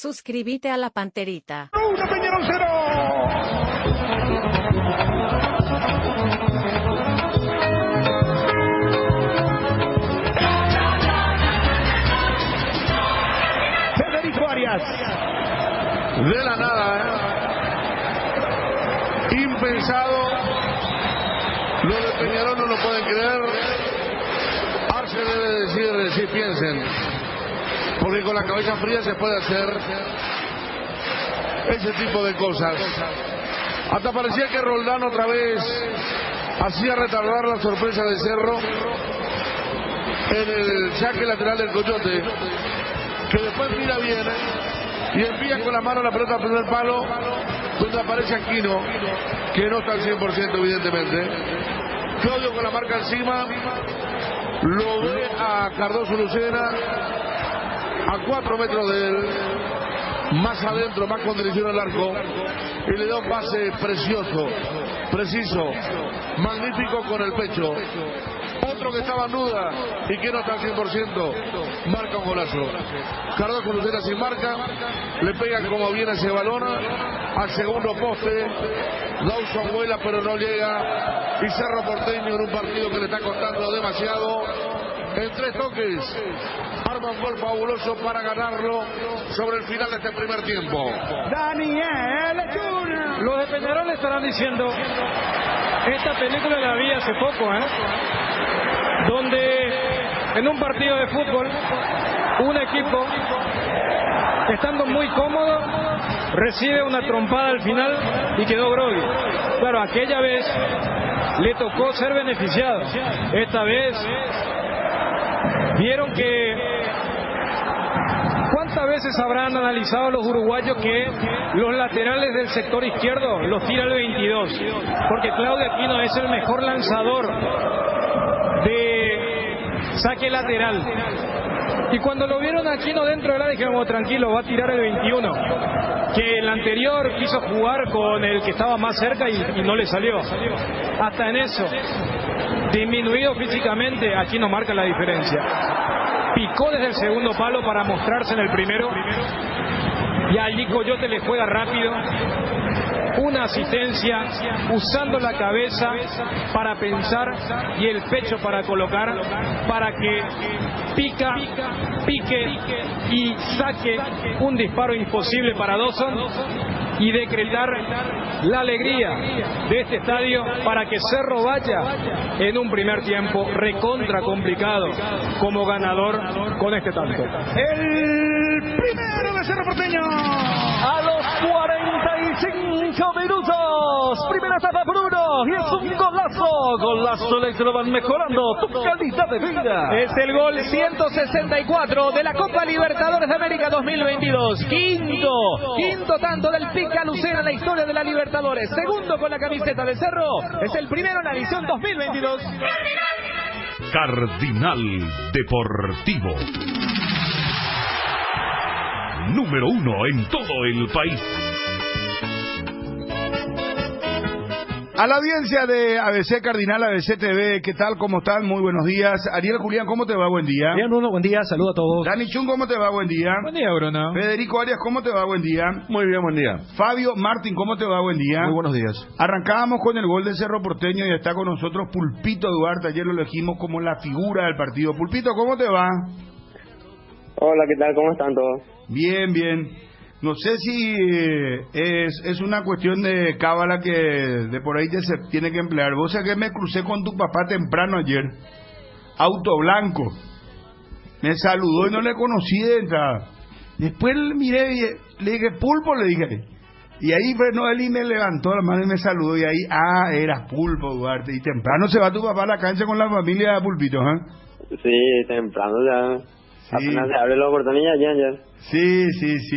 Suscríbete a la Panterita. ¡Uno, Peñarol 0! Federico Arias. De la nada, impensado. Lo de Peñarol no lo pueden creer. Arce debe decir, si piensen, porque con la cabeza fría se puede hacer ese tipo de cosas. Hasta parecía que Roldán otra vez hacía retardar la sorpresa de Cerro en el saque lateral del Coyote, que después mira bien y envía con la mano la pelota al primer palo, donde aparece Aquino, que no está al 100% evidentemente. Claudio con la marca encima, lo ve a Cardoso Lucena a 4 metros de él, más adentro, más con dirección al arco, y le da un pase precioso, preciso, magnífico con el pecho. Otro que estaba en duda y que no está al 100%, marca un golazo. Cardoso Lucena sin marca, le pega como viene ese balón al segundo poste. Dawson vuela pero no llega, y Cerro Porteño en un partido que le está costando demasiado, en 3 toques arma un gol fabuloso para ganarlo sobre el final de este primer tiempo. Daniel Junior. Los de Peñarol le estarán diciendo, esta película la vi hace poco, donde en un partido de fútbol un equipo, estando muy cómodo, recibe una trompada al final y quedó groggy. Claro, aquella vez le tocó ser beneficiado. Esta vez vieron que... ¿Cuántas veces habrán analizado los uruguayos que los laterales del sector izquierdo los tira el 22? Porque Claudio Aquino es el mejor lanzador de saque lateral. Y cuando lo vieron a Aquino dentro del área, dijeron, tranquilo, va a tirar el 21. Que el anterior quiso jugar con el que estaba más cerca y no le salió. Hasta en eso, disminuido físicamente, Aquino marca la diferencia. Picó desde el segundo palo para mostrarse en el primero, y allí Coyote le juega rápido, una asistencia, usando la cabeza para pensar y el pecho para colocar, para que pique y saque un disparo imposible para Dawson y decretar la alegría de este estadio para que Cerro vaya en un primer tiempo recontra complicado como ganador con este tanto. El primero de Cerro Porteño. A los 45 minutos, primera etapa por 1, y es un golazo Electro, van mejorando tu calidad de vida. Es el gol 164 de la Copa Libertadores de América 2022, quinto tanto del Pica Lucena en la historia de la Libertadores, segundo con la camiseta de Cerro, es el primero en la edición 2022. Cardinal Deportivo, número 1 en todo el país. A la audiencia de ABC Cardinal, ABC TV, ¿qué tal? ¿Cómo están? Muy buenos días. Ariel Julián, ¿cómo te va? Buen día. Bien, Bruno, buen día, saludo a todos. Dani Chun, ¿cómo te va? Buen día. Buen día, Bruno. Federico Arias, ¿cómo te va? Buen día. Muy bien, buen día. Fabio Martín, ¿cómo te va? Buen día. Muy buenos días. Arrancábamos con el gol de Cerro Porteño y está con nosotros Pulpito Duarte. Ayer lo elegimos como la figura del partido. Pulpito, ¿cómo te va? Hola, ¿qué tal? ¿Cómo están todos? Bien, bien. No sé si es una cuestión de cábala que de por ahí ya se tiene que emplear. Vos sabés que me crucé con tu papá temprano ayer, auto blanco. Me saludó y no le conocí de entrada. Después miré y le dije, Pulpo, le dije. Y ahí frenó él y me levantó la mano y me saludó. Y ahí, eras Pulpo, Duarte. Y temprano se va tu papá a la cancha con la familia de Pulpito, ¿eh? Sí, temprano ya. Sí. Apenas se abre los portones ya. Sí,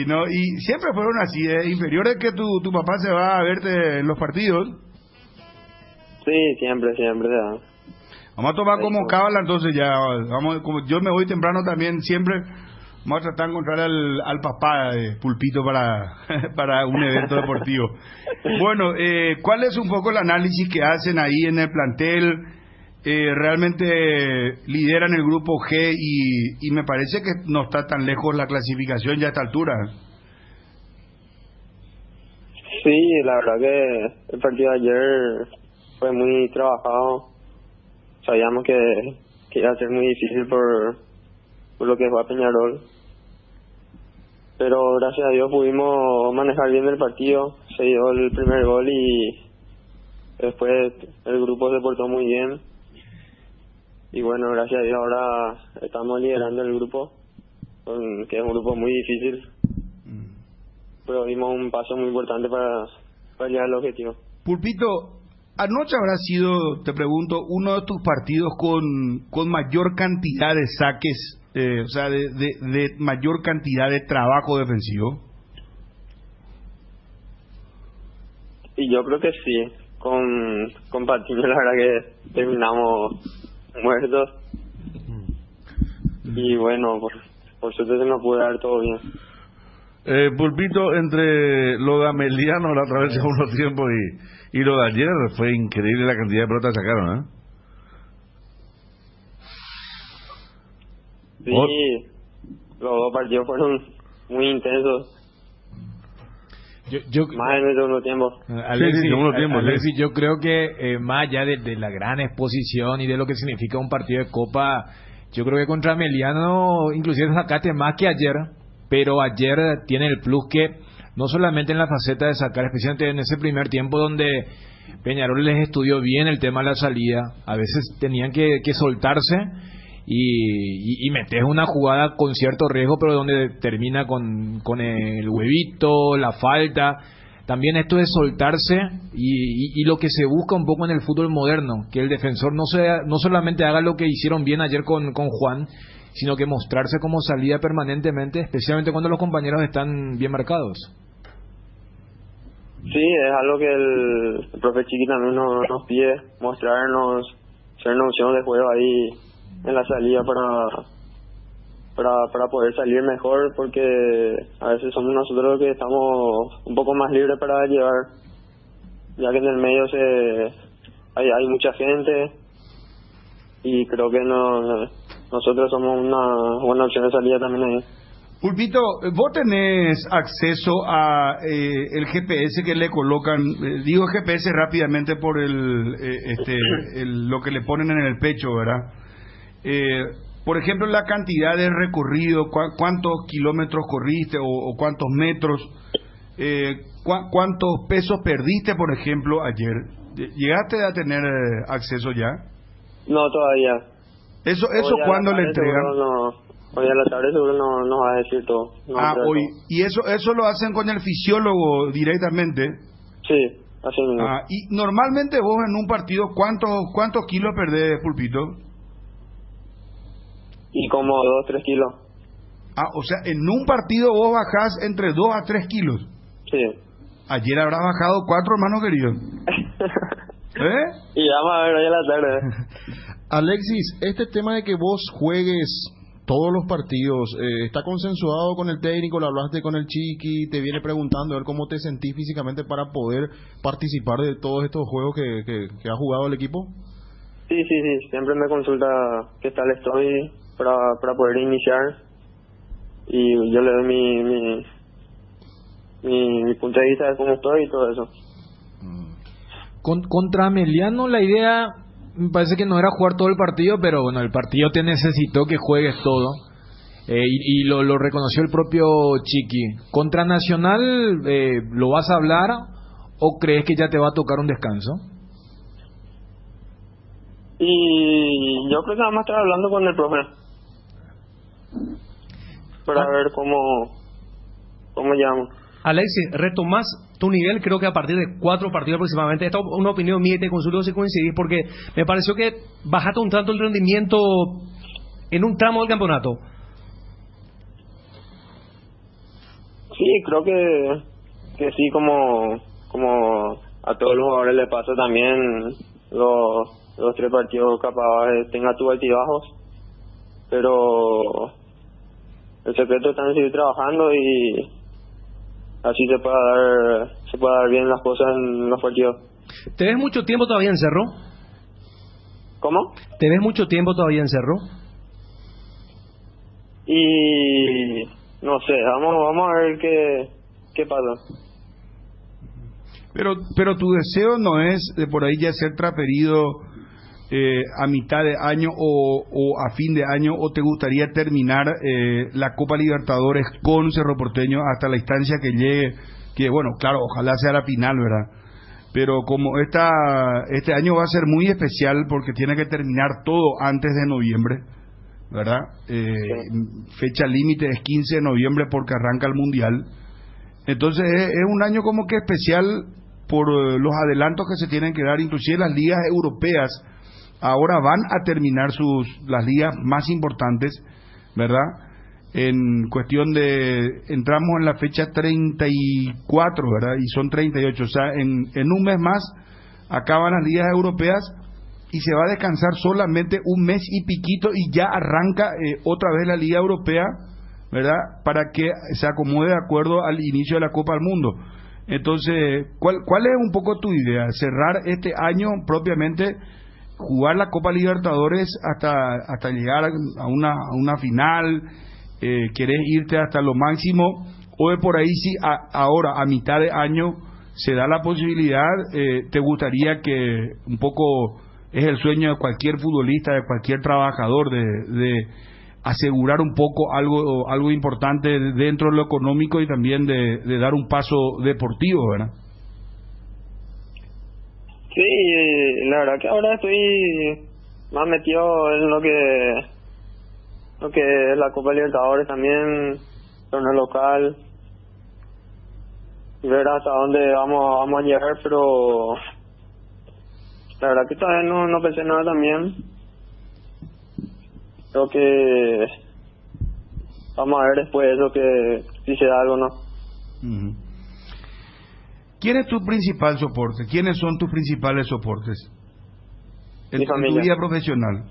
no, y siempre fueron así, inferiores que tu papá se va a verte en los partidos. Sí, siempre ya. Vamos a tomar como cábala, entonces ya, vamos, como yo me voy temprano también, siempre vamos a tratar de encontrar al papá de Pulpito para un evento deportivo. Bueno, ¿cuál es un poco el análisis que hacen ahí en el plantel? Realmente lideran el grupo G y me parece que no está tan lejos la clasificación ya a esta altura. Sí, la verdad que el partido de ayer fue muy trabajado. Sabíamos que iba a ser muy difícil por lo que fue a Peñarol. Pero gracias a Dios pudimos manejar bien el partido. Se dio el primer gol y después el grupo se portó muy bien. Y bueno, gracias a Dios ahora estamos liderando el grupo, que es un grupo muy difícil. Pero dimos un paso muy importante para llegar al objetivo. Pulpito, anoche habrá sido, te pregunto, uno de tus partidos con mayor cantidad de saques, o sea, de mayor cantidad de trabajo defensivo. Y yo creo que sí, con Patiño la verdad que terminamos muertos. Y bueno, por suerte se nos pudo dar todo bien. Pulpito, entre lo de Ameliano la otra vez hace unos tiempos y lo de ayer, fue increíble la cantidad de pelotas que sacaron, ¿eh? Sí, los dos partidos fueron muy intensos. Más en el segundo tiempo. Alexis, yo creo que más allá de la gran exposición y de lo que significa un partido de Copa, yo creo que contra Ameliano inclusive sacaste más que ayer. Pero ayer tiene el plus que no solamente en la faceta de sacar, especialmente en ese primer tiempo donde Peñarol les estudió bien el tema de la salida, a veces tenían que soltarse y metes una jugada con cierto riesgo, pero donde termina con el huevito, la falta. También esto de soltarse y lo que se busca un poco en el fútbol moderno, que el defensor no solamente haga lo que hicieron bien ayer con Juan, sino que mostrarse como salida permanentemente, especialmente cuando los compañeros están bien marcados. Sí, es algo que el profe Chiqui también nos pide, mostrarnos, ser una opción de juego ahí en la salida para poder salir mejor, porque a veces somos nosotros los que estamos un poco más libres para llevar, ya que en el medio hay mucha gente y creo que nosotros somos una buena opción de salida también ahí. Pulpito, vos tenés acceso a el GPS que le colocan, digo GPS rápidamente por lo que le ponen en el pecho, ¿verdad? Por ejemplo, la cantidad de recorrido, cuántos kilómetros corriste o cuántos metros, cuántos pesos perdiste, por ejemplo, ayer. ¿Llegaste a tener acceso ya? No, todavía. ¿Eso cuándo le entregan? Hoy a la tarde seguro nos va a decir todo. Hoy. ¿Y eso lo hacen con el fisiólogo directamente? Sí, así mismo. Y normalmente vos en un partido, ¿cuántos kilos perdés, Pulpito? Y como 2-3 kilos. O sea, en un partido vos bajás entre 2 a 3 kilos. Sí. Ayer habrás bajado 4, hermano querido. Y vamos a ver hoy a la tarde. Alexis, este tema de que vos juegues todos los partidos, ¿está consensuado con el técnico? ¿Lo hablaste con el Chiqui? ¿Te viene preguntando a ver cómo te sentís físicamente para poder participar de todos estos juegos que ha jugado el equipo? Sí, siempre me consulta qué tal estoy para poder iniciar y yo le doy mi punto de vista de cómo estoy y todo eso. Contra Ameliano la idea me parece que no era jugar todo el partido, pero bueno, el partido te necesitó que juegues todo y lo reconoció el propio Chiqui. Contra Nacional, ¿lo vas a hablar o crees que ya te va a tocar un descanso? Y yo creo que vamos a estar hablando con el profe para ver cómo llevamos. Alexis, retomás tu nivel creo que a partir de 4 partidos aproximadamente. Esta es una opinión mía y te consulto si coincidís, porque me pareció que bajaste un tanto el rendimiento en un tramo del campeonato. Sí, creo que sí, como a todos los jugadores les pasa también, los 3 partidos capaz tenga tus altibajos, pero el secreto está en seguir trabajando y así se puede dar bien las cosas en los partidos. ¿Te ves mucho tiempo todavía en Cerro? ¿Cómo? ¿Te ves mucho tiempo todavía en Cerro? Y no sé, vamos a ver qué pasa. Pero tu deseo no es de por ahí ya ser transferido a mitad de año o a fin de año, o te gustaría terminar la Copa Libertadores con Cerro Porteño hasta la instancia que llegue, que bueno, claro, ojalá sea la final, ¿verdad? Pero como este año va a ser muy especial porque tiene que terminar todo antes de noviembre, ¿verdad? Fecha límite es 15 de noviembre porque arranca el Mundial. Entonces es un año como que especial por los adelantos que se tienen que dar. Inclusive las ligas europeas ahora van a terminar las ligas más importantes, ¿verdad? En cuestión entramos en la fecha 34, ¿verdad? Y son 38, o sea, en un mes más acaban las ligas europeas y se va a descansar solamente un mes y piquito y ya arranca otra vez la Liga Europea, ¿verdad? Para que se acomode de acuerdo al inicio de la Copa del Mundo. Entonces, ¿cuál es un poco tu idea? Cerrar este año propiamente, jugar la Copa Libertadores hasta llegar a una final, ¿querés irte hasta lo máximo? O de por ahí si ahora a mitad de año se da la posibilidad, te gustaría que un poco, es el sueño de cualquier futbolista, de cualquier trabajador, de asegurar un poco algo importante dentro de lo económico y también de dar un paso deportivo, ¿verdad? Sí, la verdad que ahora estoy más metido en lo que es la Copa Libertadores también, torneo local, ver hasta dónde vamos a llegar, pero la verdad que todavía no pensé nada también. Creo que vamos a ver después de eso que si se da algo o no. Uh-huh. ¿Quién es tu principal soporte? ¿Quiénes son tus principales soportes en tu vida profesional?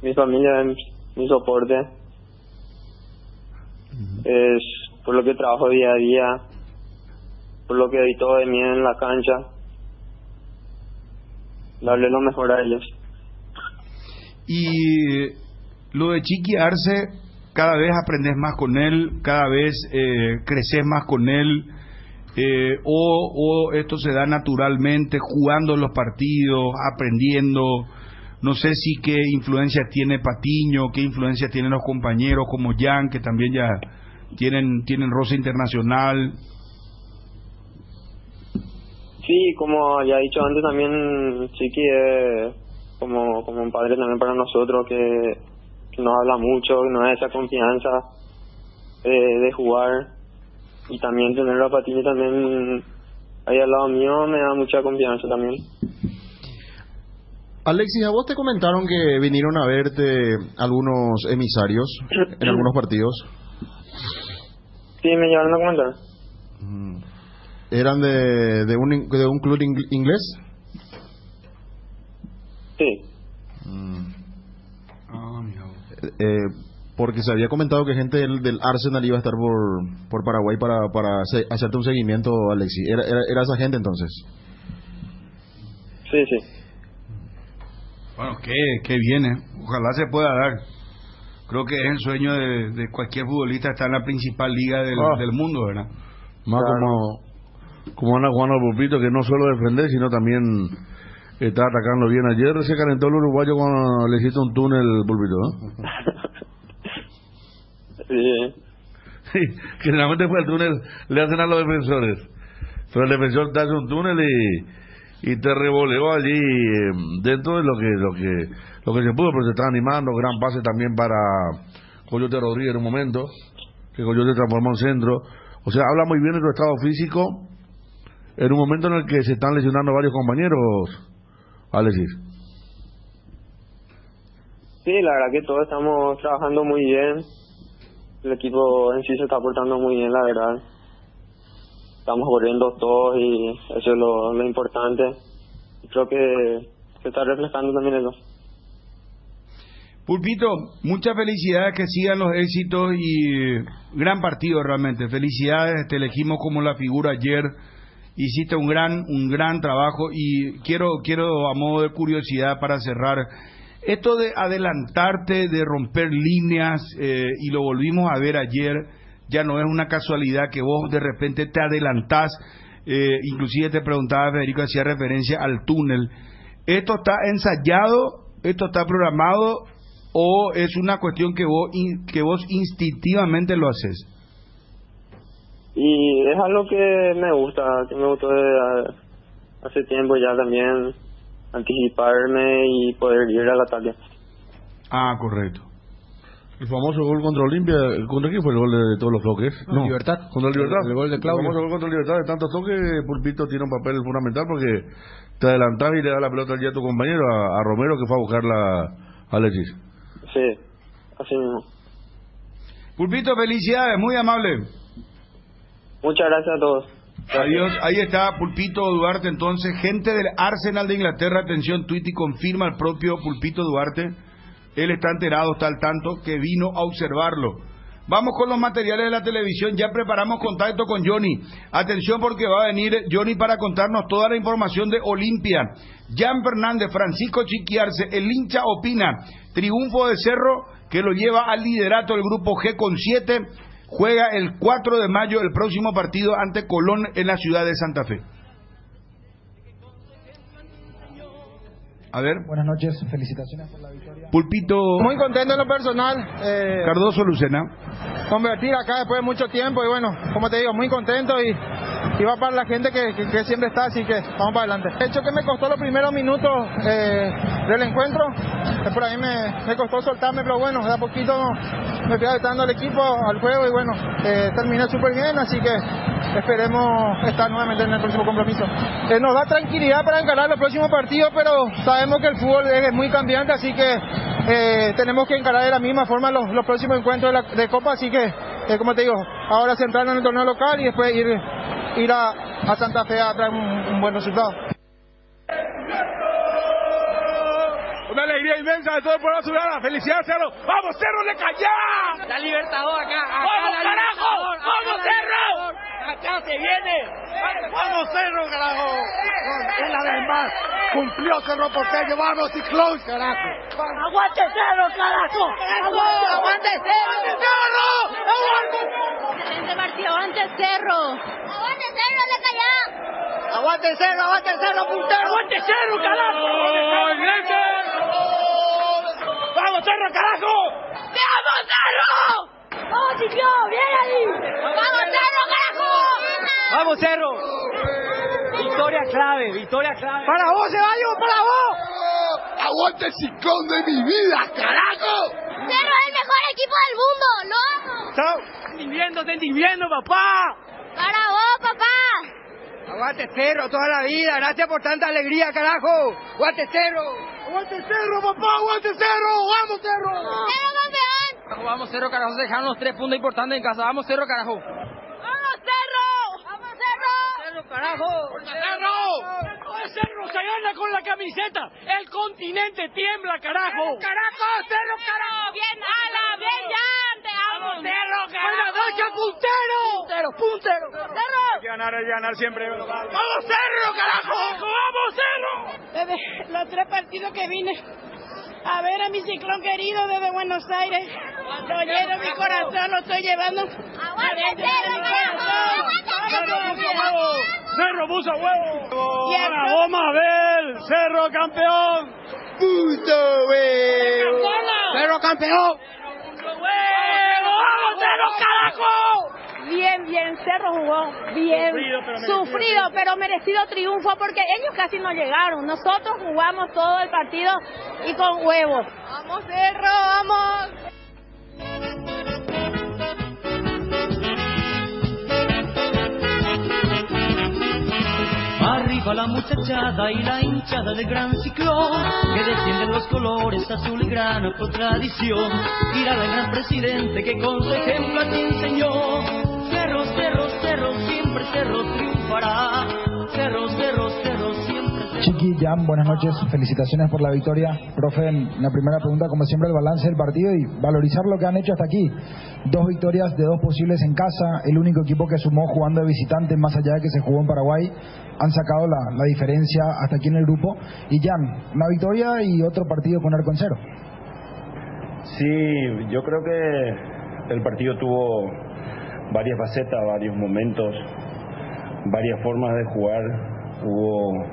Mi familia es mi soporte. Uh-huh. Es por lo que trabajo día a día, por lo que doy todo de mí en la cancha, darle lo mejor a ellos. Y lo de Chiqui Arce, cada vez aprendes más con él, cada vez creces más con él, o esto se da naturalmente jugando los partidos, aprendiendo. No sé si qué influencia tiene Patiño, qué influencia tienen los compañeros como Jan, que también ya tienen roce internacional. Sí, como ya he dicho antes, también Chiqui es como un padre también para nosotros, que nos habla mucho, que nos da esa confianza de jugar, y también tenerlo a Patiño también ahí al lado mío me da mucha confianza también. Alexis, ¿a vos te comentaron que vinieron a verte algunos emisarios en algunos partidos? Sí, me llegaron a comentar. ¿Eran de un club inglés? Sí. Porque se había comentado que gente del Arsenal iba a estar por Paraguay para hacerte un seguimiento, Alexis. ¿Era esa gente entonces? Sí, sí. Bueno, qué bien, ¿eh? Ojalá se pueda dar. Creo que es el sueño de cualquier futbolista estar en la principal liga del mundo, ¿verdad? Más claro. como anda jugando al pulpito, que no solo defender, sino también está atacando bien. Ayer se calentó el uruguayo cuando le hiciste un túnel pulpito, ¿no? Sí, generalmente fue el túnel, le hacen a los defensores, pero el defensor te hace un túnel y te revoleó allí dentro de lo que se pudo, pero se está animando. Gran pase también para Coyote Rodríguez en un momento, que Coyote transformó en centro. O sea, habla muy bien de tu estado físico en un momento en el que se están lesionando varios compañeros, Alexis. Sí, la verdad que todos estamos trabajando muy bien. El equipo en sí se está portando muy bien, la verdad. Estamos corriendo todos y eso es lo importante. Creo que se está reflejando también eso. Pulpito, muchas felicidades, que sigan los éxitos y gran partido realmente. Felicidades, te elegimos como la figura ayer. Hiciste un gran trabajo y quiero a modo de curiosidad para cerrar, esto de adelantarte, de romper líneas, y lo volvimos a ver ayer, ya no es una casualidad que vos de repente te adelantás. Inclusive te preguntaba, Federico, hacía referencia al túnel. ¿Esto está ensayado, esto está programado o es una cuestión que vos instintivamente lo haces? Y es algo que me gustó de hace tiempo ya también, anticiparme y poder ir al ataque. Ah, correcto. El famoso gol contra Olimpia, ¿contra quién fue el gol de todos los toques? No, Libertad. Contra Libertad. El gol de Claudio. El famoso gol contra Libertad, de tantos toques, Pulpito tiene un papel fundamental porque te adelantás y le das la pelota allí a tu compañero, a Romero, que fue a buscarla a Alexis. Sí, así mismo. Pulpito, felicidades, muy amable. Muchas gracias a todos. Adiós, ahí está Pulpito Duarte. Entonces, gente del Arsenal de Inglaterra, atención, tuit y confirma el propio Pulpito Duarte. Él está enterado, está al tanto, que vino a observarlo. Vamos con los materiales de la televisión, ya preparamos contacto con Johnny. Atención porque va a venir Johnny para contarnos toda la información de Olimpia. Jan Fernández, Francisco Chiquiarse, el hincha opina. Triunfo de Cerro que lo lleva al liderato del grupo G con 7. Juega el 4 de mayo el próximo partido ante Colón en la ciudad de Santa Fe. A ver. Buenas noches, felicitaciones por la victoria. Pulpito. Muy contento en lo personal. Cardoso Lucena. Convertir acá después de mucho tiempo y bueno, como te digo, muy contento y va para la gente que siempre está, así que vamos para adelante. De hecho que me costó los primeros minutos del encuentro, por ahí me costó soltarme, pero bueno, de a poquito me fui adaptando al equipo, al juego y bueno, terminé súper bien, así que esperemos estar nuevamente en el próximo compromiso. Nos da tranquilidad para encarar los próximos partidos, pero sabemos que el fútbol es muy cambiante, así que tenemos que encarar de la misma forma los próximos encuentros de Copa, así que, como te digo, ahora centrarnos en el torneo local y después ir a Santa Fe a traer un buen resultado. Una alegría inmensa de todo el pueblo azulgrana. ¡Felicidades, Cerro! ¡Vamos, Cerro, le callá! La Libertador acá. ¡Vamos, carajo! ¡Vamos, Cerro! Acá se viene. ¡Vamos, Cerro, carajo! Una vez más, cumplió Cerro Porteño. ¡Vamos, Ciclón, carajo! ¡Aguante Cerro, carajo! ¡Aguante Cerro! Excelente partido, aguante Cerro. Aguante Cerro, le callá. Aguante Cerro, puntero. ¡Aguante Cerro, carajo! ¡Vamos, Cerro, carajo! ¡Vamos, Cerro! ¡Vamos, Ciclón! ¡Bien ahí! ¡Vamos, Cerro, carajo! ¡Vamos, Cerro! Victoria clave. ¡Para vos, Ceballos, para vos! ¡Aguante el Ciclón de mi vida, carajo! Cerro es el mejor equipo del mundo, lo amo. ¡Chao! ¡Te viendo, papá! ¡Para vos, papá! Aguante Cerro toda la vida, gracias por tanta alegría, carajo. Aguante Cerro. ¡Aguante Cerro, papá! ¡Aguante Cerro! ¡Vamos, Cerro! ¡Cerro, campeón! Vamos Cerro, carajo, se dejaron los 3 puntos importantes en casa. Vamos Cerro, carajo. ¡Vamos, Cerro! ¡Vamos, Cerro! ¡Cerro, carajo! ¡Cerro! ¡Cerro se gana con la camiseta! ¡El continente tiembla, carajo! ¡Carajo! ¡Cerro, carajo! ¡Bien, Ala! ¡Bien, Jan! ¡Te amo! ¡Cerro, carajo! ¡Buena noche, puntero! ¡Puntero! ¡Cerro! Hay que ganar siempre. ¡Vamos, Cerro, carajo! ¡Vamos, Cerro! Desde los 3 partidos que vine a ver a mi Ciclón querido desde Buenos Aires, lo lleno mi corazón, lo estoy llevando adentro de mi corazón. ¡Cerro, busa huevo! ¡Para vos, Mabel! ¡Cerro, campeón! ¡Puto huevo! ¡Cerro, campeón! ¡Huevo! ¡Vamos, Cerro, carajo! Bien, Cerro jugó bien, sufrido pero merecido triunfo porque ellos casi no llegaron, nosotros jugamos todo el partido y con huevos. ¡Vamos, Cerro, vamos! Arriba la muchachada y la hinchada del gran Ciclón, que defienden los colores azul y grana por tradición. Irá el gran presidente que con su ejemplo aquí enseñó. Cerro, Cerro, Cerro, siempre Cerro triunfará. Cerro, Cerro, Cerro, siempre Cerro. Chiqui, Jan, buenas noches, felicitaciones por la victoria. Profe, en la primera pregunta, como siempre, el balance del partido y valorizar lo que han hecho hasta aquí. 2 victorias de 2 posibles en casa, el único equipo que sumó jugando de visitante, más allá de que se jugó en Paraguay. Han sacado la diferencia hasta aquí en el grupo. Y Jan, una victoria y otro partido con arco en cero. Sí, yo creo que el partido tuvo varias facetas, varios momentos, varias formas de jugar. Hubo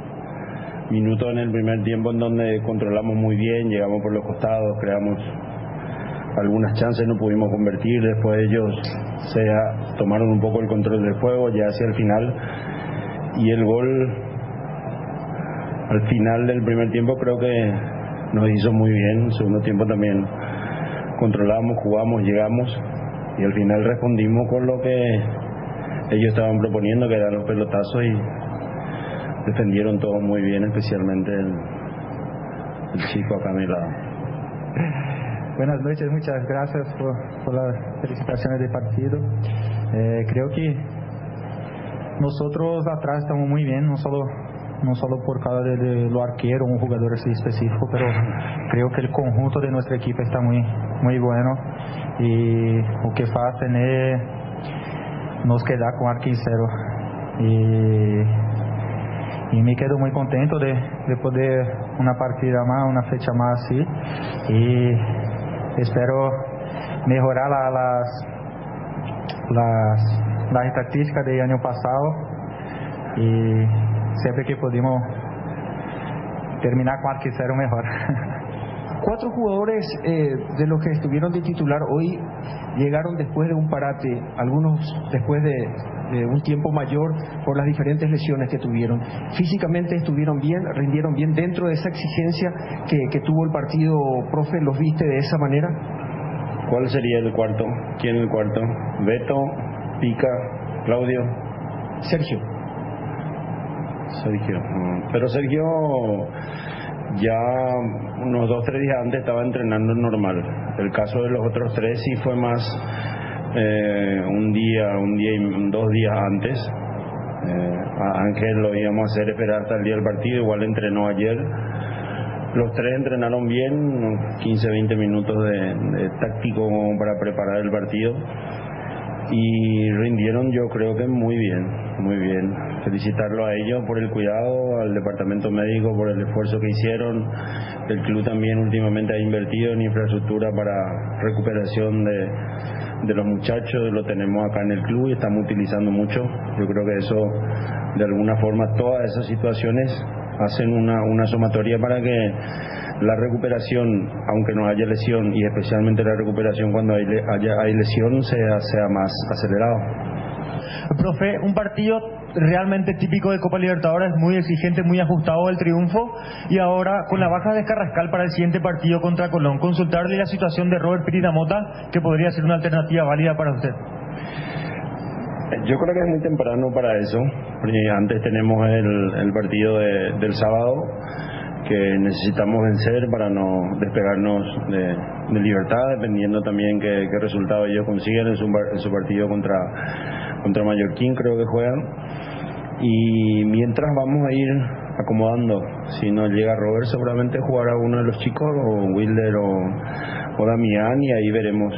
minutos en el primer tiempo en donde controlamos muy bien, llegamos por los costados, creamos algunas chances, no pudimos convertir. Después ellos tomaron un poco el control del juego ya hacia el final, y el gol al final del primer tiempo creo que nos hizo muy bien. El segundo tiempo también controlamos, jugamos, llegamos, y al final respondimos con lo que ellos estaban proponiendo, que eran los pelotazos, y defendieron todo muy bien, especialmente el chico acá a mi lado. Buenas noches, muchas gracias por las felicitaciones del partido. Creo que nosotros atrás estamos muy bien, no solo por causa de lo arquero, un jugador así específico, pero creo que el conjunto de nuestra equipo está muy bueno, y lo que hacen es nos quedar con arco en cero, y me quedo muy contento de poder una partida más, una fecha más así, y espero mejorar las estadísticas del año pasado, y siempre que podemos terminar con arco en cero mejor. 4 jugadores de los que estuvieron de titular hoy llegaron después de un parate, algunos después de un tiempo mayor por las diferentes lesiones que tuvieron. Físicamente estuvieron bien, rindieron bien dentro de esa exigencia que tuvo el partido. Profe, ¿los viste de esa manera? ¿Cuál sería el cuarto? ¿Quién el cuarto? ¿Beto, Pica, Claudio? Sergio. Pero Sergio ya unos 2 o 3 días antes estaba entrenando normal. El caso de los otros 3 sí fue más un día y 2 días antes. A Ángel lo íbamos a hacer esperar hasta el día del partido, igual entrenó ayer. Los 3 entrenaron bien, 15-20 minutos de táctico para preparar el partido, y rindieron, yo creo que muy bien. Felicitarlo a ellos por el cuidado, al departamento médico por el esfuerzo que hicieron. El club también últimamente ha invertido en infraestructura para recuperación de los muchachos, lo tenemos acá en el club y estamos utilizando mucho. Yo creo que eso, de alguna forma, todas esas situaciones hacen una sumatoria para que la recuperación, aunque no haya lesión, y especialmente la recuperación cuando hay lesión, sea más acelerado. Profe, un partido realmente típico de Copa Libertadores, muy exigente, muy ajustado el triunfo, y ahora con la baja de Carrascal para el siguiente partido contra Colón, consultarle la situación de Robert Pirinamota, que podría ser una alternativa válida para usted. Yo creo que es muy temprano para eso, porque antes tenemos el partido del sábado, que necesitamos vencer para no despegarnos de Libertad, dependiendo también qué resultado ellos consigan en su partido contra Mallorquín, creo que juegan. Y mientras vamos a ir acomodando, si no llega Robert, seguramente jugará uno de los chicos, o Wilder o Damián, y ahí veremos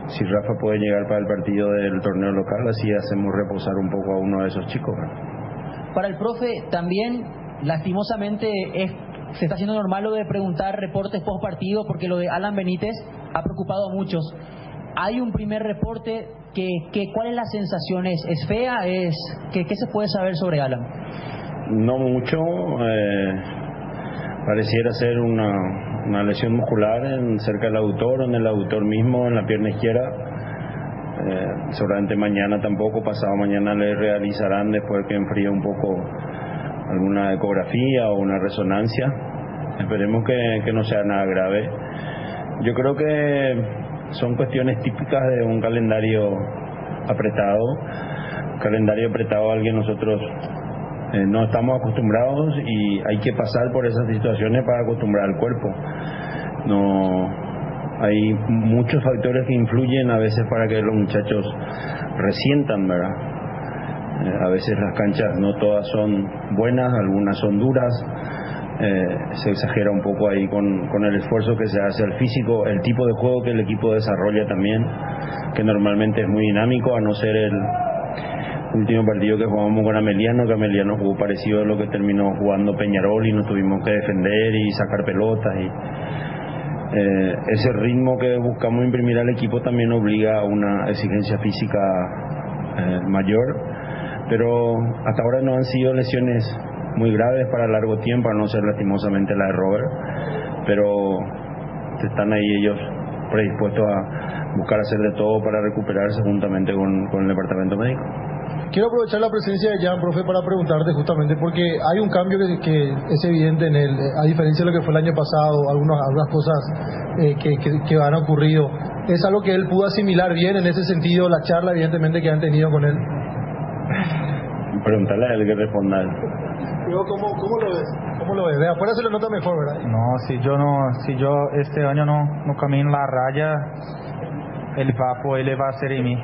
si Rafa puede llegar para el partido del torneo local, así hacemos reposar un poco a uno de esos chicos. Para el profe también, lastimosamente, se está haciendo normal lo de preguntar reportes post partido, porque lo de Alan Benítez ha preocupado a muchos. Hay un primer reporte ¿cuál es la sensación? ¿Es fea? ¿Qué se puede saber sobre Alan? No mucho, pareciera ser una lesión muscular cerca del aductor, en el aductor mismo, en la pierna izquierda. Seguramente mañana tampoco, pasado mañana le realizarán, después que enfríe un poco, alguna ecografía o una resonancia. Esperemos que no sea nada grave. Yo creo que son cuestiones típicas de un calendario apretado al que nosotros no estamos acostumbrados, y hay que pasar por esas situaciones para acostumbrar al cuerpo. No hay muchos factores que influyen a veces para que los muchachos resientan, ¿verdad? A veces las canchas no todas son buenas, algunas son duras. Se exagera un poco ahí con el esfuerzo que se hace al físico, el tipo de juego que el equipo desarrolla también, que normalmente es muy dinámico, a no ser el último partido que jugamos con Ameliano, que Ameliano jugó parecido a lo que terminó jugando Peñarol, y nos tuvimos que defender y sacar pelotas, y ese ritmo que buscamos imprimir al equipo también obliga a una exigencia física mayor, pero hasta ahora no han sido lesiones muy graves para largo tiempo, a no ser lastimosamente la de Robert, pero están ahí ellos predispuestos a buscar hacer de todo para recuperarse juntamente con el departamento médico. Quiero aprovechar la presencia de Jan, profe, para preguntarte justamente porque hay un cambio que es evidente en él, a diferencia de lo que fue el año pasado, algunas cosas que han ocurrido. ¿Es algo que él pudo asimilar bien en ese sentido, la charla evidentemente que han tenido con él? Preguntarle a él que responda. ¿Cómo lo ves? ¿Cómo lo ves? De afuera se lo nota mejor, ¿verdad? No, si yo este año no camino en la raya, el papo él va a ser en mí.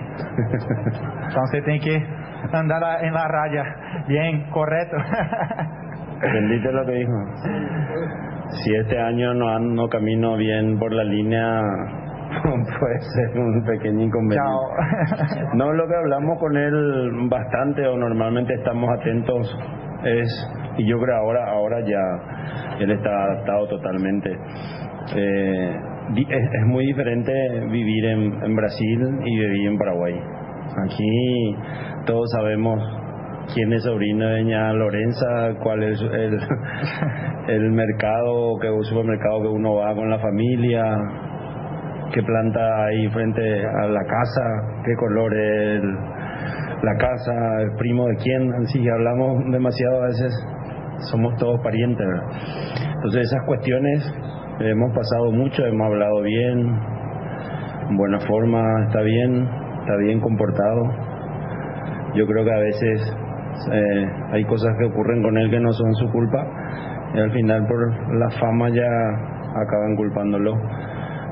Entonces tiene que andar en la raya, bien, correcto. Bendito lo que dijo. Si este año no camino bien por la línea, puede ser un pequeño inconveniente. No, lo que hablamos con él bastante o normalmente estamos atentos y yo creo ahora ya él está adaptado totalmente. Es muy diferente vivir en Brasil y vivir en Paraguay. Aquí todos sabemos quién es sobrino de doña Lorenza, cuál es el mercado, el supermercado que uno va con la familia, qué planta hay frente a la casa, qué color es la casa, el primo de quién. Así que hablamos demasiado a veces, somos todos parientes, ¿verdad? Entonces esas cuestiones hemos pasado mucho, hemos hablado bien, en buena forma, está bien comportado. Yo creo que a veces hay cosas que ocurren con él que no son su culpa y al final por la fama ya acaban culpándolo,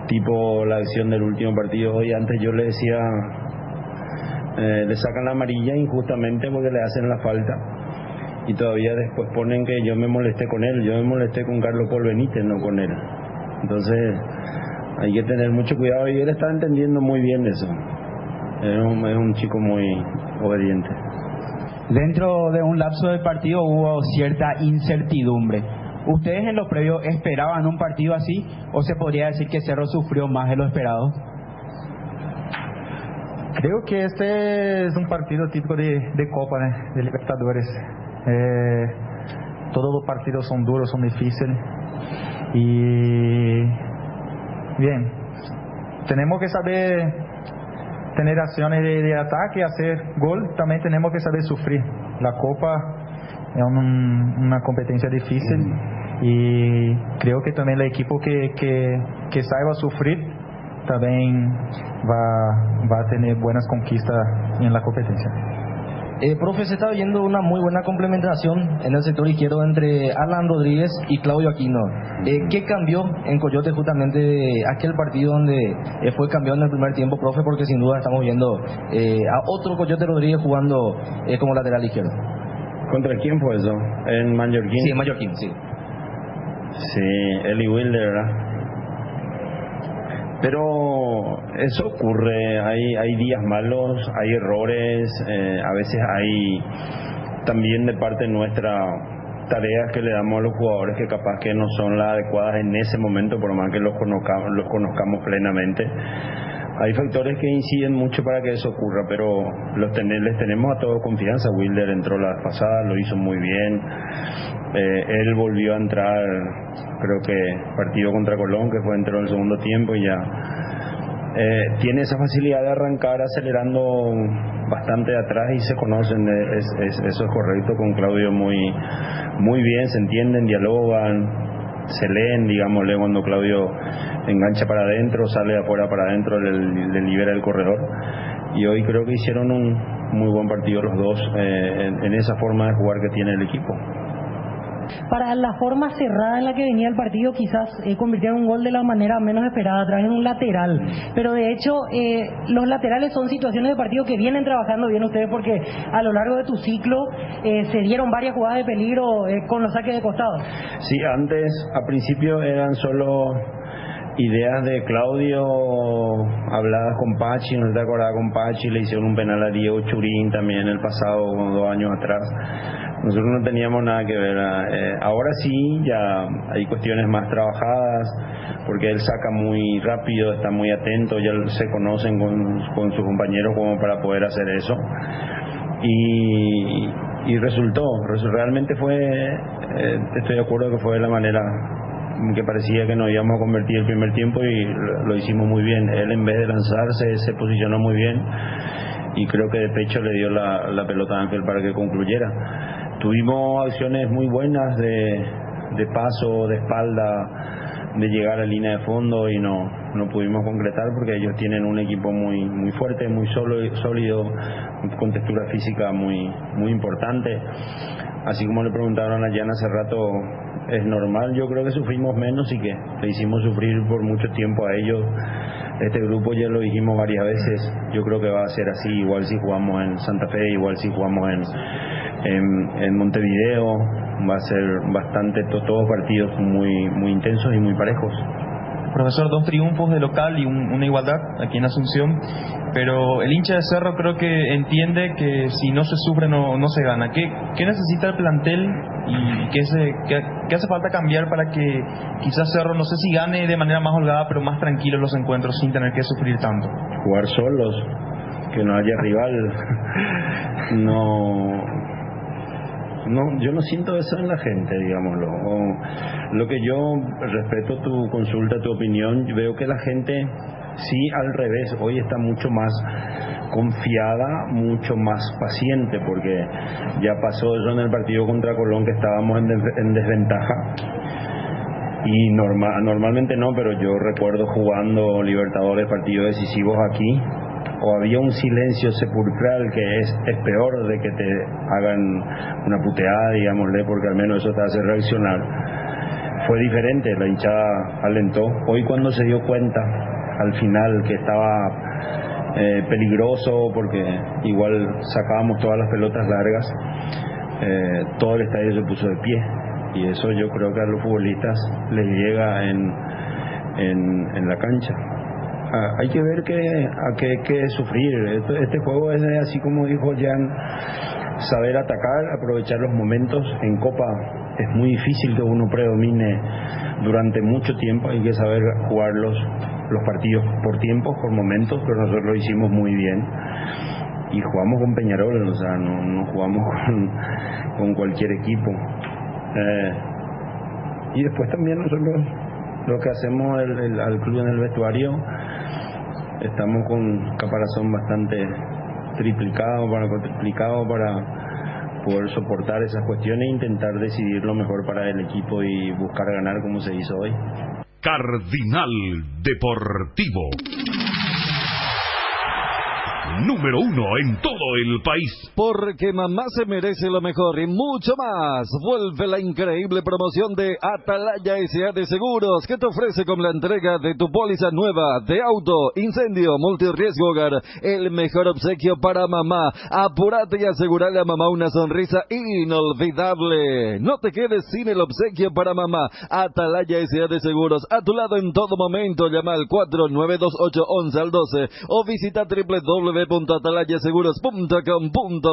tipo la acción del último partido hoy. Antes yo le decía le sacan la amarilla injustamente porque le hacen la falta y todavía después ponen que yo me molesté con él. Yo me molesté con Carlos Paul Benítez, no con él. Entonces hay que tener mucho cuidado y él está entendiendo muy bien eso. Es un chico muy obediente. Dentro de un lapso del partido hubo cierta incertidumbre. ¿Ustedes en lo previo esperaban un partido así o se podría decir que Cerro sufrió más de lo esperado? Creo que este es un partido típico de Copa, ¿no? De Libertadores. Todos los partidos son duros, son difíciles. Y bien, tenemos que saber tener acciones de ataque, hacer gol. También tenemos que saber sufrir. La Copa es una competencia difícil y creo que también el equipo que saiba sufrir también va a tener buenas conquistas en la competencia. Profe, se está viendo una muy buena complementación en el sector izquierdo entre Alan Rodríguez y Claudio Aquino. ¿Qué cambió en Coyote justamente de aquel partido donde fue campeón en el primer tiempo, profe? Porque sin duda estamos viendo a otro Coyote Rodríguez jugando como lateral izquierdo. ¿Contra quién fue eso? ¿En Mallorquín? Sí, en Mallorquín, sí. Sí, Eli Wilder, ¿verdad? Pero eso ocurre, hay días malos, hay errores, a veces hay también de parte nuestra tareas que le damos a los jugadores que capaz que no son las adecuadas en ese momento, por más que los conozcamos plenamente. Hay factores que inciden mucho para que eso ocurra, pero les tenemos a todos confianza. Wilder entró la vez pasada, lo hizo muy bien. Él volvió a entrar, creo que partido contra Colón, que entró en el segundo tiempo y ya tiene esa facilidad de arrancar acelerando bastante de atrás y se conocen. Eso es correcto. Con Claudio muy bien, se entienden, dialogan, se leen, digámosle, cuando Claudio engancha para adentro, sale de afuera para adentro, le libera el corredor. Y hoy creo que hicieron un muy buen partido los dos en esa forma de jugar que tiene el equipo. Para la forma cerrada en la que venía el partido, quizás convirtieron un gol de la manera menos esperada, traen un lateral. Pero de hecho, los laterales son situaciones de partido que vienen trabajando bien ustedes, porque a lo largo de tu ciclo se dieron varias jugadas de peligro con los saques de costado. Sí, antes, a principio eran solo ideas de Claudio habladas con Pachi. ¿No te acordás? Con Pachi le hicieron un penal a Diego Churín también el pasado, 2 años atrás. Nosotros no teníamos nada que ver. Ahora sí, ya hay cuestiones más trabajadas, porque él saca muy rápido, está muy atento, ya se conocen con sus compañeros como para poder hacer eso. Y resultó, realmente estoy de acuerdo que fue de la manera que parecía que nos íbamos a convertir el primer tiempo y lo hicimos muy bien. Él, en vez de lanzarse, se posicionó muy bien y creo que de pecho le dio la pelota a Ángel para que concluyera. Tuvimos acciones muy buenas de paso, de espalda, de llegar a línea de fondo y no pudimos concretar porque ellos tienen un equipo muy fuerte, muy sólido, con textura física muy importante. Así como le preguntaron a Jan hace rato, es normal, yo creo que sufrimos menos y que le hicimos sufrir por mucho tiempo a ellos. Este grupo ya lo dijimos varias veces, yo creo que va a ser así, igual si jugamos en Santa Fe, igual si jugamos en Montevideo, va a ser bastante, todos partidos muy intensos y muy parejos. Profesor, 2 triunfos de local y una igualdad aquí en Asunción, pero el hincha de Cerro creo que entiende que si no se sufre no se gana. ¿Qué necesita el plantel y qué hace falta cambiar para que quizás Cerro, no sé si gane de manera más holgada, pero más tranquilo los encuentros sin tener que sufrir tanto? Jugar solos, que no haya rival. No, yo no siento eso en la gente, digámoslo. Lo que yo respeto tu consulta, tu opinión, veo que la gente sí, al revés, hoy está mucho más confiada, mucho más paciente, porque ya pasó eso en el partido contra Colón, que estábamos en desventaja. Y normalmente no, pero yo recuerdo jugando Libertadores, partidos decisivos aquí, o había un silencio sepulcral que es peor de que te hagan una puteada, digámosle, porque al menos eso te hace reaccionar. Fue diferente, la hinchada alentó. Hoy, cuando se dio cuenta al final que estaba peligroso, porque igual sacábamos todas las pelotas largas, todo el estadio se puso de pie, y eso yo creo que a los futbolistas les llega en la cancha. Hay que ver que hay que sufrir. Este juego es así como dijo Jan, saber atacar, aprovechar los momentos. En Copa es muy difícil que uno predomine durante mucho tiempo, hay que saber jugar los partidos por tiempos, por momentos, pero nosotros lo hicimos muy bien y jugamos con Peñarol, o sea, no jugamos con cualquier equipo. Y después también nosotros lo que hacemos al club en el vestuario, estamos con caparazón bastante triplicado para poder soportar esas cuestiones e intentar decidir lo mejor para el equipo y buscar ganar como se hizo hoy. Cardinal Deportivo, número 1 en todo el país. Porque mamá se merece lo mejor y mucho más. Vuelve la increíble promoción de Atalaya S.A. de Seguros, que te ofrece con la entrega de tu póliza nueva de auto, incendio, multirriesgo hogar, el mejor obsequio para mamá. Apúrate y asegurale a mamá una sonrisa inolvidable. No te quedes sin el obsequio para mamá. Atalaya S.A. de Seguros, a tu lado en todo momento. Llama al 4928111 o visita www.atalayaseguros.com.py.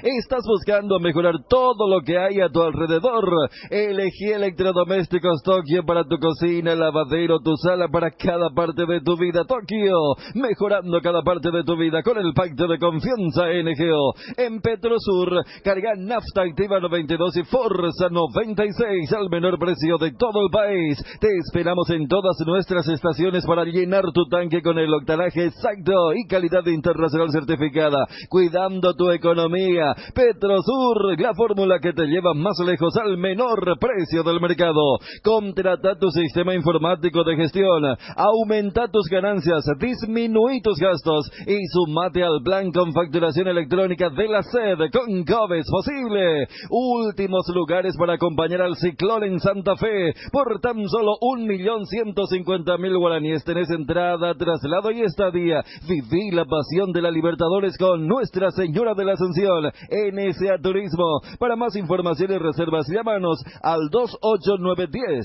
¿Estás buscando mejorar todo lo que hay a tu alrededor? Elegí electrodomésticos Tokio para tu cocina, lavadero, tu sala, para cada parte de tu vida. Tokio, mejorando cada parte de tu vida con el pacto de confianza NGO. En Petrosur, carga nafta activa 92 y Forza 96 al menor precio de todo el país. Te esperamos en todas nuestras estaciones para llenar tu tanque con el octanaje exacto y calidad internacional certificada, cuidando tu economía. Petrosur, la fórmula que te lleva más lejos al menor precio del mercado. Contrata tu sistema informático de gestión, aumenta tus ganancias, disminuí tus gastos y sumate al plan con facturación electrónica de la SED con Cobes Posible. Últimos lugares para acompañar al ciclón en Santa Fe por tan solo 1.150.000 guaraníes. Tenés entrada, traslado y estadía. Viví la pasión de la Libertadores con Nuestra Señora de la Asunción. NSA Turismo. Para más información y reservas, llámanos al 2891000.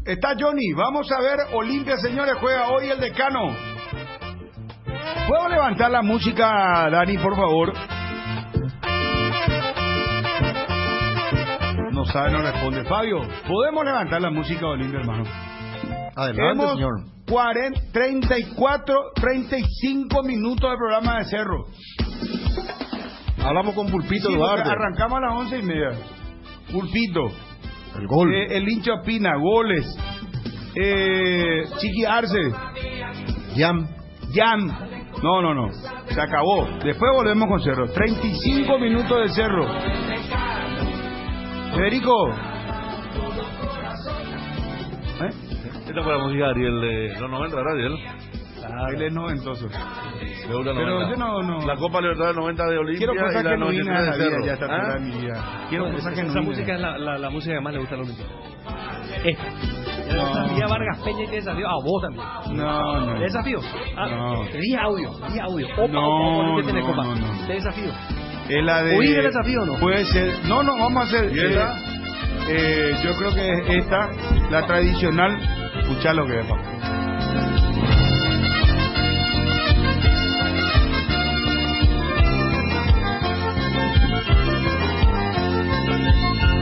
Está Johnny, vamos a ver Olimpia, señores, juega hoy el Decano. ¿Puedo levantar la música, Dani, por favor? No sabe, no responde. Fabio, ¿podemos levantar la música de Olimpia, hermano? Adelante, señor. 35 minutos de programa de Cerro. Hablamos con Pulpito Duarte. Arrancamos a las 11:30. Pulpito. El gol. El hincha opina, goles. Chiqui Arce. Jam. No. Se acabó. Después volvemos con Cerro. 35 minutos de Cerro. Federico. Esta fue la música de Ariel de los 90, ¿verdad, Ariel? Él es noventoso. Pero yo no. La Copa Libertadores 90 de Olimpia. Quiero cosas y la que 93 de Cerro. ya está en mi vida. Quiero cosas que esa música es la música que más le gusta a los Olimpia. Desafío a Vargas Peña y te desafío a vos también. No. ¿Te desafío? No. Te dije audio. Opa, que tiene copa. Te desafío. Es la de... ¿Oí el desafío o no? Puede ser. No, vamos a hacer... yo creo que es esta, la tradicional. Escuchá lo que es, papá.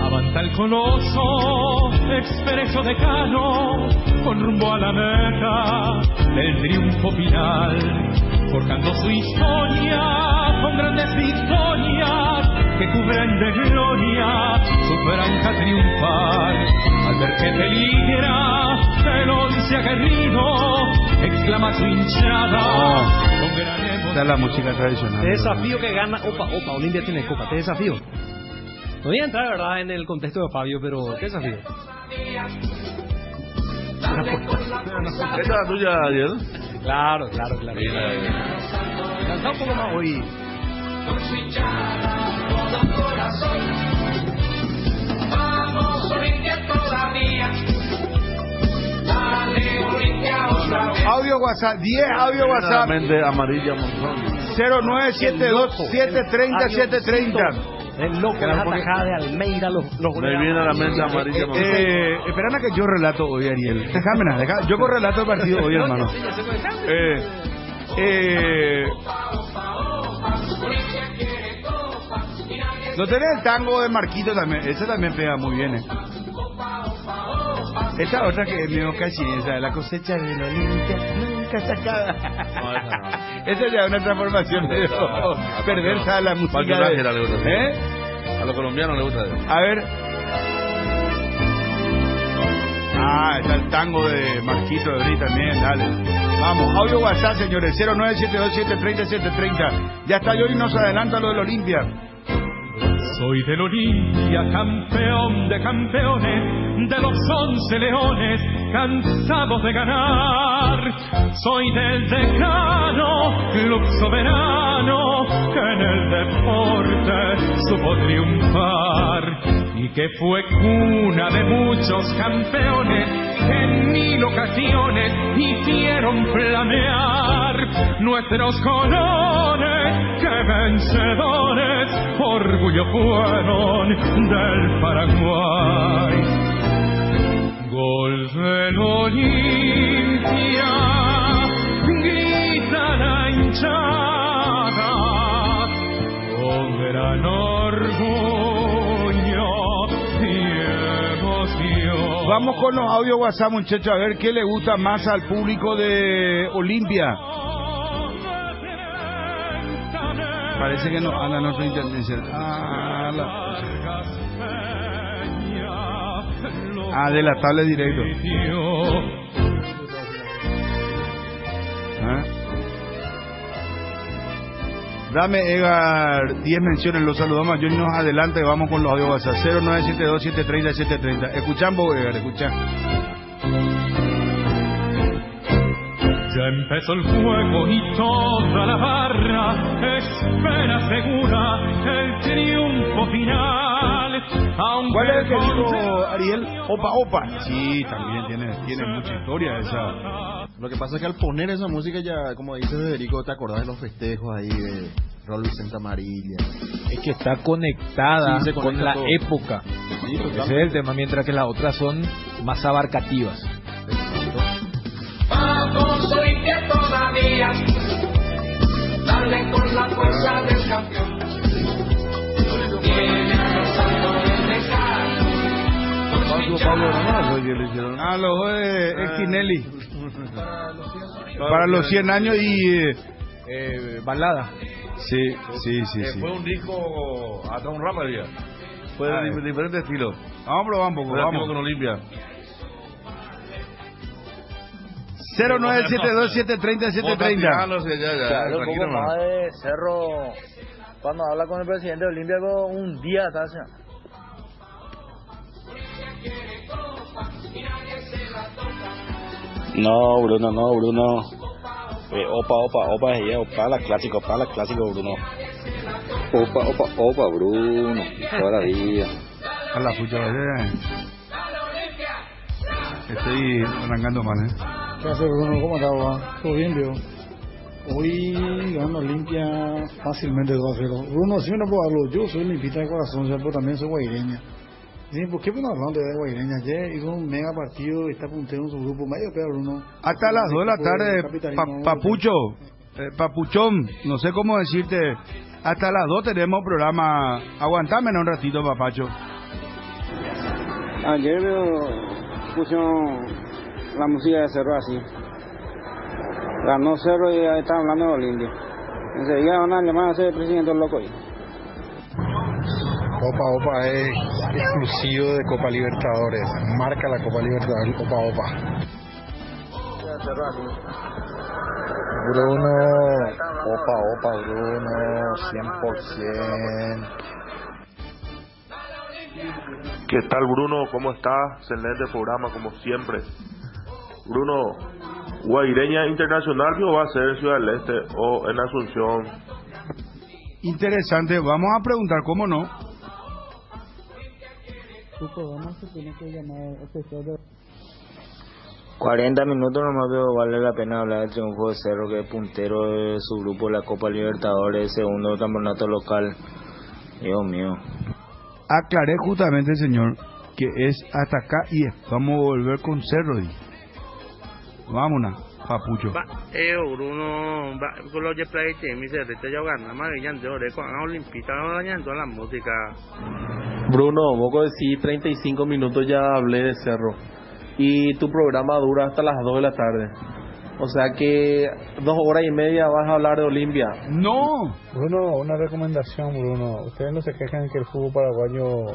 Avanza el coloso, expreso decano, con rumbo a la meta del triunfo final, forjando su historia con grandes victorias que cubren de gloria su franja triunfal. Al ver que peligra el once aguerrido, exclama su hinchada con gran emoción. Esta es la música tradicional. Te desafío que gana. Opa, Olimpia tiene copa. Te desafío. No voy a entrar, ¿verdad?, en el contexto de Fabio, pero ¿qué desafío? ¿Esta es la tuya, Ariel? Claro. Canta un poco más hoy. Vamos, Olimpia todavía. Dale, Olimpia otra vez. Audio WhatsApp, 10 audio WhatsApp. Amarilla Monzón. 0972-730-730. El loco, la atajada de Almeida, los me viene a la mente amarilla. Esperan a que yo relato hoy, Ariel. Déjame, yo relato el partido hoy, hermano. No tenés el tango de Marquito también. Ese también pega muy bien, Esta otra que me dio casi, la cosecha de la Olimpia nunca sacada. No, esa no. Esa ya es una transformación de perversa a la música. A los colombianos les gusta eso. A ver. Está el tango de Marquito de Bri también, dale. Vamos, audio WhatsApp, señores, 0972-730-730. Ya está yo y nos adelanta lo del Olimpia. Soy del Olimpia, campeón de campeones, de los 11 leones, cansados de ganar. Soy del decano, club soberano, que en el deporte supo triunfar. Y que fue cuna de muchos campeones que en 1000 ocasiones hicieron flamear nuestros colores, que vencedores orgullo fueron del Paraguay. Gol del Olimpia, grita la hinchada con gran orgullo y emoción. Vamos con los audios WhatsApp, muchachos, a ver qué le gusta más al público de Olimpia. Parece que no anda nuestra intendencia. De la tabla directo. Dame, Edgar, 10 menciones, los saludamos. Yo nos adelanta y vamos con los audios WhatsApp. 0972-730-730. Escuchamos, Edgar, escucha. Ya empezó el juego y toda la barra espera segura el triunfo final. ¿Cuál es el que dijo Ariel? Opa. Sí, también tiene mucha historia esa. Lo que pasa es que al poner esa música ya, como dice Federico, te acordás de los festejos ahí de Raúl Vicente Amarilla. Es que está conectada con la época. Sí, ese es el tema, mientras que las otras son más abarcativas. Vamos, Olimpia todavía, dale con la fuerza del campeón. Viene rozando el descanso, Pablo Granados que le hicieron. Ah, los dos de Esquinelli. Para los 100 años y... balada. Sí. Fue un disco hasta un rap había. Fue de diferentes estilos. Vamos a probar un poco, Relativo vamos. con Olimpia. 0972730730. Claro, un poco más de Cerro cuando habla con el presidente de Olimpia con un día atrás. No, Bruno. Opa, la clásico, Bruno. Opa, Bruno. Toda la vida. A la pucha, estoy arrancando mal, ¿Qué hace, Bruno? ¿Cómo estás? ¿Todo bien, tío? Hoy gana Olimpia fácilmente 2-0. Bruno, si uno puede hablar, yo soy limpita de corazón, pero también soy guaireña. Sí, ¿por qué no hablando de guaireña? Ayer hizo un mega partido y está puntero en su grupo. Medio peor, Bruno. Hasta las 2 de la tarde, Papuchón, no sé cómo decirte. Hasta las 2 tenemos programa. Aguantame un ratito, papacho. Ayer pusieron la música de Cerro así. Ganó Cerro y ya está hablando de Olimpia. Enseguida van a llamar a ser presidente loco ahí. Opa es exclusivo de Copa Libertadores. Marca la Copa Libertadores, Opa. Bruno, Opa, Bruno, 100%. ¿Qué tal, Bruno? ¿Cómo estás? Excelente programa, como siempre. Bruno, ¿Guaireña Internacional o va a ser en Ciudad del Este o en Asunción? Interesante, vamos a preguntar, ¿cómo no? Tu programa se tiene que llamar especial de... 40 minutos nomás, pero vale la pena hablar del triunfo de Cerro, que es puntero de su grupo de la Copa Libertadores, segundo campeonato local. Dios mío. Aclaré justamente, señor, que es hasta acá y vamos a volver con Cerro. Vámonos, papucho. Bruno, con los play mi se te gana más brillante, con Olimpita dañando la música. Bruno, vos decís 35 minutos ya hablé de Cerro y tu programa dura hasta las 2 de la tarde. O sea que 2 horas y media vas a hablar de Olimpia. ¡No! Bruno, una recomendación, Bruno. Ustedes no se quejan que el fútbol paraguayo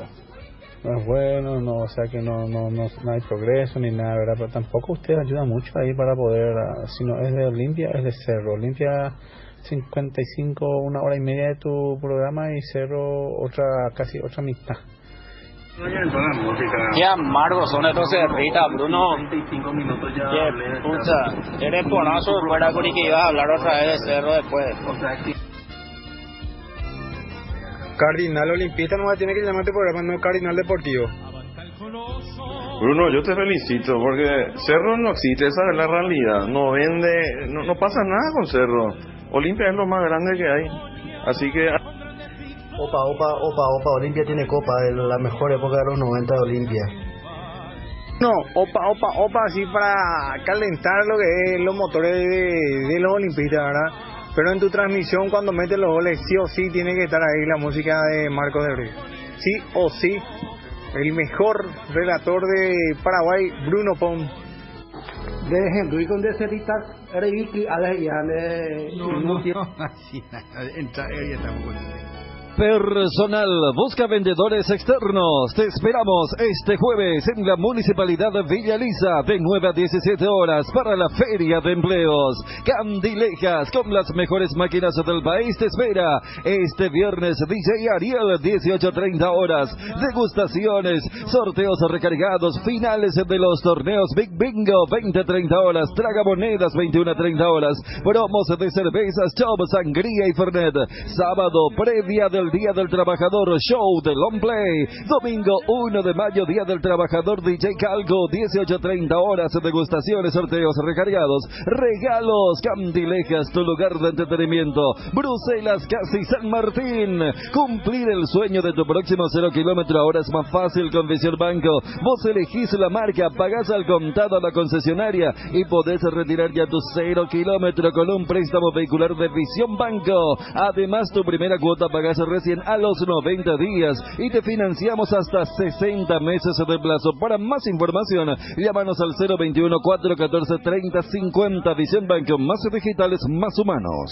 no es bueno, no, o sea que no hay progreso ni nada, ¿verdad? Pero tampoco ustedes ayudan mucho ahí para poder, si no es de Olimpia, es de Cerro. Olimpia 55, 1 hora y media de tu programa y Cerro casi otra mitad. Qué amargos son estos cerritas, Bruno. 35 minutos ya. Qué pucha. Eres ponazo fuera con que ibas a hablar otra vez de Cerro después. O sea que... Cardinal Olimpista no va a tener que llamar este programa, no Cardinal Deportivo. Bruno, yo te felicito porque Cerro no existe, esa es la realidad. No vende, no pasa nada con Cerro. Olimpia es lo más grande que hay. Así que... Opa, Olimpia tiene copa, de la mejor época de los 90 de Olimpia. No, opa, así para calentar lo que es los motores de los olimpistas, ¿verdad? Pero en tu transmisión cuando metes los goles, sí o sí tiene que estar ahí la música de Marcos de Brie. Sí o sí, el mejor relator de Paraguay, Bruno Pon. De ejemplo, y con deceritas, era y a la no, así, entra, ya estamos con Personal busca vendedores externos. Te esperamos este jueves en la Municipalidad de Villa Lisa de 9 a 17 horas para la Feria de Empleos. Candilejas con las mejores máquinas del país te espera este viernes. DJ Ariel 18:30 horas. Degustaciones, sorteos recargados, finales de los torneos Big Bingo 20:30 horas. Tragamonedas 21:30 horas. Promos de cervezas, Chop, Sangría y Fernet. Sábado previa del Día del Trabajador, show de Long Play. Domingo 1 de mayo, Día del Trabajador, DJ Calco, 18:30 horas, degustaciones, sorteos recargados, regalos, Candilejas, tu lugar de entretenimiento. Bruselas, casi San Martín. Cumplir el sueño de tu próximo 0 kilómetro ahora es más fácil con Visión Banco. Vos elegís la marca, pagás al contado a la concesionaria y podés retirar ya tu 0 kilómetro con un préstamo vehicular de Visión Banco. Además, tu primera cuota pagás recién a los 90 días y te financiamos hasta 60 meses de plazo. Para más información, llámanos al 021-414-3050. Visión Banco, más digitales, más humanos.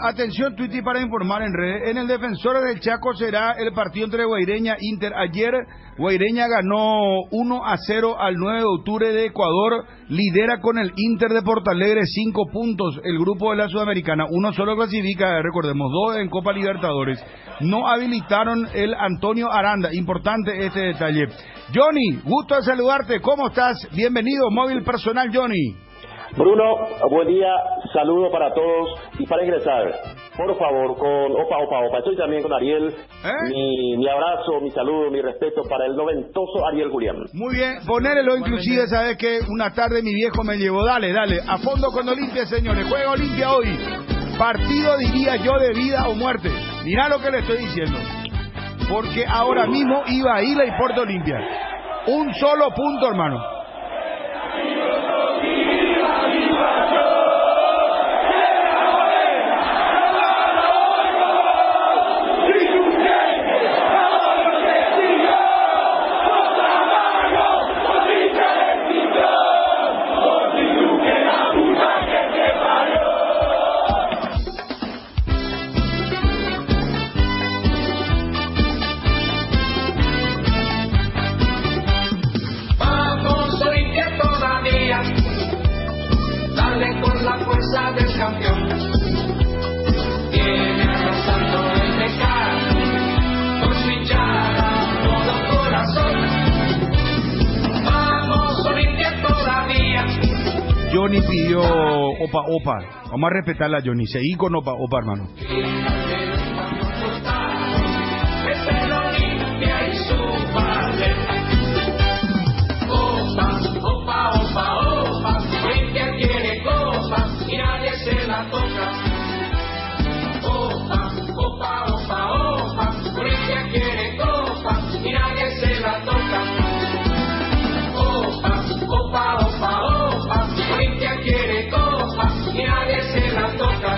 Atención, Twitty, para informar en redes. En el Defensor del Chaco será el partido entre Guaireña e Inter. Ayer Guaireña ganó 1-0 al 9 de octubre de Ecuador. Lidera con el Inter de Porto Alegre 5 puntos el grupo de la Sudamericana. Uno solo clasifica, recordemos, 2 en Copa Libertadores. No habilitaron el Antonio Aranda. Importante este detalle. Johnny, gusto de saludarte. ¿Cómo estás? Bienvenido, móvil personal Johnny. Bruno, buen día, saludo para todos y para ingresar, por favor, con Opa. Estoy también con Ariel. Mi abrazo, mi saludo, mi respeto para el noventoso Ariel Julián. Muy bien, ponérelo inclusive, sabes que una tarde mi viejo me llevó, dale, a fondo con Olimpia, señores, juega Olimpia hoy, partido diría yo de vida o muerte, mirá lo que le estoy diciendo, porque ahora mismo iba a Isla y Porto Olimpia, un solo punto, hermano. Del campeón viene arrasando el pecado con su hinchada todo corazón. Vamos Olimpia todavía. Johnny pidió Opa. Vamos a respetarla, Johnny. Seguí con Opa, hermano. Es el Olimpia y su padre. Opa. Olimpia quiere copa y nadie se la toca. Opa. Olimpia quiere copa y nadie se la toca. Opa. Olimpia quiere copa y nadie se la toca.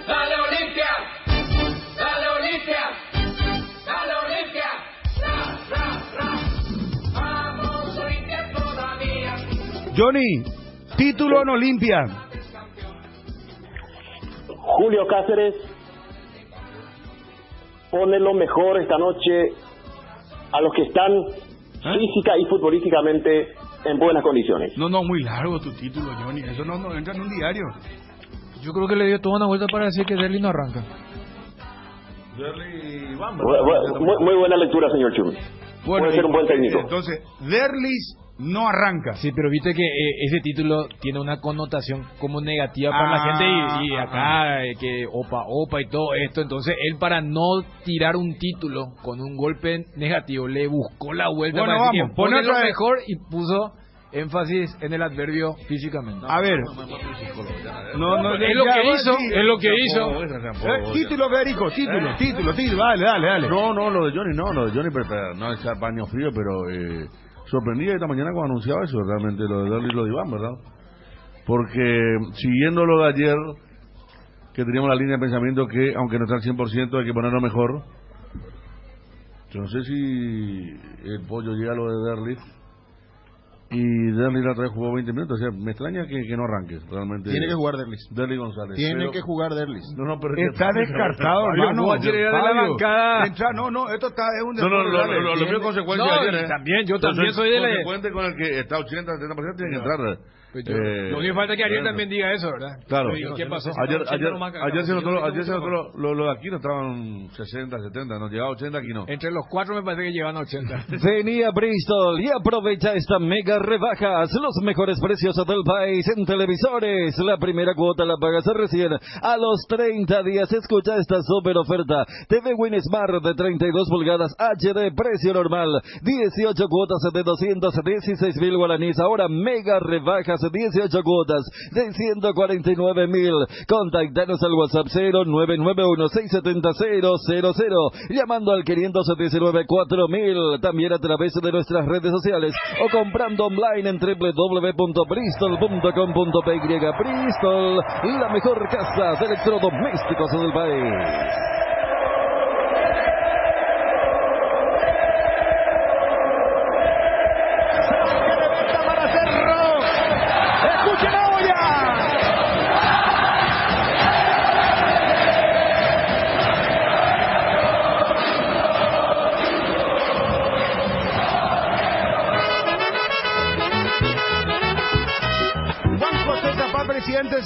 Dale Olimpia. Vamos Olimpia todavía. Johnny, título en Olimpia. Julio Cáceres pone lo mejor esta noche a los que están física y futbolísticamente en buenas condiciones. No, muy largo tu título, Johnny. Eso no entra en un diario. Yo creo que le dio toda una vuelta para decir que Derli no arranca. Muy buena lectura, señor Chum. Puede ser un buen técnico. Entonces, Derlis no arranca. Sí, pero viste que ese título tiene una connotación como negativa para la gente y acá que Opa y todo esto. Entonces él, para no tirar un título con un golpe negativo, le buscó la vuelta para decir que pone lo mejor y puso énfasis en el adverbio físicamente. A ver, es lo que hizo. Título, Federico, título, dale. No, lo de Johnny no echar paño frío, pero sorprendí esta mañana cuando anunciaba eso, realmente lo de Derli y lo de Iván, ¿verdad? Porque siguiendo lo de ayer, que teníamos la línea de pensamiento que aunque no está al 100% hay que ponerlo mejor. Yo no sé si el pollo llega a lo de Derli. Y Derli la otra vez jugó 20 minutos, o sea, me extraña que no arranque realmente. Tiene que jugar Derlis. Derli González. Tiene que jugar Derlis. Pero está descartado, hermano. Ayer era de la bancada. Esto está es un lo veo consecuencia ayer, yo también soy de la consecuente con el que está 80-70% tiene que entrar. Lo único falta que Ariel también diga eso, ¿verdad? Claro. ¿Qué pasó? Ayer se notó lo de aquí no estaban 60, 70, no llegaba a 80, aquí no. Entre los cuatro me parece que llevan 80. Venía Bristol y aprovecha esta mega rebajas, los mejores precios del país en televisores. La primera cuota la pagas recién a los 30 días. Escucha esta super oferta. TV Win Smart de 32 pulgadas HD, precio normal, 18 cuotas de 216,000 guaraníes. Ahora mega rebajas, 18 cuotas de 149,000. Contactanos al WhatsApp 0991-670-000, llamando al 519-4000, también a través de nuestras redes sociales o comprando online en www.bristol.com.py. Bristol, la mejor casa de electrodomésticos del país.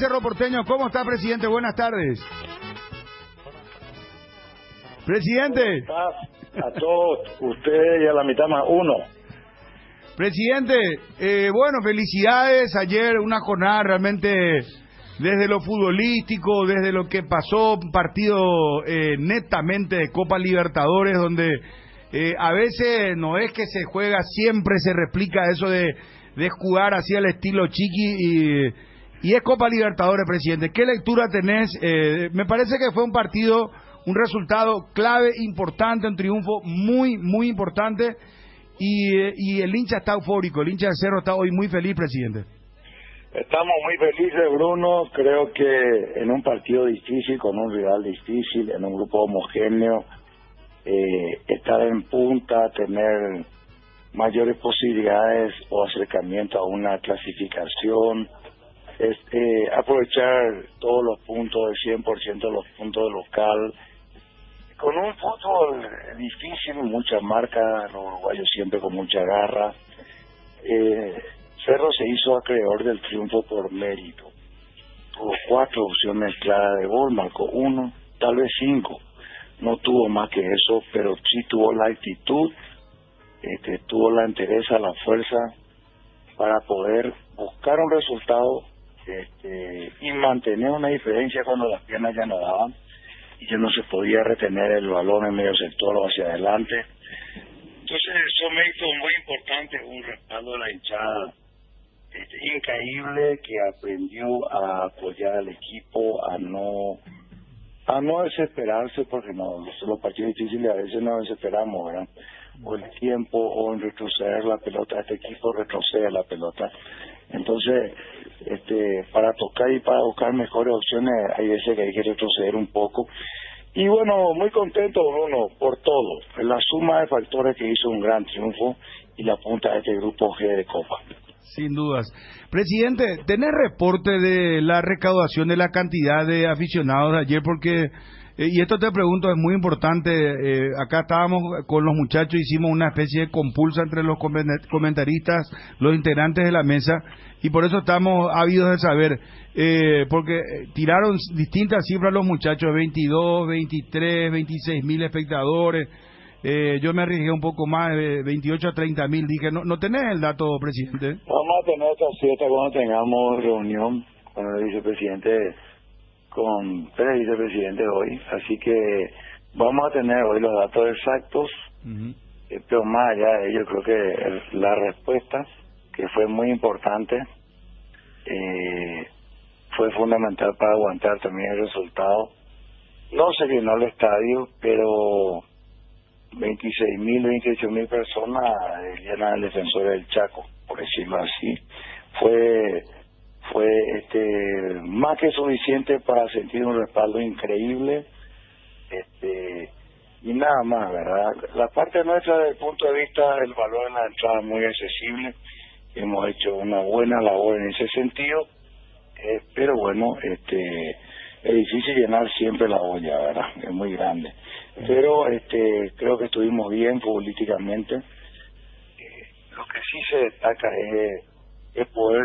Cerro Porteño. ¿Cómo está, presidente? Buenas tardes. Presidente. ¿Cómo estás? A todos ustedes y a la mitad más uno. Presidente, bueno, felicidades. Ayer una jornada realmente desde lo futbolístico, desde lo que pasó, un partido netamente de Copa Libertadores, donde a veces no es que se juega, siempre se replica eso de jugar así al estilo Chiqui y es Copa Libertadores, presidente. ¿Qué lectura tenés? Me parece que fue un partido, un resultado clave, importante, un triunfo muy, muy importante y el hincha está eufórico, el hincha de Cerro está hoy muy feliz, presidente. Estamos muy felices, Bruno. Creo que en un partido difícil, con un rival difícil, en un grupo homogéneo, estar en punta, tener mayores posibilidades o acercamiento a una clasificación, aprovechar todos los puntos, el 100% de los puntos de local, con un fútbol difícil, muchas marcas, los uruguayos siempre con mucha garra. Cerro se hizo acreedor del triunfo por mérito. Tuvo 4 opciones claras de gol, marcó 1, tal vez 5. No tuvo más que eso, pero sí tuvo la actitud, tuvo la entereza, la fuerza para poder buscar un resultado y mantener una diferencia cuando las piernas ya no daban y ya no se podía retener el balón en medio sector o hacia adelante. Entonces, son méritos muy importantes, un respaldo de la hinchada increíble que aprendió a apoyar al equipo, a no desesperarse, porque los partidos difíciles a veces nos desesperamos, ¿verdad? O el tiempo, o en retroceder la pelota, este equipo retrocede la pelota. Entonces, para tocar y para buscar mejores opciones, hay veces que hay que retroceder un poco. Y bueno, muy contento, Bruno, por todo. La suma de factores que hizo un gran triunfo y la punta de este grupo G de Copa. Sin dudas. Presidente, ¿tenés reporte de la recaudación de la cantidad de aficionados de ayer? Porque, y esto te pregunto, es muy importante, acá estábamos con los muchachos, hicimos una especie de compulsa entre los comentaristas, los integrantes de la mesa, y por eso estamos ávidos de saber, porque tiraron distintas cifras los muchachos, 22, 23, 26 mil espectadores. Yo me arriesgué un poco más, de 28 a 30 mil. Dije, ¿no tenés el dato, presidente? Vamos a tener esta cierta cuando tengamos reunión con el vicepresidente, con 3 vicepresidentes hoy. Así que vamos a tener hoy los datos exactos. Pero más allá de ello, creo que la respuesta, que fue muy importante, fue fundamental para aguantar también el resultado. No se llenó el estadio, pero 26.000, 28.000 personas llenan el Defensor del Chaco, por decirlo así. Fue más que suficiente para sentir un respaldo increíble, y nada más, ¿verdad? La parte nuestra, desde el punto de vista del valor de la entrada, es muy accesible. Hemos hecho una buena labor en ese sentido, pero bueno, es difícil llenar siempre la olla, ¿verdad? Es muy grande. Pero creo que estuvimos bien futbolísticamente. Lo que sí se destaca es poder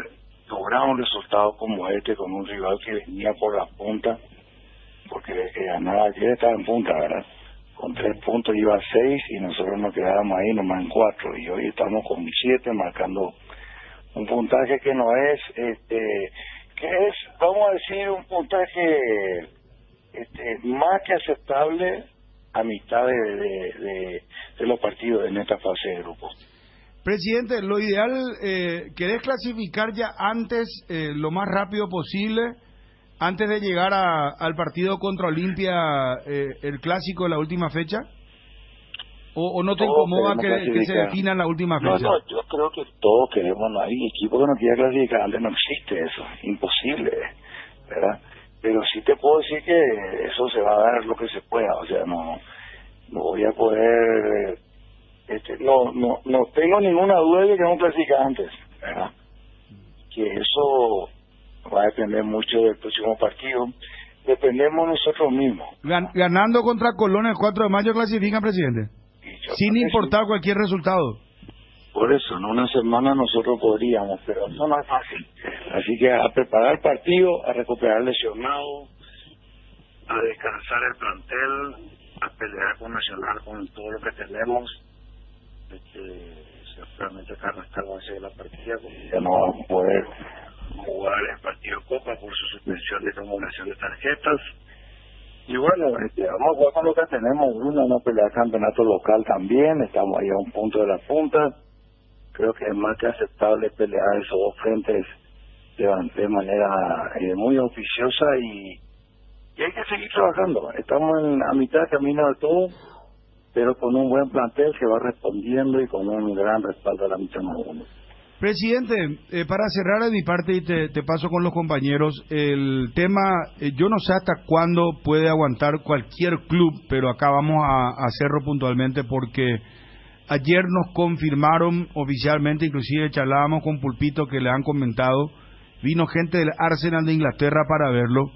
lograr un resultado como con un rival que venía por la punta, porque ganaba ayer, estaba en punta, ¿verdad? Con 3 puntos iba a 6 y nosotros nos quedábamos ahí nomás en 4, y hoy estamos con 7 marcando un puntaje que no es, que es, vamos a decir, un puntaje más que aceptable a mitad de los partidos en esta fase de grupo. Presidente, lo ideal, ¿querés clasificar ya antes, lo más rápido posible, antes de llegar al partido contra Olimpia, el clásico de la última fecha? ¿O no te incomoda que se defina en la última fecha? No, yo creo que todos queremos, no hay equipo que no quiera clasificar antes, no existe eso, imposible, ¿verdad? Pero sí te puedo decir que eso se va a dar lo que se pueda, o sea, no voy a poder, no tengo ninguna duda de que queremos clasificar antes, ¿verdad? Que eso va a depender mucho del próximo partido, dependemos nosotros mismos. Ganando contra Colón el 4 de mayo clasifican, presidente, sin importar cualquier resultado. Por eso, en una semana nosotros podríamos, pero eso no es fácil. Así que a preparar el partido, a recuperar lesionados, a descansar el plantel, a pelear con Nacional con todo lo que tenemos. Seguramente Carrascal va a ser la partida, porque ya no vamos a poder jugar el partido Copa por su suspensión de acumulación de tarjetas. Y bueno, vamos a jugar con lo que tenemos, Bruno, vamos a pelear campeonato local también, estamos ahí a un punto de la punta. Creo que es más que aceptable pelear esos dos frentes de manera muy oficiosa y hay que seguir trabajando. Estamos a mitad de camino de todo, pero con un buen plantel que va respondiendo y con un gran respaldo de la mitad más uno. Presidente, para cerrar de mi parte y te paso con los compañeros, el tema, yo no sé hasta cuándo puede aguantar cualquier club, pero acá vamos a hacerlo puntualmente porque ayer nos confirmaron oficialmente, inclusive charlábamos con Pulpito que le han comentado, vino gente del Arsenal de Inglaterra para verlo,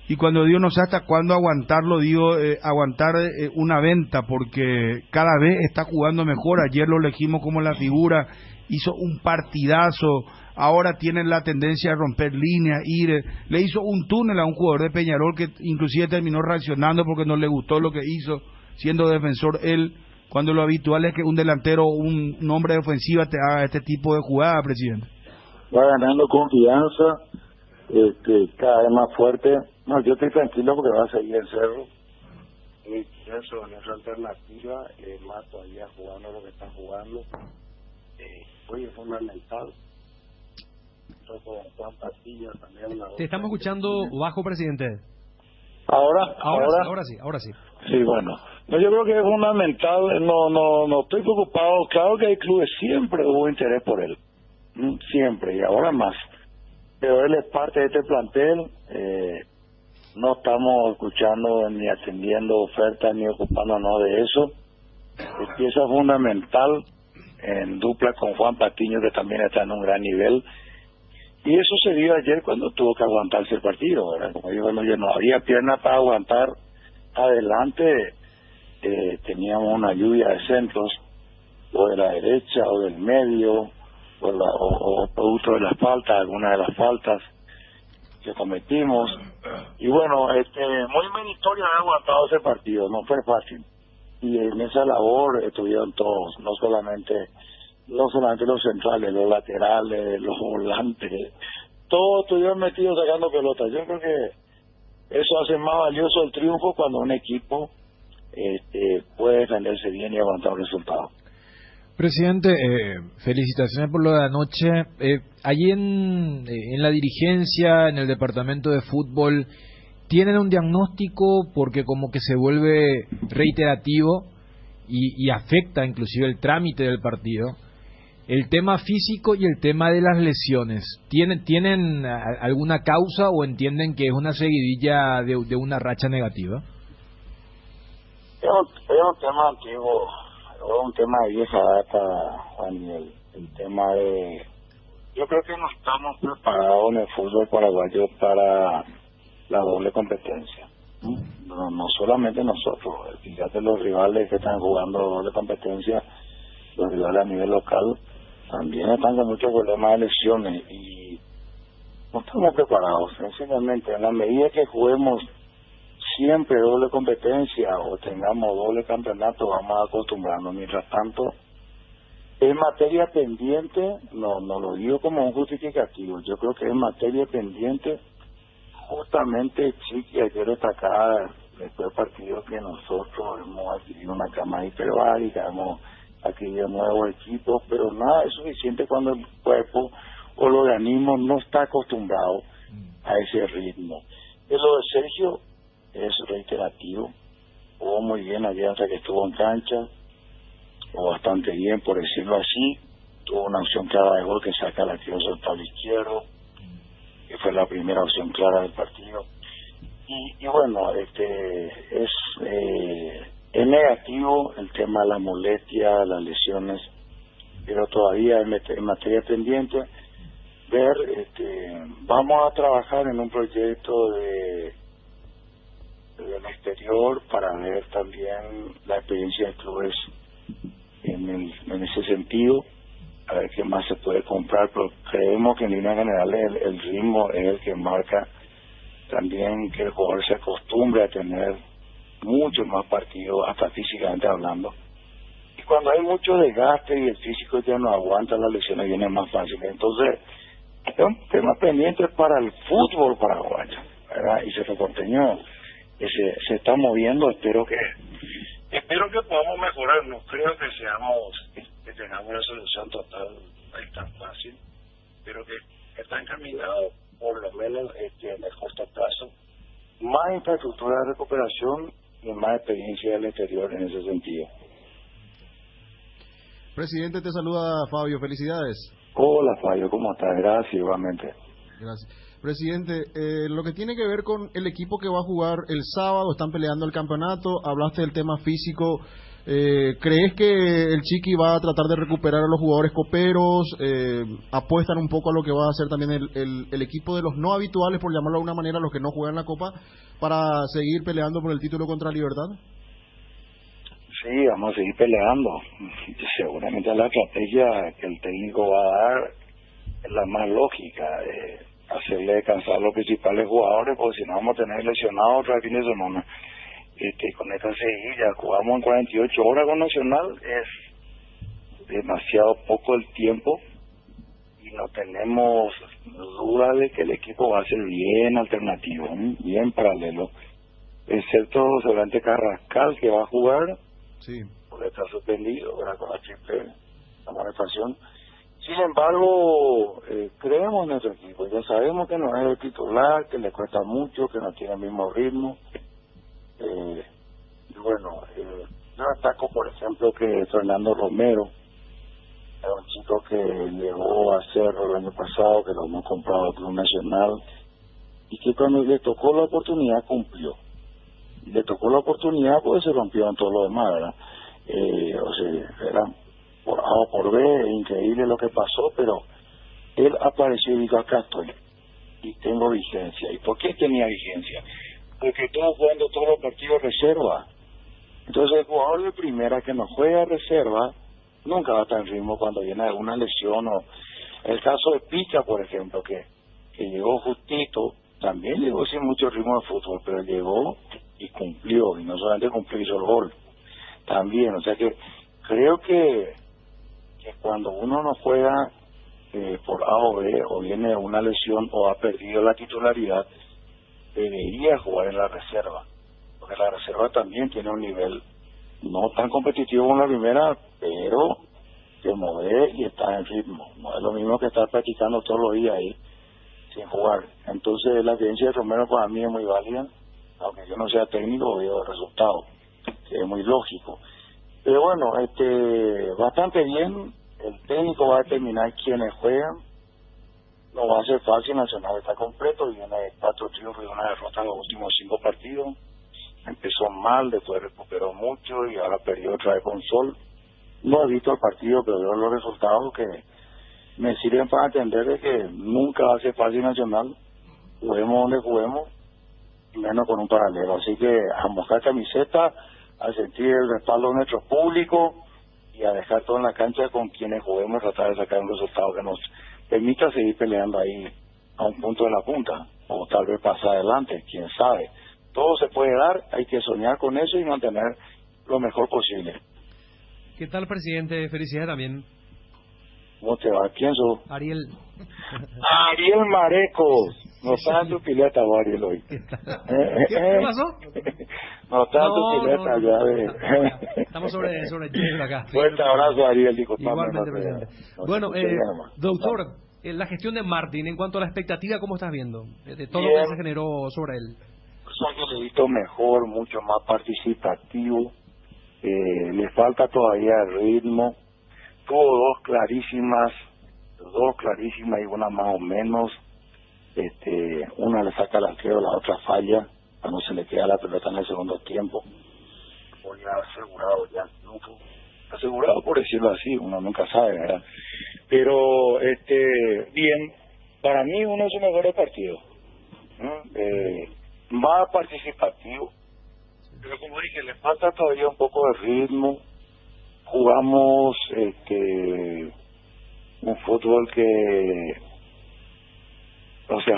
y cuando digo no sé hasta cuándo aguantarlo, digo aguantar una venta, porque cada vez está jugando mejor. Ayer lo elegimos como la figura, hizo un partidazo, ahora tienen la tendencia a romper líneas, le hizo un túnel a un jugador de Peñarol que inclusive terminó reaccionando porque no le gustó lo que hizo, siendo defensor él, cuando lo habitual es que un delantero o un hombre de ofensiva te haga este tipo de jugada, presidente. Va ganando confianza, cada vez más fuerte. No, yo estoy tranquilo porque va a seguir el Cerro. Y pienso en esa alternativa, más todavía jugando lo que está jugando. Hoy es fundamental. Juan Pastillo también. Te estamos escuchando bajo, presidente. Ahora sí. Sí, bueno. No, yo creo que es fundamental. No estoy preocupado. Claro que hay clubes, siempre hubo interés por él. Siempre, y ahora más. Pero él es parte de este plantel. No estamos escuchando ni atendiendo ofertas ni ocupándonos de eso. Es pieza fundamental en dupla con Juan Patiño, que también está en un gran nivel. Y eso se vio ayer cuando tuvo que aguantarse el partido, ¿verdad? Como digo, no había pierna para aguantar adelante. Teníamos una lluvia de centros, o de la derecha, o del medio, o producto de las faltas, algunas de las faltas que cometimos. Y bueno, muy meritorio haber aguantado ese partido, no fue fácil. Y en esa labor estuvieron todos, no solamente los centrales, los laterales, los volantes, todos estuvieron metidos sacando pelotas. Yo creo que eso hace más valioso el triunfo cuando un equipo puede defenderse bien y aguantar un resultado. Presidente, felicitaciones por lo de anoche. Allí en la dirigencia, en el departamento de fútbol, ¿tienen un diagnóstico? Porque como que se vuelve reiterativo y afecta inclusive el trámite del partido. El tema físico y el tema de las lesiones, ¿tienen alguna causa o entienden que es una seguidilla de una racha negativa? Es un tema antiguo. Es un tema de vieja data, Juan, el tema de... Yo creo que no estamos preparados en el fútbol paraguayo para la doble competencia. No solamente nosotros, fíjate los rivales que están jugando doble competencia, los rivales a nivel local, también están con muchos problemas de lesiones y no estamos preparados. Sencillamente, en la medida que juguemos siempre doble competencia o tengamos doble campeonato, vamos a acostumbrarnos. Mientras tanto, es materia pendiente, no lo digo como un justificativo, yo creo que es materia pendiente. Justamente Chiqui ayer destacaba después del partido que nosotros hemos adquirido una cama hiperbárica, hemos adquirido nuevos equipos, pero nada es suficiente cuando el cuerpo o el organismo no está acostumbrado a ese ritmo. Lo de Sergio es reiterativo, jugó muy bien ayer hasta que estuvo en cancha, o bastante bien por decirlo así, tuvo una opción clara de gol que saca la tiro del palo izquierdo, que fue la primera opción clara del partido. Y bueno, es negativo el tema de la molestia, las lesiones, pero todavía en materia pendiente vamos a trabajar en un proyecto del exterior para ver también la experiencia de clubes en ese sentido, a ver qué más se puede comprar, pero creemos que en línea general el ritmo es el que marca también que el jugador se acostumbre a tener muchos más partidos, hasta físicamente hablando. Y cuando hay mucho desgaste y el físico ya no aguanta, las lesiones vienen más fáciles. Entonces, es un tema pendiente para el fútbol paraguayo, ¿verdad? Y Cerro Porteño se está moviendo. Espero que podamos mejorar. No creo que tengamos una solución total ahí tan fácil, pero que está encaminado, por lo menos en el corto plazo, más infraestructura de recuperación y más experiencia del exterior en ese sentido. Presidente, te saluda Fabio, felicidades. Hola Fabio, ¿cómo estás? Gracias, igualmente. Gracias. Presidente, lo que tiene que ver con el equipo que va a jugar el sábado, están peleando el campeonato, hablaste del tema físico, ¿crees que el Chiqui va a tratar de recuperar a los jugadores coperos? ¿Apuestan un poco a lo que va a hacer también el equipo de los no habituales, por llamarlo de alguna manera, los que no juegan la Copa, para seguir peleando por el título contra Libertad? Sí, vamos a seguir peleando. Seguramente la estrategia que el técnico va a dar es la más lógica, hacerle descansar a los principales jugadores, porque si no vamos a tener lesionados otro fin de semana. Con esta seguida jugamos en 48 horas con Nacional, es demasiado poco el tiempo y no tenemos duda de que el equipo va a ser bien alternativo, bien paralelo, excepto seguramente Carrascal, que va a jugar, sí, porque está suspendido, ¿verdad? Con la triple amonestación. Sin embargo, creemos en nuestro equipo, ya sabemos que no es el titular, que le cuesta mucho, que no tiene el mismo ritmo. Y bueno, yo destaco, por ejemplo, que Fernando Romero es un chico que llegó a Cerro el año pasado, que lo hemos comprado al Club Nacional, y que cuando le tocó la oportunidad cumplió. Le tocó la oportunidad, pues se rompió en todo lo demás, ¿verdad? O sea, era por A o por B, es increíble lo que pasó, pero él apareció y dijo, acá estoy, y tengo vigencia. ¿Y por qué tenía vigencia? Porque estuvo jugando todos los partidos reserva. Entonces el jugador de primera que no juega reserva nunca va a estar en ritmo cuando viene alguna lesión. O el caso de Pica, por ejemplo, que llegó justito, también llegó sin mucho ritmo de fútbol, pero llegó y cumplió, y no solamente cumplió, hizo el gol también. O sea que creo que cuando uno no juega por A o B, o viene una lesión o ha perdido la titularidad, debería jugar en la reserva, porque la reserva también tiene un nivel no tan competitivo como la primera, pero que mueve y está en ritmo. No es lo mismo que estar practicando todos los días ahí sin jugar. Entonces la experiencia de Romero para mí es muy válida, aunque yo no sea técnico, veo el resultado, que es muy lógico. Pero bueno, bastante bien. El técnico va a determinar quiénes juegan. No va a ser fácil, Nacional está completo, viene 4 triunfos y una derrota en los últimos 5 partidos. Empezó mal, después recuperó mucho y ahora perdió otra vez con Sol. No he visto el partido, pero veo los resultados que me sirven para entender de que nunca va a ser fácil Nacional, juguemos donde juguemos, menos con un paralelo. Así que a mostrar camiseta, a sentir el respaldo de nuestro público y a dejar todo en la cancha con quienes juguemos, tratar de sacar un resultado que nos permita seguir peleando ahí a un punto de la punta, o tal vez pasar adelante, quién sabe. Todo se puede dar, hay que soñar con eso y mantener lo mejor posible. ¿Qué tal, presidente? Felicidades también. ¿Cómo te va? ¿Quién sos? Ariel. Ariel Mareco. No está en tu pileta, Ariel, hoy. ¿Qué pasó? No está en tu pileta ya de... Estamos sobre hielo acá. Fuerte abrazo, Ariel. Igualmente, presidente. Bueno, doctor, la gestión de Martín, en cuanto a la expectativa, ¿cómo estás viendo? De todo lo que se generó sobre él. Yo lo he visto mejor, mucho más participativo. Le falta todavía el ritmo. Tuvo dos clarísimas y una más o menos. Una le saca el arquero, la otra falla, cuando se le queda la pelota en el segundo tiempo. O ya asegurado por decirlo así, uno nunca sabe, ¿verdad? Pero, bien, para mí uno de sus mejores partidos, más participativo, pero como dije, le falta todavía un poco de ritmo. Jugamos un fútbol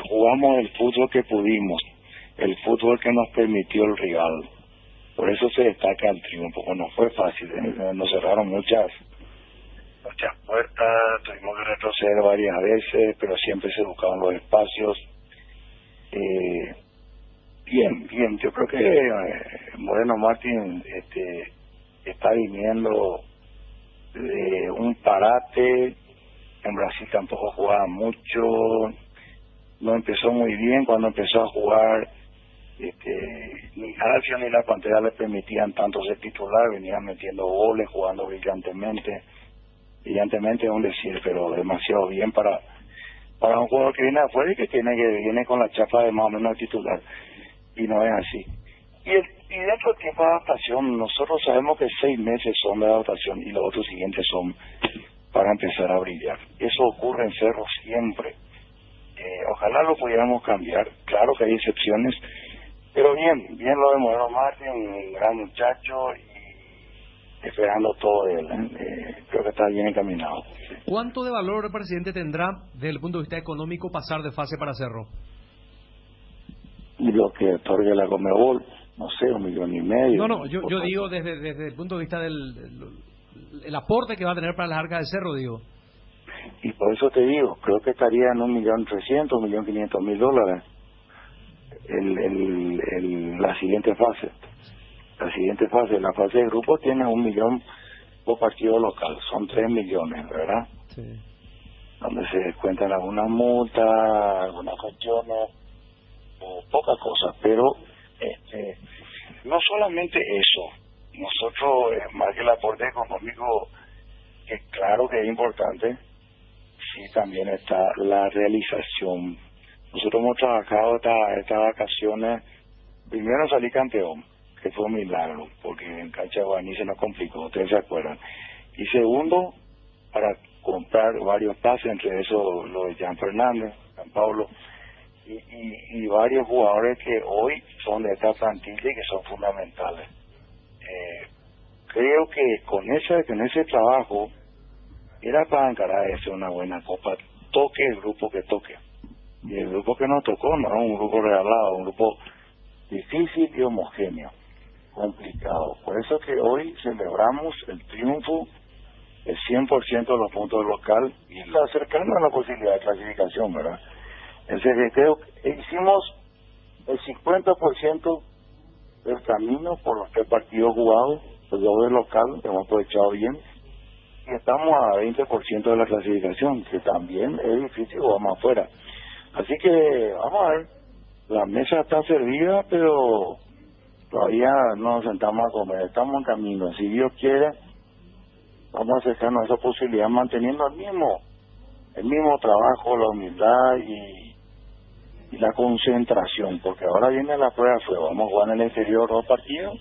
jugamos el fútbol que pudimos, el fútbol que nos permitió el rival. Por eso se destaca el triunfo. No fue fácil, nos cerraron muchas puertas, tuvimos que retroceder varias veces, pero siempre se buscaban los espacios. Bien, yo creo que Moreno Martín está viniendo de un parate. En Brasil tampoco jugaba mucho, no empezó muy bien. Cuando empezó a jugar, ni Alfio ni la Pantera le permitían tanto ser titular, venían metiendo goles, jugando brillantemente es un decir, pero demasiado bien para un jugador que viene de afuera y que viene con la chapa de más o menos titular, y no es así. Y dentro del tiempo de adaptación, nosotros sabemos que 6 meses son de adaptación y los otros siguientes son para empezar a brillar. Eso ocurre en Cerro siempre. Ojalá lo pudiéramos cambiar, claro que hay excepciones, pero bien lo de Moreno Martín, un gran muchacho, y esperando todo de él. Creo que está bien encaminado. ¿Cuánto de valor, presidente, tendrá desde el punto de vista económico pasar de fase para Cerro? Y lo que otorgue la Conmebol, no sé, 1,5 millones. No, yo digo desde el punto de vista del el aporte que va a tener para las arcas de Cerro, digo. Y por eso te digo, creo que estaría en $1.300.000, $1.500.000 la siguiente fase. La fase de grupo tiene 1 millón por partido local, son 3 millones, ¿verdad? Sí. Donde se descuentan algunas multas, algunas cuestiones, pocas cosas, pero no solamente eso. Nosotros, más que el aporte económico, que claro que es importante, sí también está la realización. Nosotros hemos trabajado estas vacaciones, primero salí campeón, que fue un milagro, porque en cancha de Guaraní se nos complicó, ustedes se acuerdan. Y segundo, para comprar varios pases, entre esos lo de Jean Fernández, San Pablo, y varios jugadores que hoy son de esta plantilla y que son fundamentales. Creo que con ese trabajo era para encarar eso, una buena copa, toque el grupo que toque. Y el grupo que nos tocó no era un grupo regalado, un grupo difícil y homogéneo, complicado. Por eso que hoy celebramos el triunfo, el 100% de los puntos local y acercarnos a la posibilidad de clasificación, ¿verdad? Hicimos el 50% del camino por los 3 partidos jugados, los 2 del local, que hemos aprovechado bien, y estamos a 20% de la clasificación, que también es difícil, vamos afuera. Así que vamos a ver, la mesa está servida, pero todavía no nos sentamos a comer, estamos en camino. Si Dios quiere, vamos a acercarnos a esa posibilidad manteniendo el mismo trabajo, la humildad y la concentración, porque ahora viene la prueba de fuego. Vamos a jugar en el exterior 2 partidos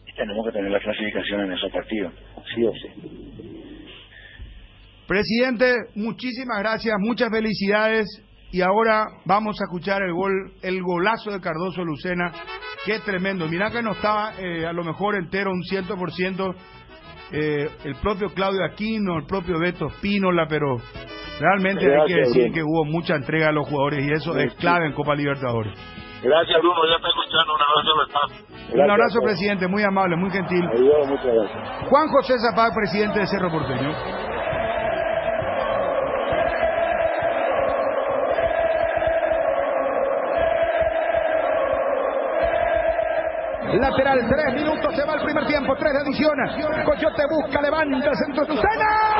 y tenemos que tener la clasificación en esos partidos, sí o sí. Presidente, muchísimas gracias, muchas felicidades, y ahora vamos a escuchar el golazo de Cardoso Lucena. Qué tremendo, mirá que no estaba a lo mejor entero un 100%, el propio Claudio Aquino, el propio Beto Espínola, pero realmente hay que decir que hubo mucha entrega a los jugadores y eso es clave en Copa Libertadores. Gracias, Bruno, ya estoy escuchando. Un abrazo, un abrazo, presidente, muy amable, muy gentil. Adiós, muchas gracias. Juan José Zapag, presidente de Cerro Porteño. Lateral, 3 minutos, se va el primer tiempo, 3 de adición. Coyote busca, levanta el centro, Lucena.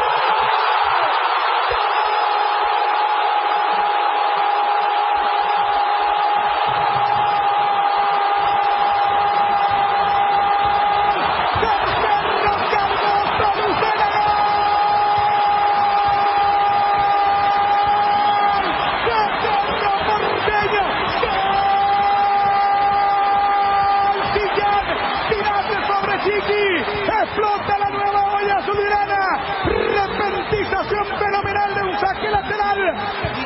Explota la nueva olla azulgrana. Repentización fenomenal de un saque lateral.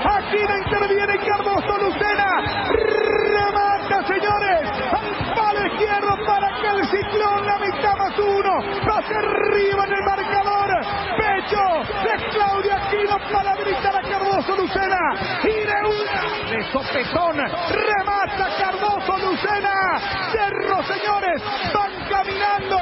Aquí no interviene Cardoso Lucena. Remata, señores. Al palo izquierdo para que el Ciclón, la mitad más 1, pase arriba en el marcador. Pecho de Claudio Aquino. sopetón, remata Cardoso Lucena, Cerro, señores, van caminando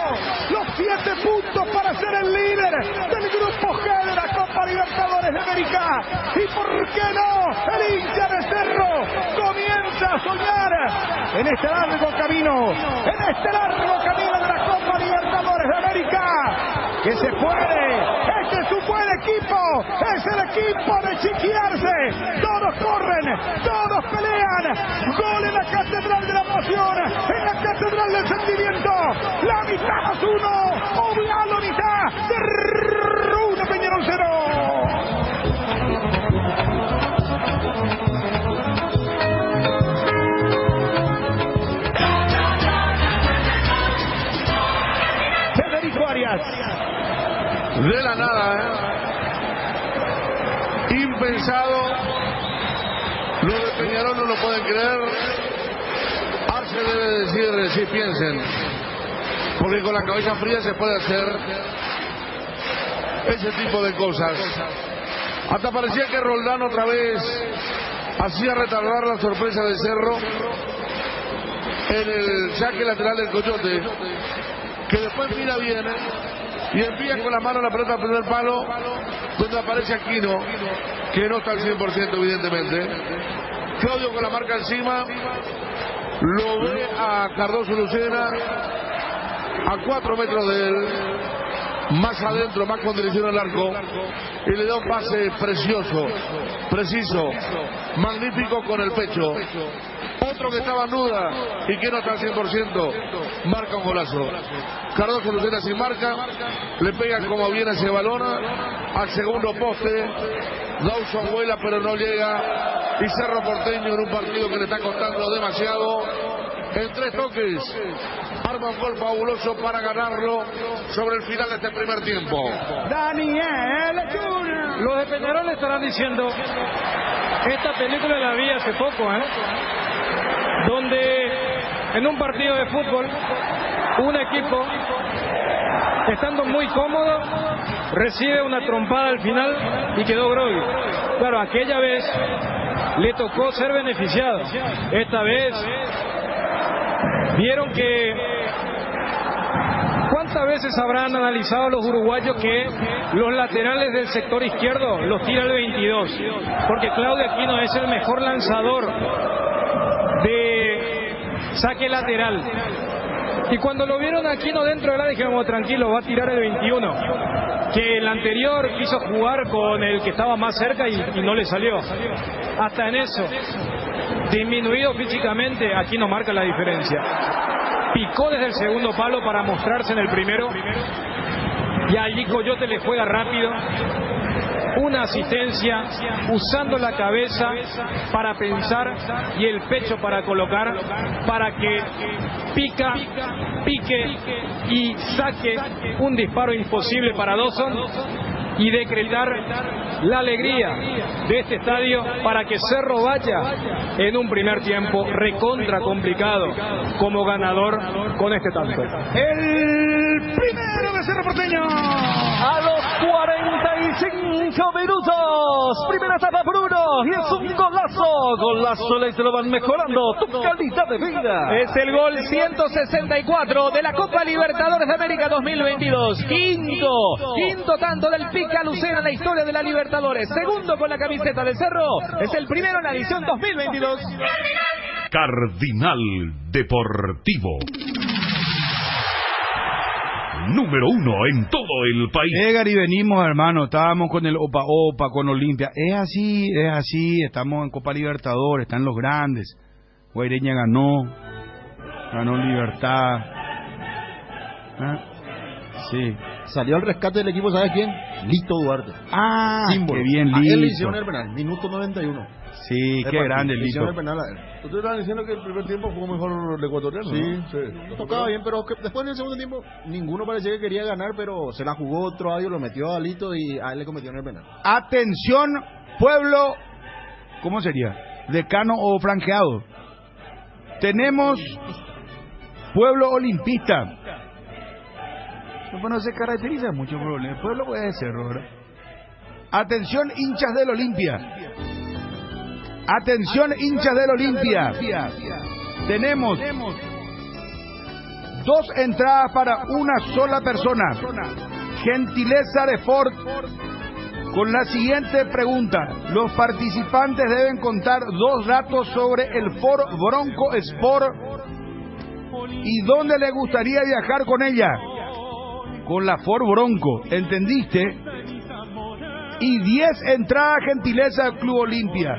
los 7 puntos para ser el líder del grupo G de la Copa Libertadores de América. Y por qué no, el hincha de Cerro comienza a soñar en este largo camino, de la Copa Libertadores de América, que se puede. Este es un buen equipo, es el equipo de chiquearse. Todos corren, todos pelean. Gol en la Catedral de la Emoción, en la Catedral del Sentimiento. La mitad más 1, Oblalo mitad, Cerro 1, Peñarol 0. Federico Arias. De la nada, impensado. Lo de Peñarol no lo pueden creer. Arce debe decir, si piensen, porque con la cabeza fría se puede hacer ese tipo de cosas. Hasta parecía que Roldán otra vez hacía retardar la sorpresa de Cerro en el saque lateral del Coyote, que después mira bien y envía con la mano la pelota al primer palo, donde aparece Aquino, que no está al 100% evidentemente. Claudio con la marca encima, lo ve a Cardoso Lucena a 4 metros de él, más adentro, más con dirección al arco, y le da un pase precioso, preciso, magnífico con el pecho. Otro que estaba en duda y que no está al 100%, marca un golazo. Cardoso Lucena sin marca, le pega como viene ese balón al segundo poste. Dawson vuela pero no llega, y Cerro Porteño, en un partido que le está costando demasiado, en 3 toques arma un gol fabuloso para ganarlo sobre el final de este primer tiempo. Daniel Junior. Los de Peñarol le estarán diciendo, esta película la vi hace poco, donde en un partido de fútbol un equipo, estando muy cómodo, recibe una trompada al final y quedó groggy. Claro, aquella vez le tocó ser beneficiado. Esta vez vieron que ¿cuántas veces habrán analizado los uruguayos que los laterales del sector izquierdo los tira el 22? Porque Claudio Aquino es el mejor lanzador de saque lateral. Y cuando lo vieron Aquino dentro del área, dijeron, tranquilo, va a tirar el 21. Que el anterior quiso jugar con el que estaba más cerca y no le salió. Hasta en eso, disminuido físicamente, Aquino marca la diferencia. Picó desde el segundo palo para mostrarse en el primero, y allí Coyote le juega rápido, una asistencia, usando la cabeza para pensar y el pecho para colocar, para que pique y saque un disparo imposible para Dawson y decretar la alegría de este estadio para que Cerro vaya en un primer tiempo recontra complicado como ganador con este tanto. El primero de Cerro Porteño. A los 45 minutos, primera etapa por 1, y es un golazo le se lo van mejorando tu calidad de vida. Es el gol 164 de la Copa Libertadores de América 2022, quinto tanto del Pica Lucena en la historia de la Libertadores, segundo con la camiseta del Cerro, es el primero en la edición 2022. Cardinal Deportivo, número 1 en todo el país. Gary, venimos, hermano, estábamos con el Opa con Olimpia. Es así, estamos en Copa Libertadores, están los grandes. Guaireña ganó Libertad. Sí. Salió al rescate del equipo, ¿sabes quién? Lito Duarte. Símbolo. Qué bien, Lito. A él le hicieron el penal, minuto 91. Sí, qué grande, Lito. Ustedes estaban diciendo que el primer tiempo fue mejor el ecuatoriano. Sí. Tocaba bien, pero que después en el segundo tiempo ninguno parecía que quería ganar, pero se la jugó otro audio, lo metió a Lito y a él le cometieron el penal. Atención, pueblo, ¿cómo sería? Decano o franqueado. Tenemos pueblo olimpista. Bueno, se caracteriza mucho por el pueblo, puede ser, ¿verdad? Atención, hinchas del Olimpia. Atención, hinchas del Olimpia. Tenemos 2 entradas para una sola persona. Gentileza de Ford. Con la siguiente pregunta. Los participantes deben contar 2 datos sobre el Ford Bronco Sport y dónde le gustaría viajar con ella. Con la Ford Bronco, ¿entendiste? Y 10 entradas gentileza del Club Olimpia.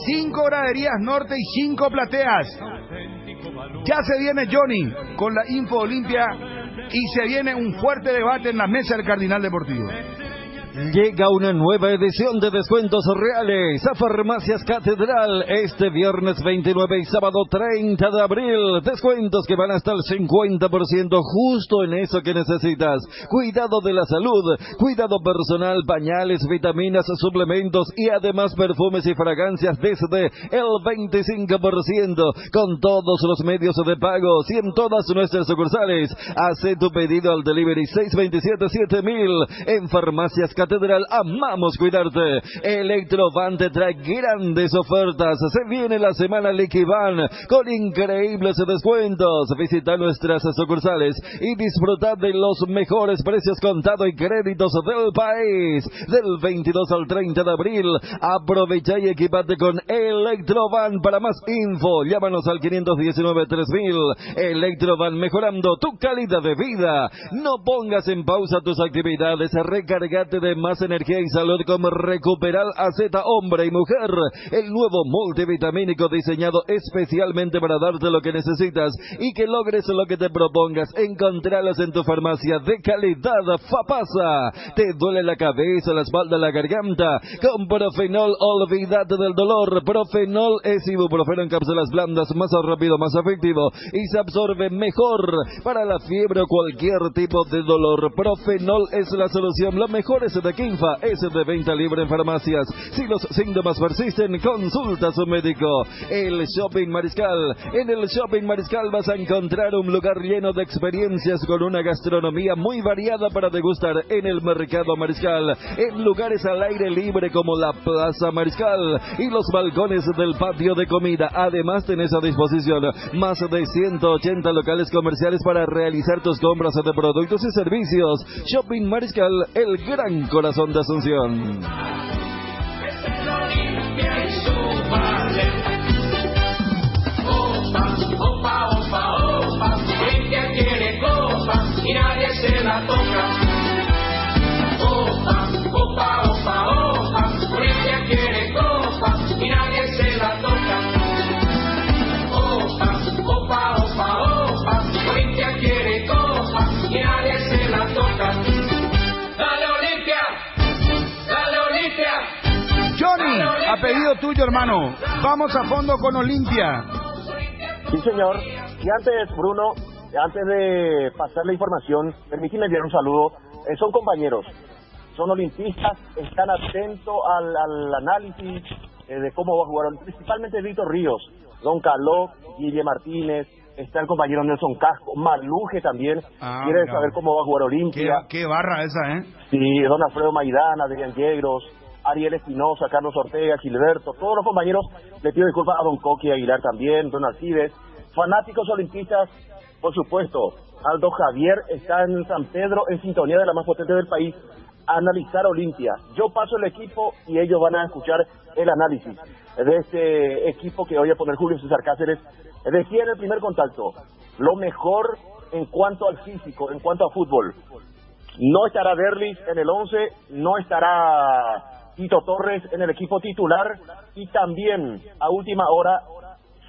5 graderías norte y 5 plateas. Ya se viene Johnny con la Info Olimpia y se viene un fuerte debate en la mesa del Cardinal Deportivo. Llega una nueva edición de descuentos reales a Farmacias Catedral este viernes 29 y sábado 30 de abril. Descuentos que van hasta el 50% justo en eso que necesitas. Cuidado de la salud, cuidado personal, pañales, vitaminas, suplementos y además perfumes y fragancias desde el 25% con todos los medios de pago y en todas nuestras sucursales. Hace tu pedido al delivery 627-7000 en Farmacias Catedral. Amamos cuidarte. Electrovan te trae grandes ofertas. Se viene la semana Liquivan con increíbles descuentos. Visita nuestras sucursales y disfruta de los mejores precios contado y créditos del país. Del 22 al 30 de abril. Aprovecha y equipate con Electrovan. Para más info, llámanos al 519-3000. Electrovan, mejorando tu calidad de vida. No pongas en pausa tus actividades. Recárgate de más energía y salud con Recuperal AZ Hombre y Mujer, el nuevo multivitamínico diseñado especialmente para darte lo que necesitas y que logres lo que te propongas. Encontralos en tu farmacia de calidad Fapasa. ¿Te duele la cabeza, la espalda, la garganta? Con Profenol, olvídate del dolor. Profenol es ibuprofeno en cápsulas blandas, más rápido, más efectivo y se absorbe mejor para la fiebre o cualquier tipo de dolor. Profenol es la solución. Lo mejor es de Kinfa, es de venta libre en farmacias. Si los síntomas persisten, consulta a su médico. El Shopping Mariscal. En el Shopping Mariscal vas a encontrar un lugar lleno de experiencias con una gastronomía muy variada para degustar en el Mercado Mariscal. En lugares al aire libre como la Plaza Mariscal y los balcones del patio de comida. Además tenés a disposición más de 180 locales comerciales para realizar tus compras de productos y servicios. Shopping Mariscal, el gran corazón de Asunción. Opa, opa, opa, Olimpia quiere copa y nadie se la toca. Opa, opa, opa, opa, Olimpia quiere copa y nadie se la toca. Opa, opa, opa, opa, Olimpia quiere copa y nadie se la toca. Dale Olimpia, dale Olimpia. Johnny, a pedido tuyo, hermano. Vamos a fondo con Olimpia. Sí, señor. Y antes, Bruno, antes de pasar la información, permíteme enviar un saludo. Son compañeros, son olimpistas, están atentos al análisis de cómo va a jugar, principalmente Víctor Ríos, Don Caló, Guille Martínez, está el compañero Nelson Casco, Maluje también, quiere saber cómo va a jugar Olimpia. Qué barra esa, ¿eh? Sí, Don Alfredo Maidana, Adrián Yegros, Ariel Espinosa, Carlos Ortega, Gilberto, todos los compañeros. Le pido disculpas a Don Coqui Aguilar también, Don Alcides, fanáticos olimpistas, por supuesto. Aldo Javier está en San Pedro, en sintonía de la más potente del país, a analizar Olimpia. Yo paso el equipo y ellos van a escuchar el análisis de este equipo que hoy a poner Julio César Cáceres. Decía en el primer contacto, lo mejor en cuanto al físico, en cuanto a fútbol. No estará Derlis en el 11, no estará Tito Torres en el equipo titular y también a última hora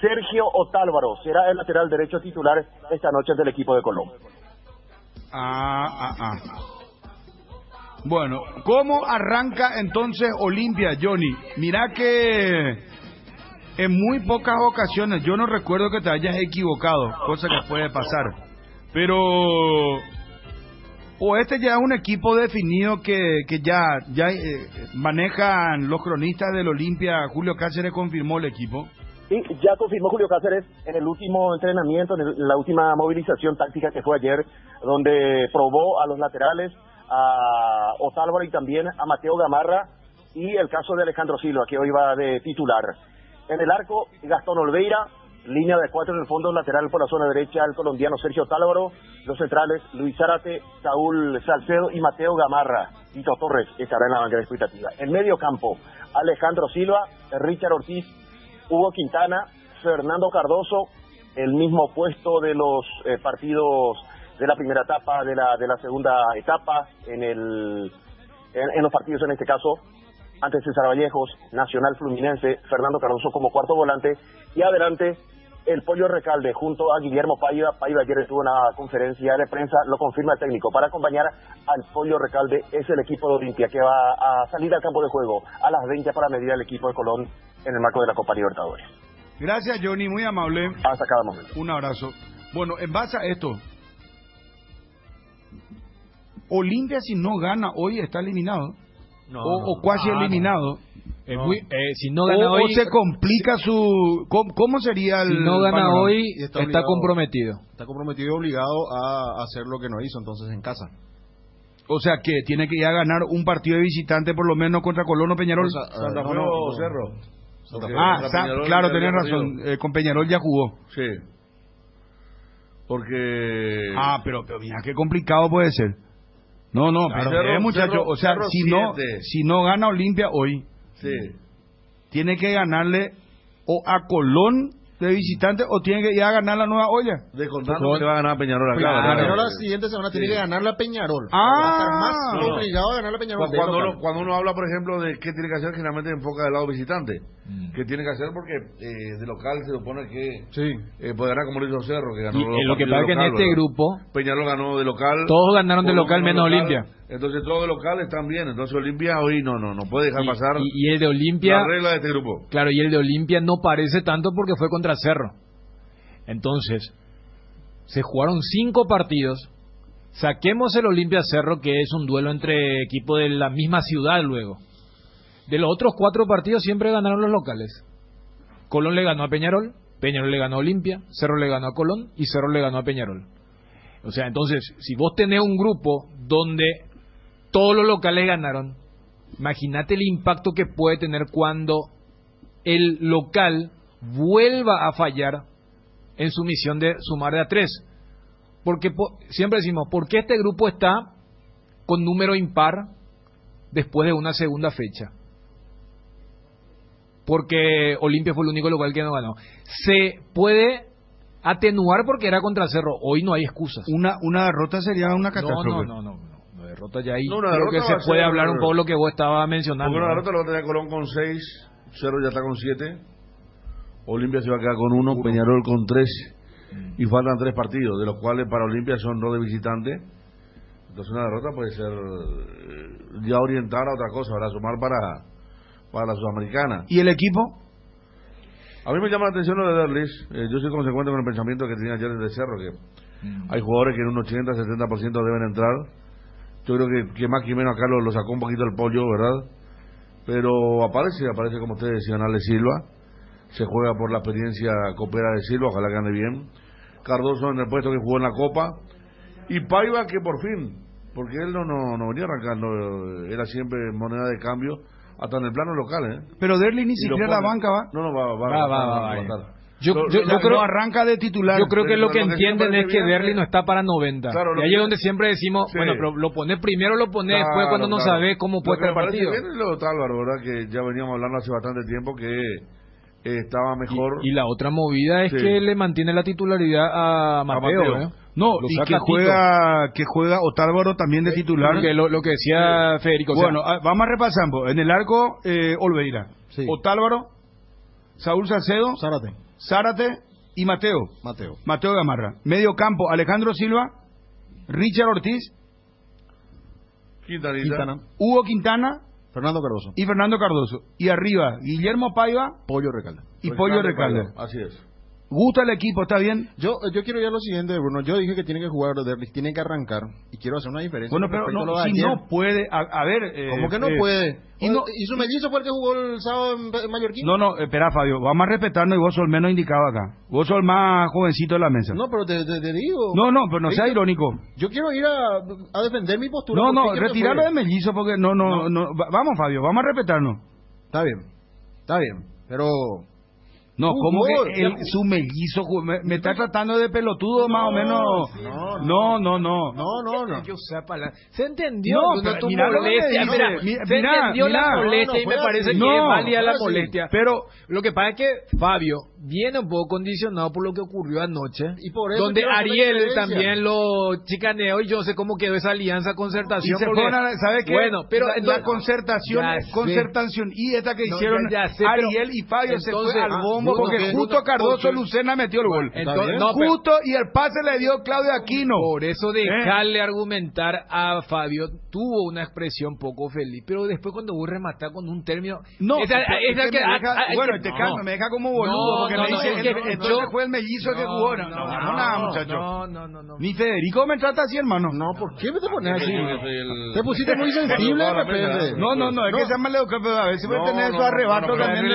Sergio Otálvaro será el lateral derecho titular esta noche del equipo de Colón. Bueno, ¿cómo arranca entonces Olimpia, Johnny? Mira que en muy pocas ocasiones, yo no recuerdo que te hayas equivocado, cosa que puede pasar, pero o este ya es un equipo definido que ya manejan los cronistas del Olimpia. Julio Cáceres confirmó el equipo. Sí, ya confirmó Julio Cáceres en el último entrenamiento, en la última movilización táctica que fue ayer, donde probó a los laterales, a Otálvaro y también a Mateo Gamarra. y el caso de Alejandro Silva, que hoy va de titular. En el arco, Gastón Olveira, línea de 4 en el fondo, lateral por la zona derecha, el colombiano Sergio Tálvaro, los centrales, Luis Zárate, Saúl Salcedo y Mateo Gamarra. Tito Torres estará en la banca de expectativa. En medio campo, Alejandro Silva, Richard Ortiz, Hugo Quintana, Fernando Cardoso, el mismo puesto de los partidos de la primera etapa, de la segunda etapa, en los partidos en este caso, ante César Vallejos, Nacional Fluminense, Fernando Cardoso como cuarto volante, y adelante el Pollo Recalde junto a Guillermo Paiva. Paiva ayer estuvo en una conferencia de prensa, lo confirma el técnico, para acompañar al Pollo Recalde es el equipo de Olimpia, que va a salir al campo de juego a las 20 para medir al equipo de Colón en el marco de la Copa Libertadores. Gracias, Johnny, muy amable. Hasta cada momento. Un abrazo. Bueno, en base a esto, Olimpia si no gana hoy está eliminado. O casi eliminado. Si no gana hoy, o se complica su... ¿Cómo sería el... Si no gana panorama? hoy, está comprometido. Está comprometido y obligado a hacer lo que no hizo entonces en casa. O sea que tiene que ya ganar un partido de visitante por lo menos contra Colón o Peñarol. Santa Fe o Cerro. Claro, tenés razón. Con Peñarol ya jugó. Sí. Porque... pero mira qué complicado puede ser. No, pero muchacho, o sea, si no gana Olimpia hoy, tiene que ganarle o a Colón de visitante o tiene que ir a ganar la Nueva Olla. Descontando que va a ganar Peñarol. Pero la siguiente semana tiene que ganar la Peñarol. Va a estar más obligado a ganar la Peñarol. Cuando uno habla, por ejemplo, de qué tiene que hacer, generalmente enfoca del lado visitante. ¿Qué tiene que hacer? Porque de local se supone que podrá, como lo hizo Cerro, que ganó. Y lo que pasa es que en este grupo Peñarol ganó de local. Todos ganaron de local menos Olimpia. Entonces todos de local están bien. Entonces Olimpia hoy no puede dejar pasar y el de Olimpia, la regla de este grupo. Claro, y el de Olimpia no parece tanto porque fue contra Cerro. Entonces, se jugaron 5 partidos. Saquemos el Olimpia Cerro, que es un duelo entre equipos de la misma ciudad luego. De los otros 4 partidos siempre ganaron los locales. Colón le ganó a Peñarol, Peñarol le ganó a Olimpia, Cerro le ganó a Colón y Cerro le ganó a Peñarol. O sea, entonces, si vos tenés un grupo donde todos los locales ganaron, imagínate el impacto que puede tener cuando el local vuelva a fallar en su misión de sumar de a 3. Porque siempre decimos, ¿por qué este grupo está con número impar después de una segunda fecha? Porque Olimpia fue el único local que no ganó. Se puede atenuar porque era contra Cerro. Hoy no hay excusas. Una derrota sería una catástrofe. No. Una derrota ya ahí. Creo que se puede hablar un poco lo que vos estabas mencionando. Porque una derrota lo va a tener Colón con 6, Cerro ya está con 7, Olimpia se va a quedar con 1, Peñarol con 3, y faltan 3 partidos, de los cuales para Olimpia son 2 de visitante. Entonces una derrota puede ser ya orientar a otra cosa, para sumar para la Sudamericana. ¿Y el equipo? A mí me llama la atención lo de Derlis. Yo soy consecuente con el pensamiento que tenía ayer desde Cerro, que hay jugadores que en un 80-70% deben entrar. Yo creo que más que menos acá lo sacó un poquito el pollo, ¿verdad? Pero aparece como ustedes decían, Ale Silva. Se juega por la experiencia copera de Silva, ojalá que ande bien. Cardoso en el puesto que jugó en la Copa. Y Paiva, que por fin, porque él no venía arrancando, era siempre moneda de cambio, hasta en el plano local, Pero Derli ni siquiera la banca va. No, va a estar. Yo creo arranca de titular. Yo creo que lo que entienden es que Derli no está para 90. Claro, y ahí es donde siempre decimos, bueno, pero lo pones primero, lo pones después cuando no sabes cómo puede estar el partido. Bien lo de Álvaro, ¿verdad? Que ya veníamos hablando hace bastante tiempo que estaba mejor. Y la otra movida es que le mantiene la titularidad a Mateo. No, y que juega Otálvaro también de titular. Lo que decía Federico. Bueno, vamos a repasar. En el arco, Olveira, Otálvaro, Saúl Salcedo, Zárate y Mateo Gamarra. Medio campo, Alejandro Silva, Richard Ortiz, Quintanita, Hugo Quintana, Fernando Cardoso. Y arriba, Guillermo Paiva, Pollo Recalde. Y Pollo Recalde. Así es. gusta el equipo, ¿está bien? Yo quiero ir a lo siguiente, Bruno. Yo dije que tiene que jugar Derlis, tiene que arrancar. Y quiero hacer una diferencia. Bueno, pero si no puede, a ver... ¿Cómo que no puede? ¿Y su mellizo fue el que jugó el sábado en Mallorquín? No, espera, Fabio, vamos a respetarnos y vos sos el menos indicado acá. Vos sos el más jovencito de la mesa. No, pero te digo... No, pero no sea irónico. Yo quiero ir a defender mi postura. No, retirarlo de mellizo porque no. Vamos, Fabio, vamos a respetarnos. Está bien, pero... No, ¿cómo que su mellizo me está tratando de pelotudo más o menos? No. Yo sé palabra. Se entendió tu mira molestia. Se entendió la molestia y me parece que es válida la molestia. Pero lo que pasa es que Fabio viene un poco condicionado por lo que ocurrió anoche, y por eso donde Ariel también lo chicaneó y yo sé cómo quedó esa alianza concertación. ¿Sabe qué? Bueno, pero la concertación y esta que hicieron Ariel y Fabio se fue al bombo porque justo Cardoso Lucena metió el gol. Justo y el pase le dio Claudio Aquino. Por eso dejarle argumentar a Fabio tuvo una expresión poco feliz, pero después cuando vos rematás con un término, me deja como boludo porque me dice entonces fue el mellizo que jugó. No, muchacho. No. Ni Federico me trata así, hermano. No, ¿por qué me te pones así? Te pusiste muy sensible de repente. No, es que sea mal educado, pero a ver si voy a tener su arrebato también.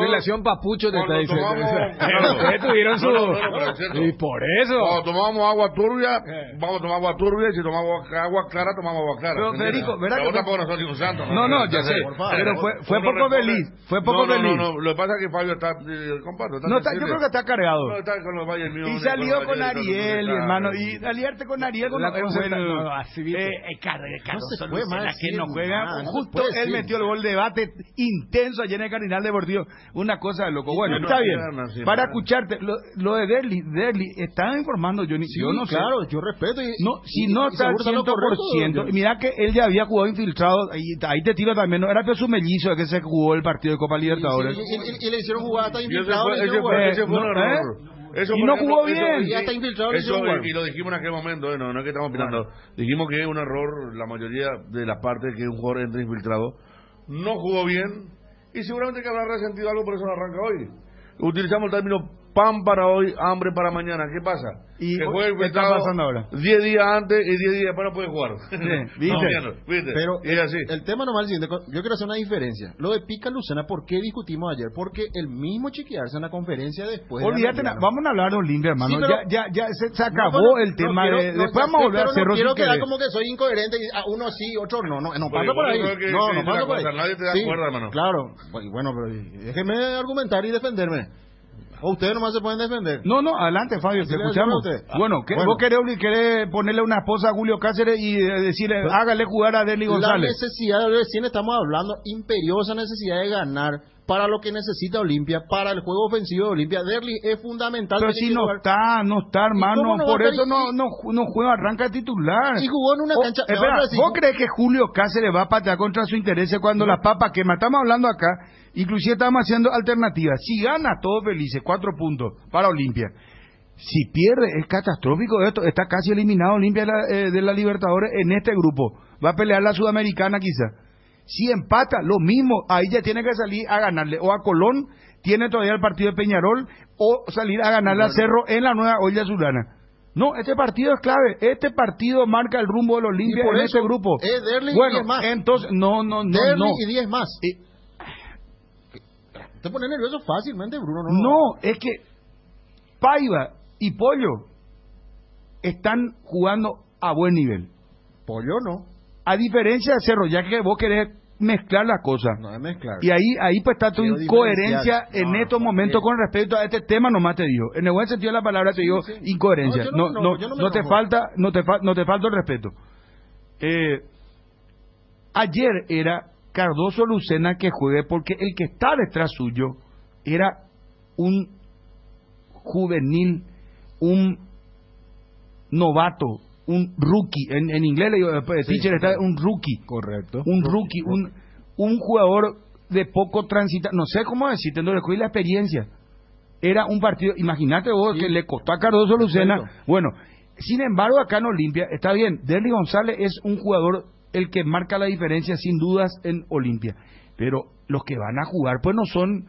Relación papucho te está diciendo. Ustedes tuvieron su... Y por eso. Cuando tomamos agua turbia, vamos a tomar agua turbia, y si tomamos agua clara, tomamos agua clara. Pero Federico, ¿verdad que tampoco no son hijos santos? No, ya sé. Pero fue poco feliz. No, lo que pasa es que Fabio está... Comparto, yo creo que está cargado. No, está con los valles míos. Y salió con Ariel, hermano. Y aliarte con Ariel con la que no juega. Justo él metió el gol de debate intenso ayer en el Cardinal Deportivo. Una cosa de loco. Bueno, está bien. Para escucharte, lo de Derli, estaba informando, yo no sé. Claro, yo respeto. Si no está al 100%, mira que él ya había jugado infiltrado, ahí te tiro también, no era que su mellizo que se jugó el partido de Copa Libertadores. Y le hicieron jugar hasta infiltrado. Ese fue un error. Y no jugó bien. Y lo dijimos en aquel momento, no es que estamos opinando. Dijimos que es un error, la mayoría de las partes que un jugador entra infiltrado. No jugó bien y seguramente que habrá resentido algo, por eso no arranca hoy. Utilizamos el término pan para hoy, hambre para mañana. ¿Qué pasa? ¿Y qué está pasando ahora? 10 días antes y 10 días después no puede jugar. ¿Viste? Pero es así. El tema nomás es el siguiente. Yo quiero hacer una diferencia. Lo de Pica Lucena, ¿por qué discutimos ayer? Porque el mismo Chiquiarse en la conferencia después... Olvídate, vamos a hablar de Olimpia, hermano. Sí, ya se acabó el tema. Después vamos a volver a hacer... No quiero quedar como que soy incoherente y uno sí, otro no. No pasa por ahí. No pasa por ahí. Nadie te da cuerda, hermano. Claro. Bueno, pero déjeme argumentar y defenderme. ¿O ustedes nomás se pueden defender? No, adelante, Fabio, te escuchamos. Bueno, ¿vos querés ponerle una esposa a Julio Cáceres y decirle, hágale jugar a Derli González? La necesidad, recién estamos hablando, imperiosa necesidad de ganar para lo que necesita Olimpia, para el juego ofensivo de Olimpia. Derli es fundamental. Pero si no está, hermano, por eso no juega, arranca titular. Y jugó en una cancha... Espera, ¿vos crees que Julio Cáceres va a patear contra su interés cuando las papas queman? Estamos hablando acá, inclusive estamos haciendo alternativas. Si gana, todos felices, 4 puntos para Olimpia. Si pierde, es catastrófico esto. Está casi eliminado Olimpia de la Libertadores en este grupo. Va a pelear la Sudamericana quizá. Si empata, lo mismo, ahí ya tiene que salir a ganarle o a Colón, tiene todavía el partido de Peñarol, o salir a ganarle a Cerro en la nueva olla azulana. No, este partido es clave, este partido marca el rumbo del Olimpia en este grupo. Derli bueno, y 10 más. Entonces, Derli y 10 más. Te pone nervioso fácilmente, Bruno. No, es que Paiva y Pollo están jugando a buen nivel. Pollo no. A diferencia de Cerro, ya que vos querés mezclar las cosas. No es mezclar. Y ahí pues está tu incoherencia en estos momentos con respecto a este tema, nomás te digo. En el buen sentido de la palabra te digo incoherencia. No te falta el respeto. Ayer era Cardoso Lucena que juegue porque el que está detrás suyo era un juvenil, un novato, un rookie, en inglés le digo, teacher está un rookie, correcto, un rookie, un jugador de poco transita, no sé cómo decirte, no le cogí la experiencia. Era un partido, imagínate vos que le costó a Cardoso Lucena. Bueno, sin embargo acá en Olimpia está bien, Derli González es un jugador el que marca la diferencia sin dudas en Olimpia, pero los que van a jugar pues no son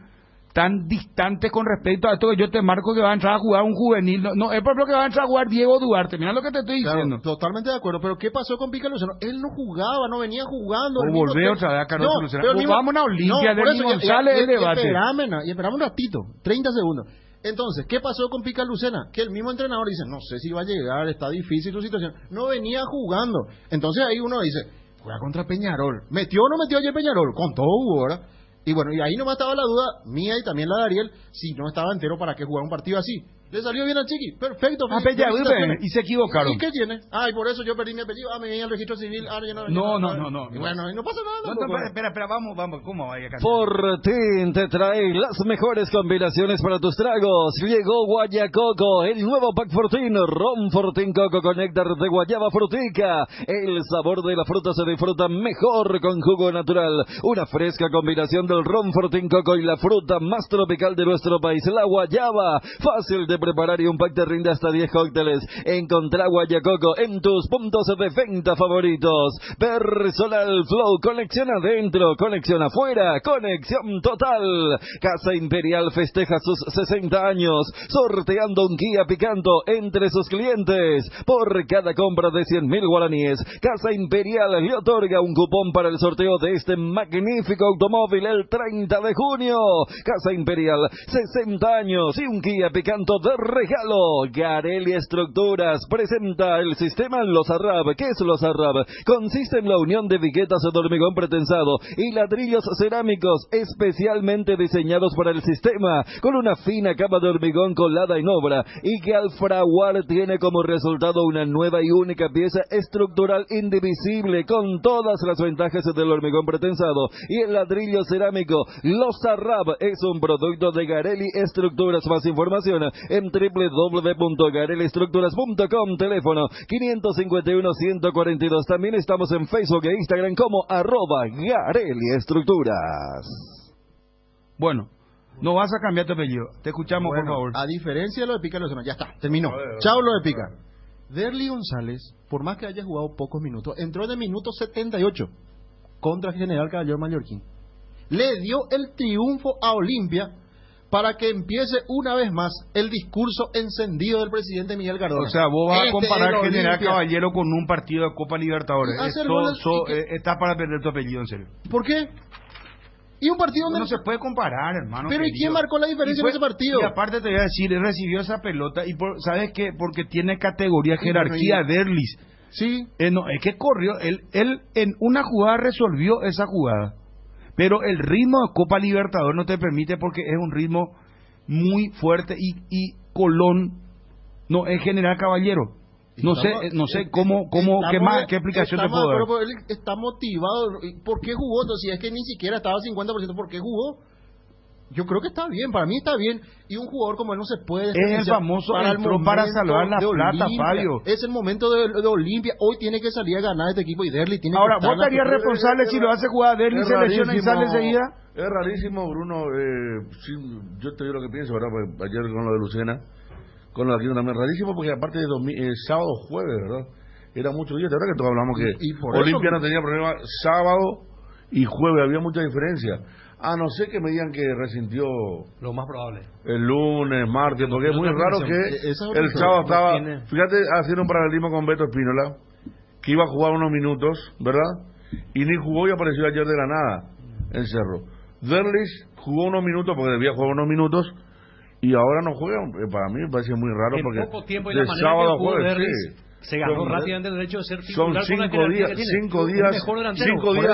tan distantes con respecto a esto que yo te marco que va a entrar a jugar un juvenil. No, es por ejemplo que va a entrar a jugar Diego Duarte. Mira lo que te estoy diciendo. Totalmente de acuerdo, pero ¿qué pasó con Pica Lucena? Él no jugaba, no venía jugando. O volvió otra vez a Carlos Lucena. Vamos a Olimpia, Derli González, el debate. Y esperamos un ratito, 30 segundos. Entonces, ¿qué pasó con Pica Lucena? Que el mismo entrenador dice, no sé si va a llegar, está difícil su situación. No venía jugando. Entonces ahí uno dice, juega contra Peñarol. ¿Metió o no metió ayer Peñarol? Con todo hubo, ¿verdad? Y bueno, y ahí nomás estaba la duda mía y también la de Ariel, si no estaba entero, ¿para qué jugar un partido así? ¿Le salió bien al Chiqui? Perfecto. Y se equivocaron. ¿Y qué tiene? Y por eso yo perdí mi apellido. Me venía al registro civil. Ahora ya no. No. Y bueno, y no pasa nada. Espera, vamos. ¿Cómo vaya a cantar? Fortín te trae las mejores combinaciones para tus tragos. Llegó Guayacoco, el nuevo pack Fortín. Ron Fortín Coco con néctar de guayaba frutica. El sabor de la fruta se disfruta mejor con jugo natural. Una fresca combinación del Ron Fortín Coco y la fruta más tropical de nuestro país, la guayaba. Fácil de preparar y un pack te rinde hasta 10 cócteles. Encontrá Guayacoco en tus puntos de venta favoritos. Personal Flow, conexión adentro, conexión afuera, conexión total. Casa Imperial festeja sus 60 años, sorteando un Kia Picanto entre sus clientes. Por cada compra de 100.000 guaraníes, Casa Imperial le otorga un cupón para el sorteo de este magnífico automóvil el 30 de junio. Casa Imperial, 60 años y un Kia Picanto de regalo. Garelli Estructuras presenta el sistema Los Arrab. ¿Qué es Los Arrab? Consiste en la unión de viguetas de hormigón pretensado y ladrillos cerámicos especialmente diseñados para el sistema, con una fina capa de hormigón colada en obra y que al fraguar tiene como resultado una nueva y única pieza estructural indivisible con todas las ventajas del hormigón pretensado y el ladrillo cerámico. Los Arrab es un producto de Garelli Estructuras. Más información en www.gareliestructuras.com, teléfono 551-142. También estamos en Facebook e Instagram como @GarelliEstructuras. Bueno, no vas a cambiar tu apellido. Te escuchamos, por favor. A diferencia de lo de Pica Lucena, ya está, terminó. Chao lo de Pica. Derli González, por más que haya jugado pocos minutos, entró en el minuto 78 contra General Caballero Mallorquín. Le dio el triunfo a Olimpia para que empiece una vez más el discurso encendido del presidente Miguel Cardona. O sea, vos vas a comparar General Caballero con un partido de Copa Libertadores. Estás para perder tu apellido, en serio. ¿Por qué? Y un partido donde no se puede comparar, hermano. Pero ¿y quién marcó la diferencia en ese partido? Y aparte te voy a decir, él recibió esa pelota y ¿sabes qué? Porque tiene categoría, jerarquía, Derlis. Sí. No, es que corrió, él en una jugada resolvió esa jugada. Pero el ritmo de Copa Libertadores no te permite porque es un ritmo muy fuerte y Colón no es General Caballero. No sé qué explicación te puedo dar. Pero él está motivado. ¿Por qué jugó? Entonces, si es que ni siquiera estaba al 50%, ¿por qué jugó? Yo creo que está bien, para mí está bien. Y un jugador como él no se puede... Es el famoso para salvar la plata, Fabio. Es el momento de Olimpia. Hoy tiene que salir a ganar este equipo y Derli tiene Ahora, que... ¿vos estarías responsable si lo hace jugar Derli, se lesiona y sale enseguida? Es rarísimo, Bruno. Yo te digo lo que pienso, ¿verdad? Porque ayer con lo de Lucena, con lo de aquí también, rarísimo porque aparte de sábado, jueves, ¿verdad? Era muchos días, ¿verdad? Que todos hablamos que Olimpia no tenía problema sábado y jueves, había mucha diferencia. A no ser que me digan que resintió lo más probable el lunes, martes, porque es muy raro que el sábado estaba, fíjate, haciendo un paralelismo con Beto Espínola, que iba a jugar unos minutos, ¿verdad? Y ni jugó y apareció ayer de la nada en Cerro. Derlis jugó unos minutos porque debía jugar unos minutos y ahora no juega. Para mí me parece muy raro porque poco tiempo y de la manera sábado que jugó a jueves, Derlis, se ganó rápidamente el derecho de ser titular. Son 5 días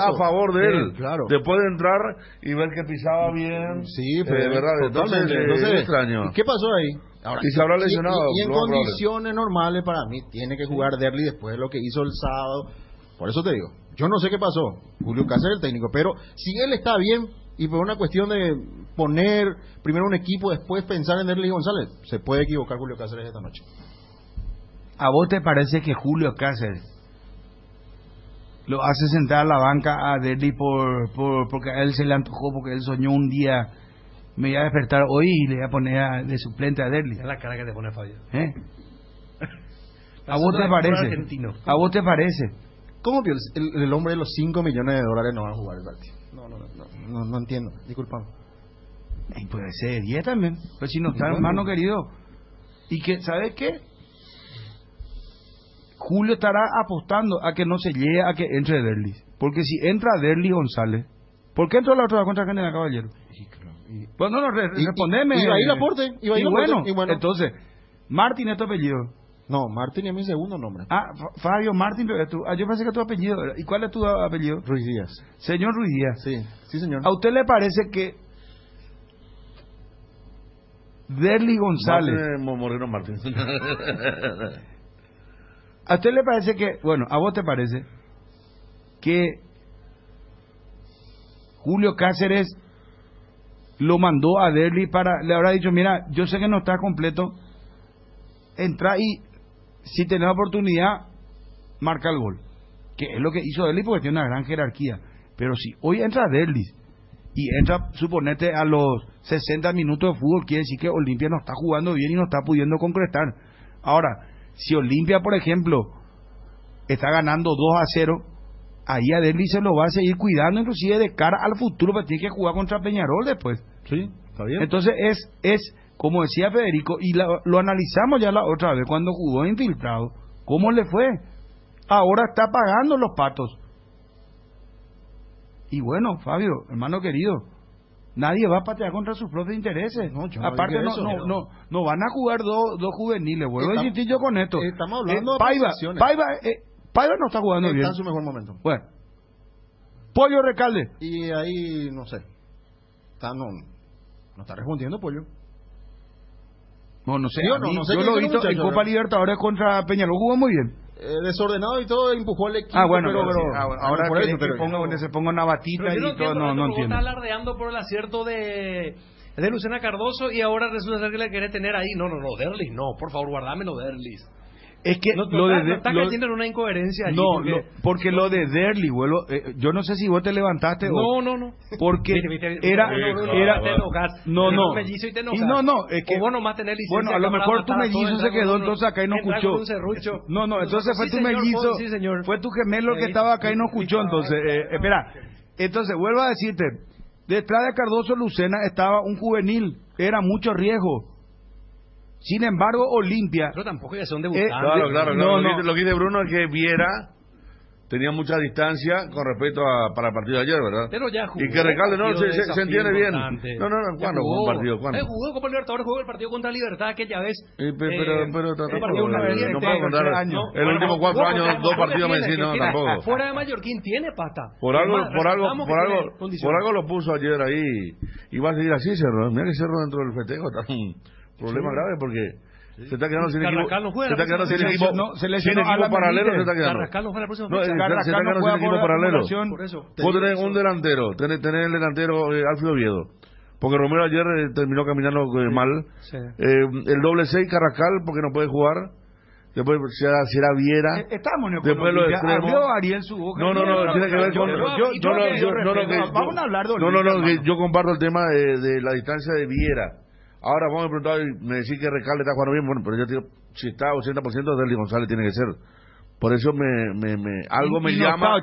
a favor de él. Claro. Después de entrar y ver que pisaba bien. Sí, pero verdad. Entonces es extraño. ¿Qué pasó ahí? Ahora, y se habrá lesionado. Y en condiciones normales para mí tiene que jugar Derli después de lo que hizo el sábado. Por eso te digo, yo no sé qué pasó. Julio Cáceres, el técnico, pero si él está bien y por una cuestión de poner primero un equipo, después pensar en Derli González, se puede equivocar Julio Cáceres esta noche. ¿A vos te parece que Julio Cáceres lo hace sentar a la banca a Derli porque a él se le antojó, porque él soñó un día, me voy a despertar hoy y le voy a poner de suplente a Derli? Es la cara que te pone Fabio. ¿A vos te parece? ¿A vos te parece? ¿Cómo que el hombre de los $5 millones no va a jugar el partido? No entiendo, disculpame. Y puede ser de 10 también. Pues si no está, hermano querido. Y que, ¿sabes qué? Julio estará apostando a que no se llegue a que entre Derlis. Porque si entra Derlis González, ¿por qué entró la otra contra General Caballero? Pues no, respondeme. Iba a ir Laporte. Y bueno, entonces, Martín es tu apellido. No, Martín es mi segundo nombre. Fabio Martín, yo pensé que tu apellido. ¿Y cuál es tu apellido? Ruiz Díaz. Señor Ruiz Díaz. Sí, señor. ¿A usted le parece que Derlis González... Moreno Martín. ¿A usted le parece que, bueno, a vos te parece que Julio Cáceres lo mandó a Derlis le habrá dicho, mira, yo sé que no está completo, entra y si tenés oportunidad, marca el gol? Que es lo que hizo Derlis porque tiene una gran jerarquía. Pero si hoy entra Derlis y entra, suponete, a los 60 minutos de fútbol, quiere decir que Olimpia no está jugando bien y no está pudiendo concretar. Ahora, si Olimpia, por ejemplo, está ganando 2-0, ahí a Derlis se lo va a seguir cuidando, inclusive de cara al futuro, porque tiene que jugar contra Peñarol después. Sí, está bien. Entonces es como decía Federico, y lo analizamos ya la otra vez, cuando jugó infiltrado, ¿cómo le fue? Ahora está pagando los patos. Y bueno, Fabio, hermano querido, nadie va a patear contra sus propios intereses. Aparte, no van a jugar dos juveniles. Vuelvo a insistir yo con esto. Estamos hablando de Paiva no está jugando bien. Está en su mejor momento. Bueno. Pollo Recalde. Y ahí, no sé. No está respondiendo, Pollo. No sé. Yo lo he visto en Copa Libertadores contra Peñarol. Jugó muy bien. Desordenado y todo, empujó al equipo. Ahora se ponga una batita y todo, no entiendo. Está alardeando por el acierto de Lucena Cardoso y ahora resulta ser que le quiere tener ahí. No, Derlis, no, por favor, guardámelo, Derlis. Es que está cayendo en una incoherencia allí. Porque lo de Derlis, yo no sé si vos te levantaste no. Porque es que vos nomás tenés licencia. Bueno, a lo mejor tu mellizo se quedó entonces acá y no escuchó. Entonces fue tu mellizo, fue tu gemelo que estaba acá y no escuchó. Entonces, espera, entonces vuelvo a decirte, detrás de Cardoso Lucena estaba un juvenil, era mucho riesgo. Sin embargo, Olimpia... Pero tampoco ya son debutantes. Claro. Lo que dice Bruno es que Viera tenía mucha distancia con respecto para el partido de ayer, ¿verdad? Pero ya jugó. Y que Recalde se entiende bien. ¿Cuándo jugó un partido? ¿Cuándo? Jugó Copa Libertadores, jugó el partido contra Libertad aquella vez. Pero no puedo contar. En los últimos 4 años, 2 partidos me decían, no, tampoco. Fuera de Mallorquín tiene pasta. Por algo lo puso ayer ahí. Y va a seguir así, Cerro. Mira que Cerro dentro del festejo está problema grave porque se está quedando sin equipo. Se está quedando sin equipo. Sin equipo paralelo se está quedando. Carrascal no juega la próxima fecha. Se está quedando sin equipo paralelo. Vos tenés un delantero, tenés el delantero Alfredo Oviedo. Porque Romero ayer terminó caminando mal. El doble 6 Carrascal porque no puede jugar. Después será Viera. Estamos en después lo extremo. Ariel su boca. No, tiene que ver con. Vamos a hablar de yo comparto el tema de la distancia de Viera. Ahora vamos a preguntar y me decís que Recalde está jugando bien, bueno, pero yo te digo, si está 80% Derlis González tiene que ser. Por eso algo me llama a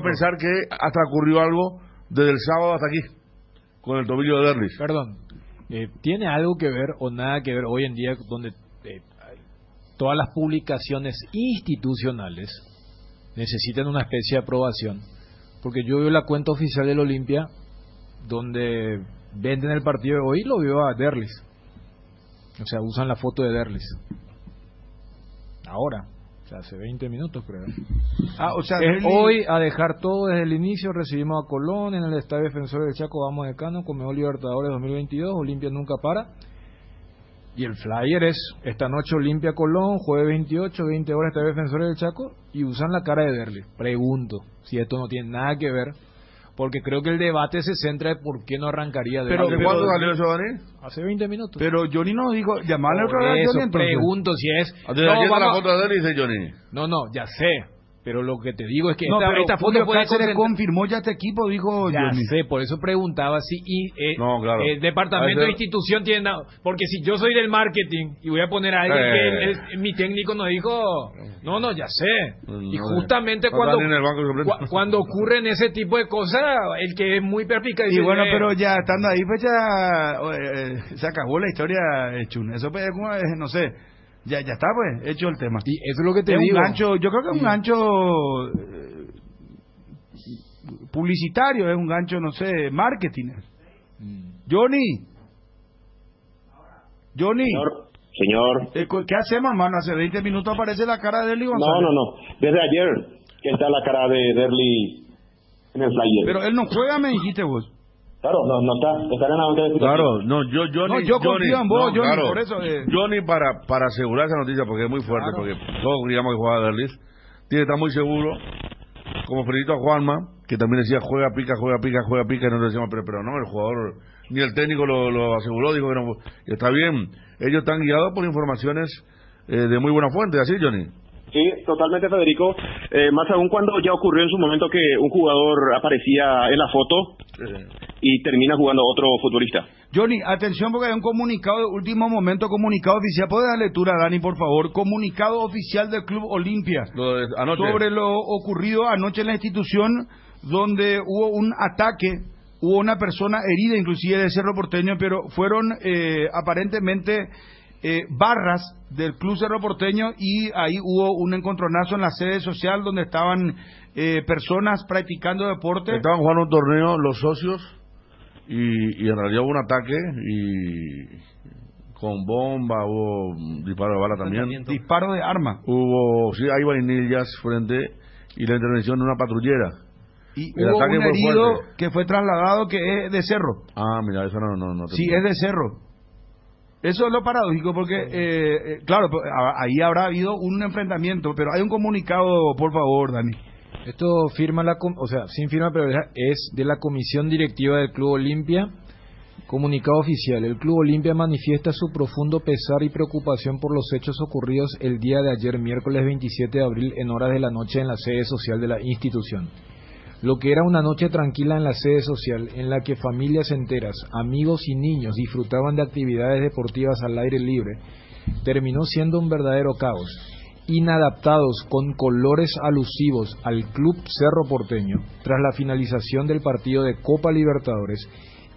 pensar que hasta ocurrió algo desde el sábado hasta aquí con el tobillo de Derlis. Perdón, ¿tiene algo que ver o nada que ver hoy en día donde todas las publicaciones institucionales necesitan una especie de aprobación? Porque yo veo la cuenta oficial del Olimpia donde venden el partido de hoy, lo vio a Derlis. O sea, usan la foto de Derlis. Ahora, o sea, hace 20 minutos creo. Hoy a dejar todo desde el inicio, recibimos a Colón en el Estadio Defensor del Chaco, vamos de Cano, Conmebol Libertadores 2022, Olimpia nunca para. Y el flyer es esta noche Olimpia Colón, jueves 28, 20 horas Estadio Defensor del Chaco, y usan la cara de Derlis. Pregunto si esto no tiene nada que ver, porque creo que el debate se centra en por qué no arrancaría de ¿Pero cuándo salió eso, Dani? Hace 20 minutos. Pero Johnny nos dijo, llamarle otra vez a Johnny. Pregunto si es... la foto de Dani, dice Johnny. No, ya sé. Pero lo que te digo es que No, pero esta foto Julio puede Cáceres confirmó ya este equipo, dijo Ya Johnny. sé, por eso preguntaba si No, claro. departamento A de veces- institución tiene... Porque si yo soy del marketing y voy a poner a alguien que mi técnico nos dijo... No, ya sé. Y justamente No cuando están en el banco completo. cuando ocurren ese tipo de cosas, el que es muy perspicaz... Y dice, bueno, pero ya estando ahí, pues ya se acabó la historia, Chun. Eso pues, como, no sé, ya está pues, hecho el tema. Y eso es lo que te es digo. Un gancho, yo creo que es un gancho publicitario, es un gancho, no sé, marketing. Johnny. Señor. ¿Qué hacemos, hermano? Hace 20 minutos aparece la cara de Derly González. No. Desde ayer que está la cara de Derly en el flyer. Pero él no juega, me dijiste vos. Claro, no está. Está ganando. Claro, no, yo confío en vos, Johnny, claro. por eso. Johnny, para asegurar esa noticia, porque es muy fuerte, porque todos creíamos que jugaba Derlis, tiene que estar muy seguro, como felicito a Juanma, que también decía juega, pica, y nosotros decíamos, pero no, el jugador, ni el técnico lo aseguró, dijo que no, está bien, ellos están guiados por informaciones de muy buena fuente, ¿así, Johnny? Sí, totalmente, Federico. Más aún cuando ya ocurrió en su momento que un jugador aparecía en la foto y termina jugando otro futbolista. Johnny, atención porque hay un comunicado de último momento, comunicado oficial. ¿Puede dar lectura, Dani, por favor? Comunicado oficial del Club Olimpia sobre lo ocurrido anoche en la institución, donde hubo un ataque, hubo una persona herida inclusive de Cerro Porteño, pero fueron aparentemente barras del Club Cerro Porteño y ahí hubo un encontronazo en la sede social donde estaban personas practicando deporte. Estaban jugando un torneo los socios y en realidad hubo un ataque y con bomba, hubo disparo de bala también. Disparo de arma. Hay vainillas frente y la intervención de una patrullera. Y hubo un herido que fue trasladado que es de Cerro. Ah, mira, eso no Sí, es de Cerro. Eso es lo paradójico porque, claro, ahí habrá habido un enfrentamiento, pero hay un comunicado, por favor, Dani. Esto firma sin firma, pero es de la Comisión Directiva del Club Olimpia. Comunicado oficial. El Club Olimpia manifiesta su profundo pesar y preocupación por los hechos ocurridos el día de ayer, miércoles 27 de abril, en horas de la noche en la sede social de la institución. Lo que era una noche tranquila en la sede social, en la que familias enteras, amigos y niños disfrutaban de actividades deportivas al aire libre, terminó siendo un verdadero caos. Inadaptados con colores alusivos al Club Cerro Porteño, tras la finalización del partido de Copa Libertadores,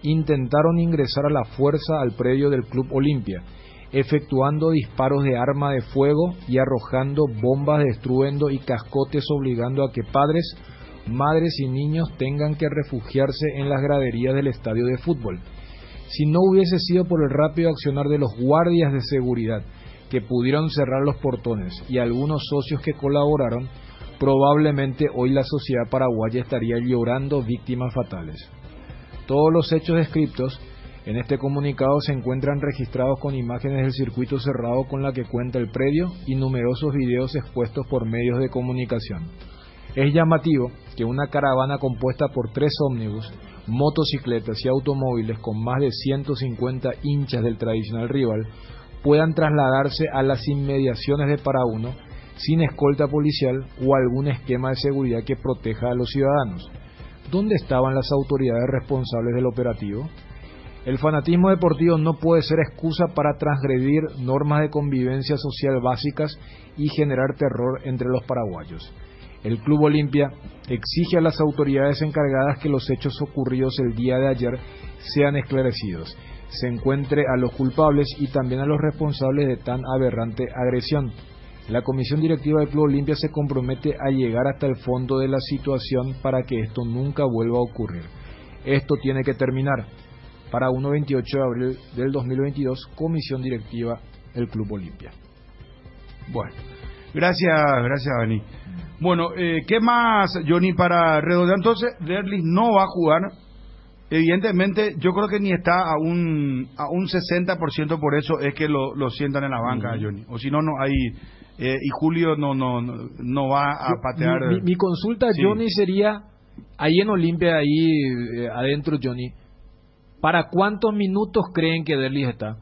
intentaron ingresar a la fuerza al predio del Club Olimpia, efectuando disparos de arma de fuego y arrojando bombas de estruendo y cascotes, obligando a que padres, madres y niños tengan que refugiarse en las graderías del estadio de fútbol. Si no hubiese sido por el rápido accionar de los guardias de seguridad que pudieron cerrar los portones y algunos socios que colaboraron, probablemente hoy la sociedad paraguaya estaría llorando víctimas fatales. Todos los hechos descritos en este comunicado se encuentran registrados con imágenes del circuito cerrado con la que cuenta el predio y numerosos videos expuestos por medios de comunicación. Es llamativo que una caravana compuesta por 3 ómnibus, motocicletas y automóviles con más de 150 hinchas del tradicional rival puedan trasladarse a las inmediaciones de Para-Uno sin escolta policial o algún esquema de seguridad que proteja a los ciudadanos. ¿Dónde estaban las autoridades responsables del operativo? El fanatismo deportivo no puede ser excusa para transgredir normas de convivencia social básicas y generar terror entre los paraguayos. El Club Olimpia exige a las autoridades encargadas que los hechos ocurridos el día de ayer sean esclarecidos, se encuentre a los culpables y también a los responsables de tan aberrante agresión. La Comisión Directiva del Club Olimpia se compromete a llegar hasta el fondo de la situación para que esto nunca vuelva a ocurrir. Esto tiene que terminar. Para 28 de abril del 2022, Comisión Directiva del Club Olimpia. Bueno, gracias Dani. Bueno, ¿qué más, Johnny, para redondear? Entonces, Derlis no va a jugar. Evidentemente, yo creo que ni está a un 60%, por eso es que lo sientan en la banca, Johnny. O si no, no hay... y Julio no va a patear. Mi consulta, sí, Johnny, sería, ahí en Olimpia, ahí adentro, Johnny, ¿para cuántos minutos creen que Derlis está?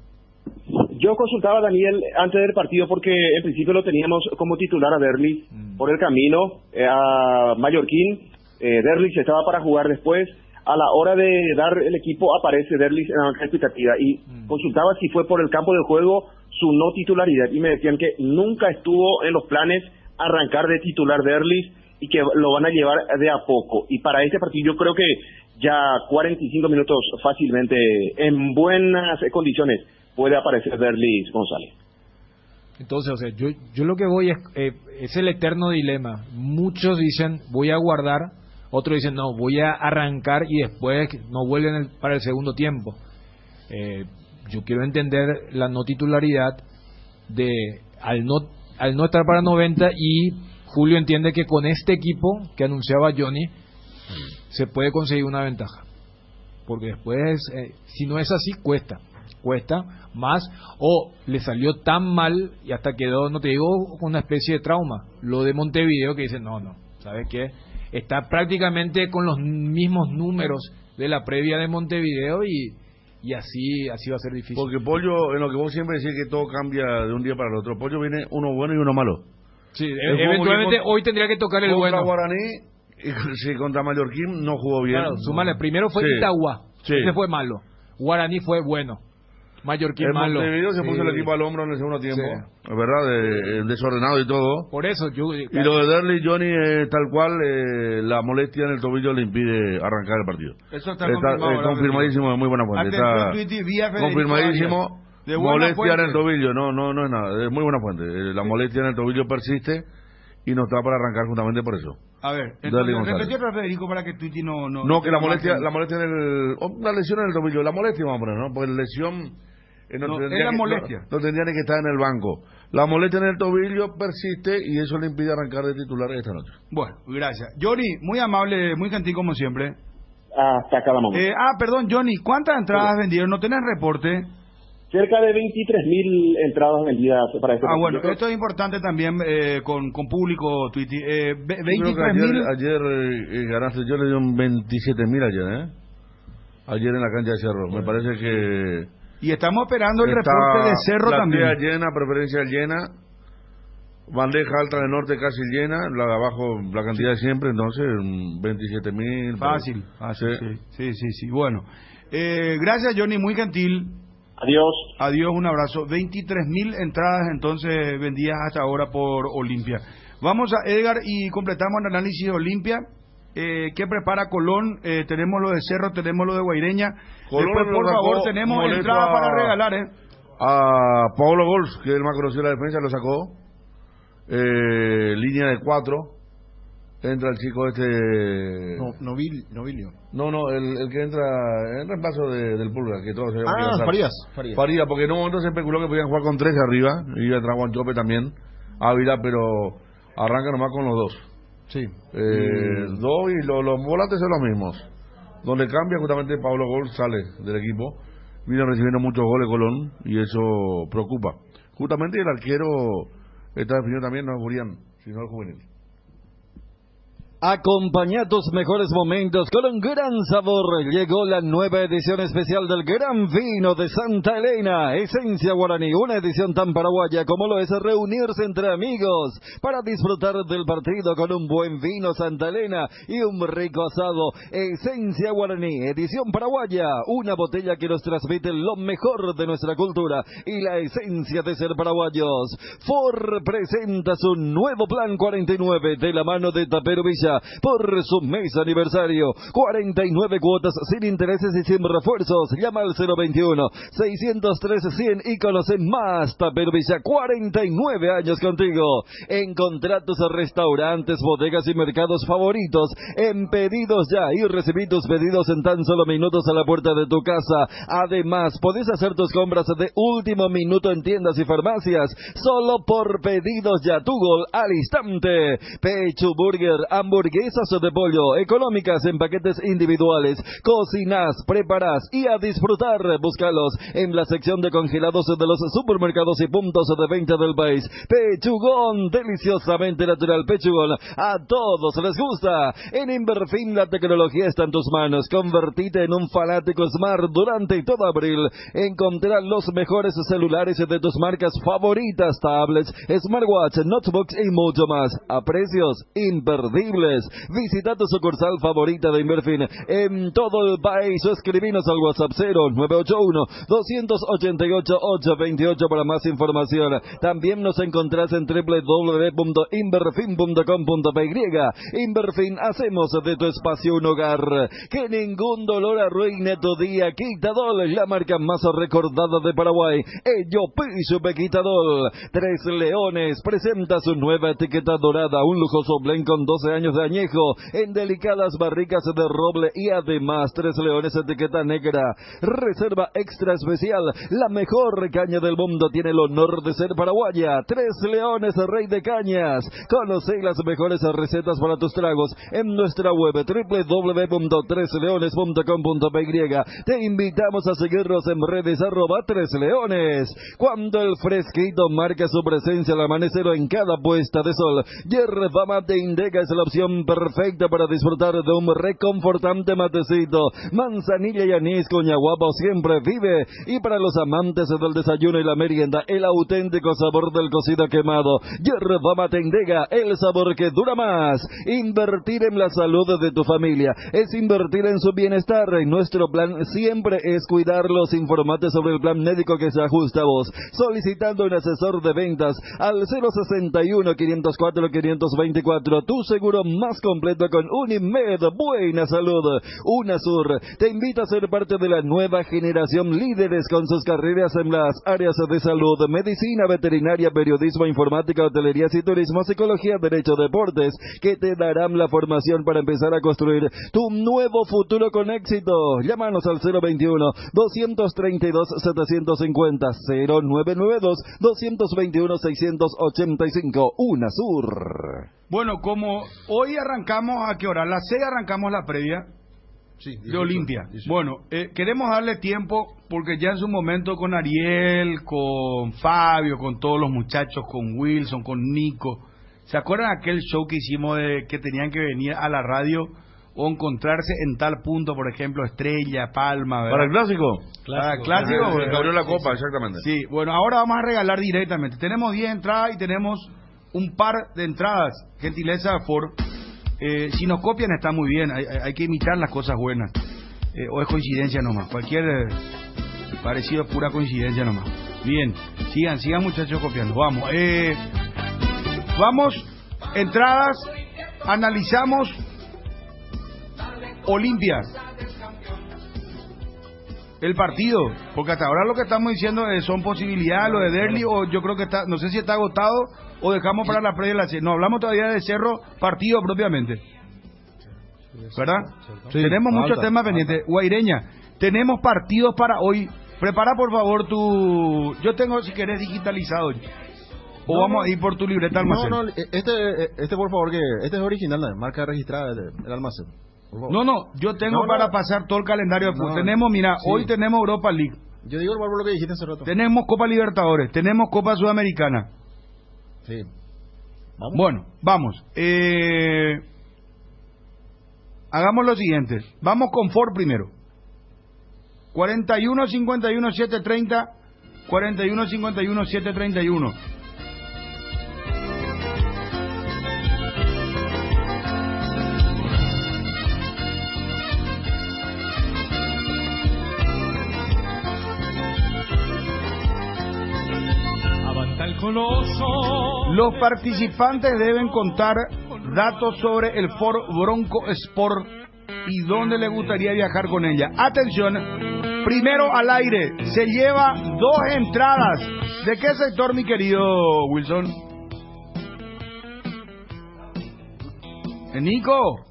Yo consultaba a Daniel antes del partido porque en principio lo teníamos como titular a Derlis. por el camino a Mallorquín. Derlich estaba para jugar después. A la hora de dar el equipo aparece Derlich en la expectativa y consultaba si fue por el campo de juego su no titularidad y me decían que nunca estuvo en los planes arrancar de titular Derlich y que lo van a llevar de a poco. Y para este partido yo creo que ya 45 minutos fácilmente, en buenas condiciones, puede aparecer Derlich González. Entonces, o sea, yo lo que voy es el eterno dilema. Muchos dicen, voy a guardar, otros dicen, no, voy a arrancar y después no vuelven para el segundo tiempo. Yo quiero entender la no titularidad al no estar para 90, y Julio entiende que con este equipo que anunciaba Johnny se puede conseguir una ventaja, porque después si no es así cuesta más, o le salió tan mal y hasta quedó, no te digo con una especie de trauma, lo de Montevideo, que dice no, ¿sabes qué? Está prácticamente con los mismos números de la previa de Montevideo y así va a ser difícil. Porque Pollo, en lo que vos siempre decís que todo cambia de un día para el otro, Pollo viene uno bueno y uno malo. Sí, eventualmente hoy tendría que tocar el bueno. Contra Guaraní, sí, contra Mallorquín no jugó bien. Claro, súmale, primero fue Itagua, ese fue malo. Guaraní fue bueno. Mallorquín malo. Montevideo se puso el equipo al hombro en el segundo tiempo, ¿verdad? Desordenado y todo. Por eso y lo de Derlich, Johnny, tal cual, la molestia en el tobillo le impide arrancar el partido. Eso está confirmadísimo, de muy buena fuente. Está confirmadísimo. Molestia en el tobillo, no es nada, es muy buena fuente. La molestia en el tobillo persiste y no está para arrancar justamente por eso. A ver, entonces repetí, Federico, para que Twitty no que la molestia en una lesión en el tobillo, la molestia vamos a poner, ¿no? Porque la lesión es la molestia. No tendría ni que estar en el banco. La molestia en el tobillo persiste y eso le impide arrancar de titular esta noche. Bueno, gracias. Johnny, muy amable, muy gentil como siempre. Hasta cada momento. Perdón, Johnny, ¿cuántas entradas vendieron? ¿No tenés reporte? Cerca de 23.000 entradas vendidas para este partido. Bueno, esto es importante también con público, Twitty. 23.000. Ayer ganaste, yo le di un 27.000 ayer, ayer en la cancha de Cerro. Me parece que... Y estamos esperando el reporte de Cerro también. Platea llena, preferencia llena, bandeja alta del norte casi llena, la de abajo la cantidad de siempre, entonces 27.000. Fácil. Sí. Bueno, gracias, Johnny, muy gentil. Adiós, un abrazo. 23.000 entradas entonces vendidas hasta ahora por Olimpia. Vamos a Edgar y completamos el análisis de Olimpia. ¿Qué prepara Colón? Tenemos lo de Cerro, tenemos lo de Guaireña. Colón, después, por favor, tenemos entradas para regalar. A Paulo Gols, que es el más conocido de la defensa, lo sacó. Línea de 4. Entra el chico Novilio. No, el que entra en reemplazo del Pulga, que todos se Farías, porque en un momento se especuló que podían jugar con 3 arriba, y iba a entrar Juan Chope también, Ávila, pero arranca nomás con los 2. Sí. 2 y los volantes son los mismos. Donde cambia justamente Pablo Gol sale del equipo. Viene recibiendo muchos goles Colón y eso preocupa. Justamente el arquero está definido también, no es Julián, sino el juvenil. Acompaña tus mejores momentos con un gran sabor. Llegó la nueva edición especial del Gran Vino de Santa Elena, Esencia Guaraní, una edición tan paraguaya como lo es reunirse entre amigos para disfrutar del partido con un buen vino Santa Elena y un rico asado. Esencia Guaraní, edición paraguaya, una botella que nos transmite lo mejor de nuestra cultura y la esencia de ser paraguayos. Ford presenta su nuevo Plan 49 de la mano de Tapero Villa por su mes aniversario. 49 cuotas sin intereses y sin refuerzos. Llama al 021-613-100 y conoce más. Tapero Villa, 49 años contigo. Encontrá tus restaurantes, bodegas y mercados favoritos en Pedidos Ya y recibí tus pedidos en tan solo minutos a la puerta de tu casa. Además, podés hacer tus compras de último minuto en tiendas y farmacias solo por Pedidos Ya. Tu gol al instante. Pechu Burger, hamburguesa hamburguesas de pollo, económicas en paquetes individuales. Cocinás, preparás y a disfrutar. Búscalos en la sección de congelados de los supermercados y puntos de venta del país. Pechugón, deliciosamente natural pechugón. A todos les gusta. En Inverfin la tecnología está en tus manos. Convertite en un fanático Smart durante todo abril. Encontrarás los mejores celulares de tus marcas favoritas, tablets, smartwatch, notebooks y mucho más, a precios imperdibles. Visita tu sucursal favorita de Inverfin en todo el país o escribinos al WhatsApp 0981-288-828 para más información. También nos encontrás en www.inverfin.com.py. Inverfin, hacemos de tu espacio un hogar. Que ningún dolor arruine tu día. Quitadol, la marca más recordada de Paraguay. Ello Pichupe Quitadol. Tres Leones presenta su nueva etiqueta dorada, un lujoso blend con 12 años de añejo en delicadas barricas de roble y además Tres Leones etiqueta negra. Reserva extra especial, la mejor caña del mundo tiene el honor de ser paraguaya. Tres Leones, rey de cañas. Conoce las mejores recetas para tus tragos en nuestra web www.tresleones.com.py. Te invitamos a seguirnos en redes @tresleones. Cuando el fresquito marca su presencia al amanecer o en cada puesta de sol, Yerba Mate Indega es la opción perfecta para disfrutar de un reconfortante matecito. Manzanilla y anís con yaguapo siempre vive. Y para los amantes del desayuno y la merienda, el auténtico sabor del cocido quemado. Yerba Mate Indega, el sabor que dura más. Invertir en la salud de tu familia es invertir en su bienestar. Y nuestro plan siempre es cuidarlos. Informate sobre el plan médico que se ajusta a vos, solicitando un asesor de ventas al 061-504-524. Tu seguro más completo con Unimed. Buena salud. UNASUR te invita a ser parte de la nueva generación líderes con sus carreras en las áreas de salud, medicina, veterinaria, periodismo, informática, hotelería y turismo, psicología, derecho, deportes, que te darán la formación para empezar a construir tu nuevo futuro con éxito. Llámanos al 021-232-750, 0992-221-685, UNASUR. Bueno, como hoy arrancamos, ¿a qué hora? A las 6 arrancamos la previa de Olimpia. Bueno, queremos darle tiempo porque ya en su momento con Ariel, con Fabio, con todos los muchachos, con Wilson, con Nico, ¿se acuerdan aquel show que hicimos de que tenían que venir a la radio o encontrarse en tal punto, por ejemplo, Estrella, Palma, ¿verdad? ¿Para el clásico? Clásico, el que abrió la copa, exactamente. Sí, bueno, ahora vamos a regalar directamente. Tenemos 10 entradas y tenemos un par de entradas, gentileza de Ford. Si nos copian está muy bien, hay que imitar las cosas buenas. O es coincidencia nomás, cualquier parecido es pura coincidencia nomás. Bien, sigan muchachos copiando, vamos. Vamos, entradas, analizamos Olimpia, el partido, porque hasta ahora lo que estamos diciendo son posibilidades, lo de Derli, o yo creo que está, no sé si está agotado o dejamos para la previa de la serie. No hablamos todavía de Cerro, partido propiamente, ¿verdad? Sí, tenemos muchos temas pendientes. Guaireña, tenemos partidos para hoy. Prepara por favor tu, yo tengo si querés digitalizado, o vamos a ir por tu libreta almacén. No, este por favor, que este es original, marca registrada del almacén. No, yo tengo para pasar todo el calendario de fútbol. Tenemos, mira, hoy tenemos Europa League. Yo digo por lo que dijiste hace rato. Tenemos Copa Libertadores, tenemos Copa Sudamericana. Sí. ¿Vamos? Bueno, vamos. Hagamos lo siguiente. Vamos con Ford primero. 41-51-730, 41-51-731. Los participantes deben contar datos sobre el Ford Bronco Sport y dónde le gustaría viajar con ella. Atención, primero al aire, se lleva 2 entradas. ¿De qué sector, mi querido Wilson? Nico.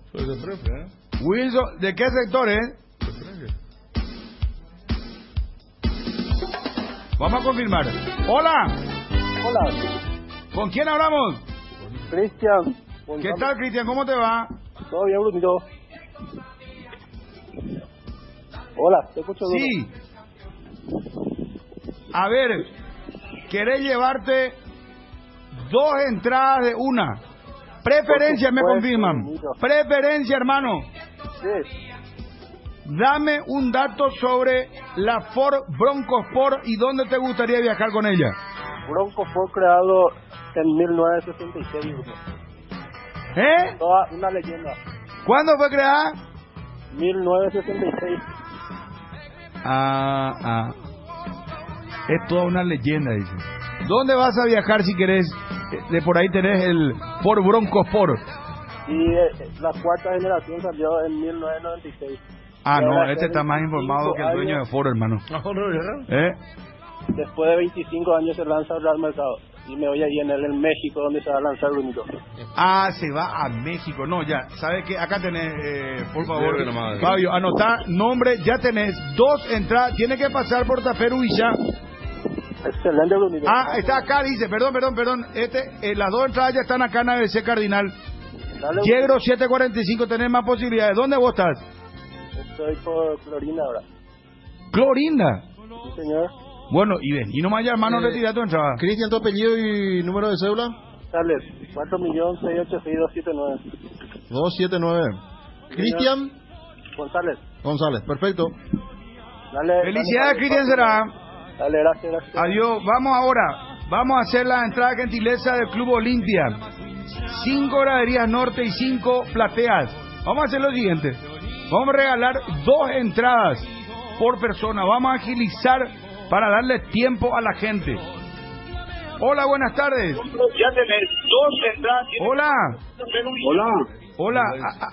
Wilson, ¿de qué sector, Vamos a confirmar. Hola. Hola. ¿Con quién hablamos? Cristian. ¿Qué tal, Cristian? ¿Cómo te va? Todo bien, Brunito. Hola, te escucho. Sí. A ver, ¿querés llevarte 2 entradas de una? Preferencia, me confirman. Preferencia, hermano. Sí. Dame un dato sobre la Ford Bronco Sport y dónde te gustaría viajar con ella. Bronco fue creado en 1966. ¿Eh? Toda una leyenda. ¿Cuándo fue creada? 1966. Es toda una leyenda, dice. ¿Dónde vas a viajar si querés? De por ahí tenés el Ford Bronco Sport. Y la 4ª generación salió en 1996. No, este está más informado que el dueño de Ford, hermano. Después de 25 años se lanza al mercado. Y me voy a ir en México, donde se va a lanzar el único. Se va a México. No, ya, ¿sabes qué? Acá tenés, por favor, Fabio, anotá nombre, ya tenés 2 entradas. Tiene que pasar por Taperu y ya. Excelente, Brunito. Está acá, dice, perdón. Las 2 entradas ya están acá en ABC Cardinal. Yegro 745, tenés más posibilidades. ¿Dónde vos estás? Estoy por Clorinda ahora. ¿Clorinda? Sí, señor. Bueno, y ven, y nomás ya, hermano, retira tu entrada. Cristian, tu apellido y número de cédula. Sales, 4.686.279. 279. Cristian González, perfecto. Dale, felicidades, Cristian será. Dale, gracias. Adiós, vamos a hacer la entrada gentileza del Club Olimpia. 5 graderías norte y 5 plateas. Vamos a hacer lo siguiente. Vamos a regalar 2 entradas por persona. Vamos a agilizar para darle tiempo a la gente. Hola, buenas tardes. Ya tenés 2 entradas. Hola.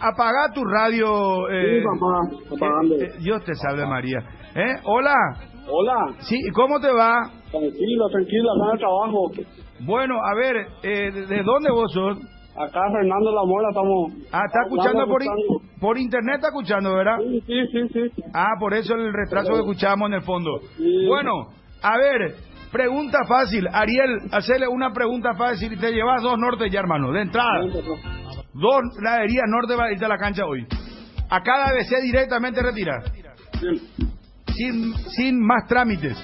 Apaga tu radio. Sí, papá. Apagando. Dios te salve, María. Hola. Sí, ¿cómo te va? Tranquilo, acá en el trabajo. Bueno, a ver, ¿de dónde vos sos? Acá Fernando La Mora estamos. Está escuchando por internet, está escuchando, ¿verdad? Sí. Por eso el retraso que escuchábamos en el fondo. Sí. Bueno, a ver, pregunta fácil. Ariel, hacerle una pregunta fácil y te llevas 2 norte ya, hermano, de entrada. 2 graderías norte para irte a la cancha hoy. A cada ABC directamente retira. Sin más trámites.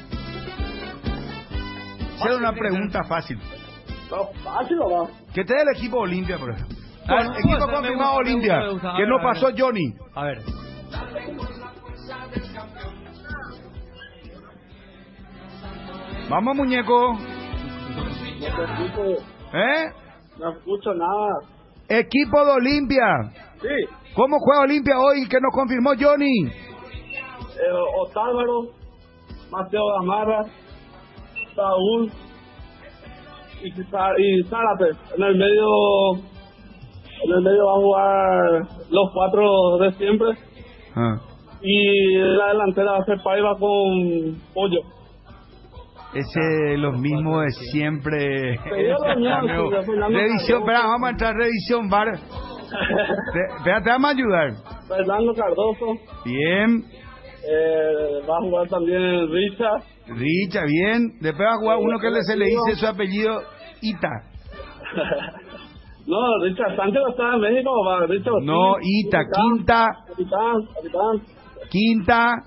Hacer una pregunta fácil. Fácil, ¿o no? ¿Qué te da el equipo Olimpia, por ejemplo? Equipo confirmado Olimpia. Que no pasó Johnny. A ver. Vamos, muñeco. No escucho nada. Equipo de Olimpia. Sí. ¿Cómo juega Olimpia hoy? Que nos confirmó Johnny. Otálvaro, Mateo Gamarra, Saúl y Zárate. En el medio va a jugar los 4 de siempre. Y en la delantera va a ser Paiva con Pollo. Ese es lo mismo de siempre. Revisión, espera, vamos a entrar en revisión VAR. Te vamos a ayudar. Fernando Cardoso. Bien. Va a jugar también Richa, bien. Después va a jugar uno que se le dice su apellido Ita. No, Richard Sánchez está en México. No, Ita, Capitán. Quintana.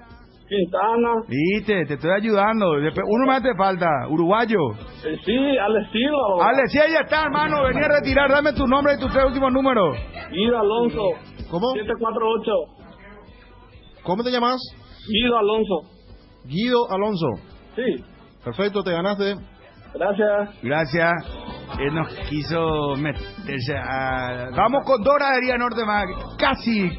Viste, te estoy ayudando. Después, uno más te falta, uruguayo. Sí, Alex Silva. Alex, sí, ahí está, hermano. Venía a retirar. Dame tu nombre y tus 3 últimos números. Guido Alonso. ¿Cómo? 748. ¿Cómo te llamas? Guido Alonso. Sí. Perfecto, te ganaste. Gracias. Él nos quiso meterse a... Vamos con 2 graderías norte más. Casi,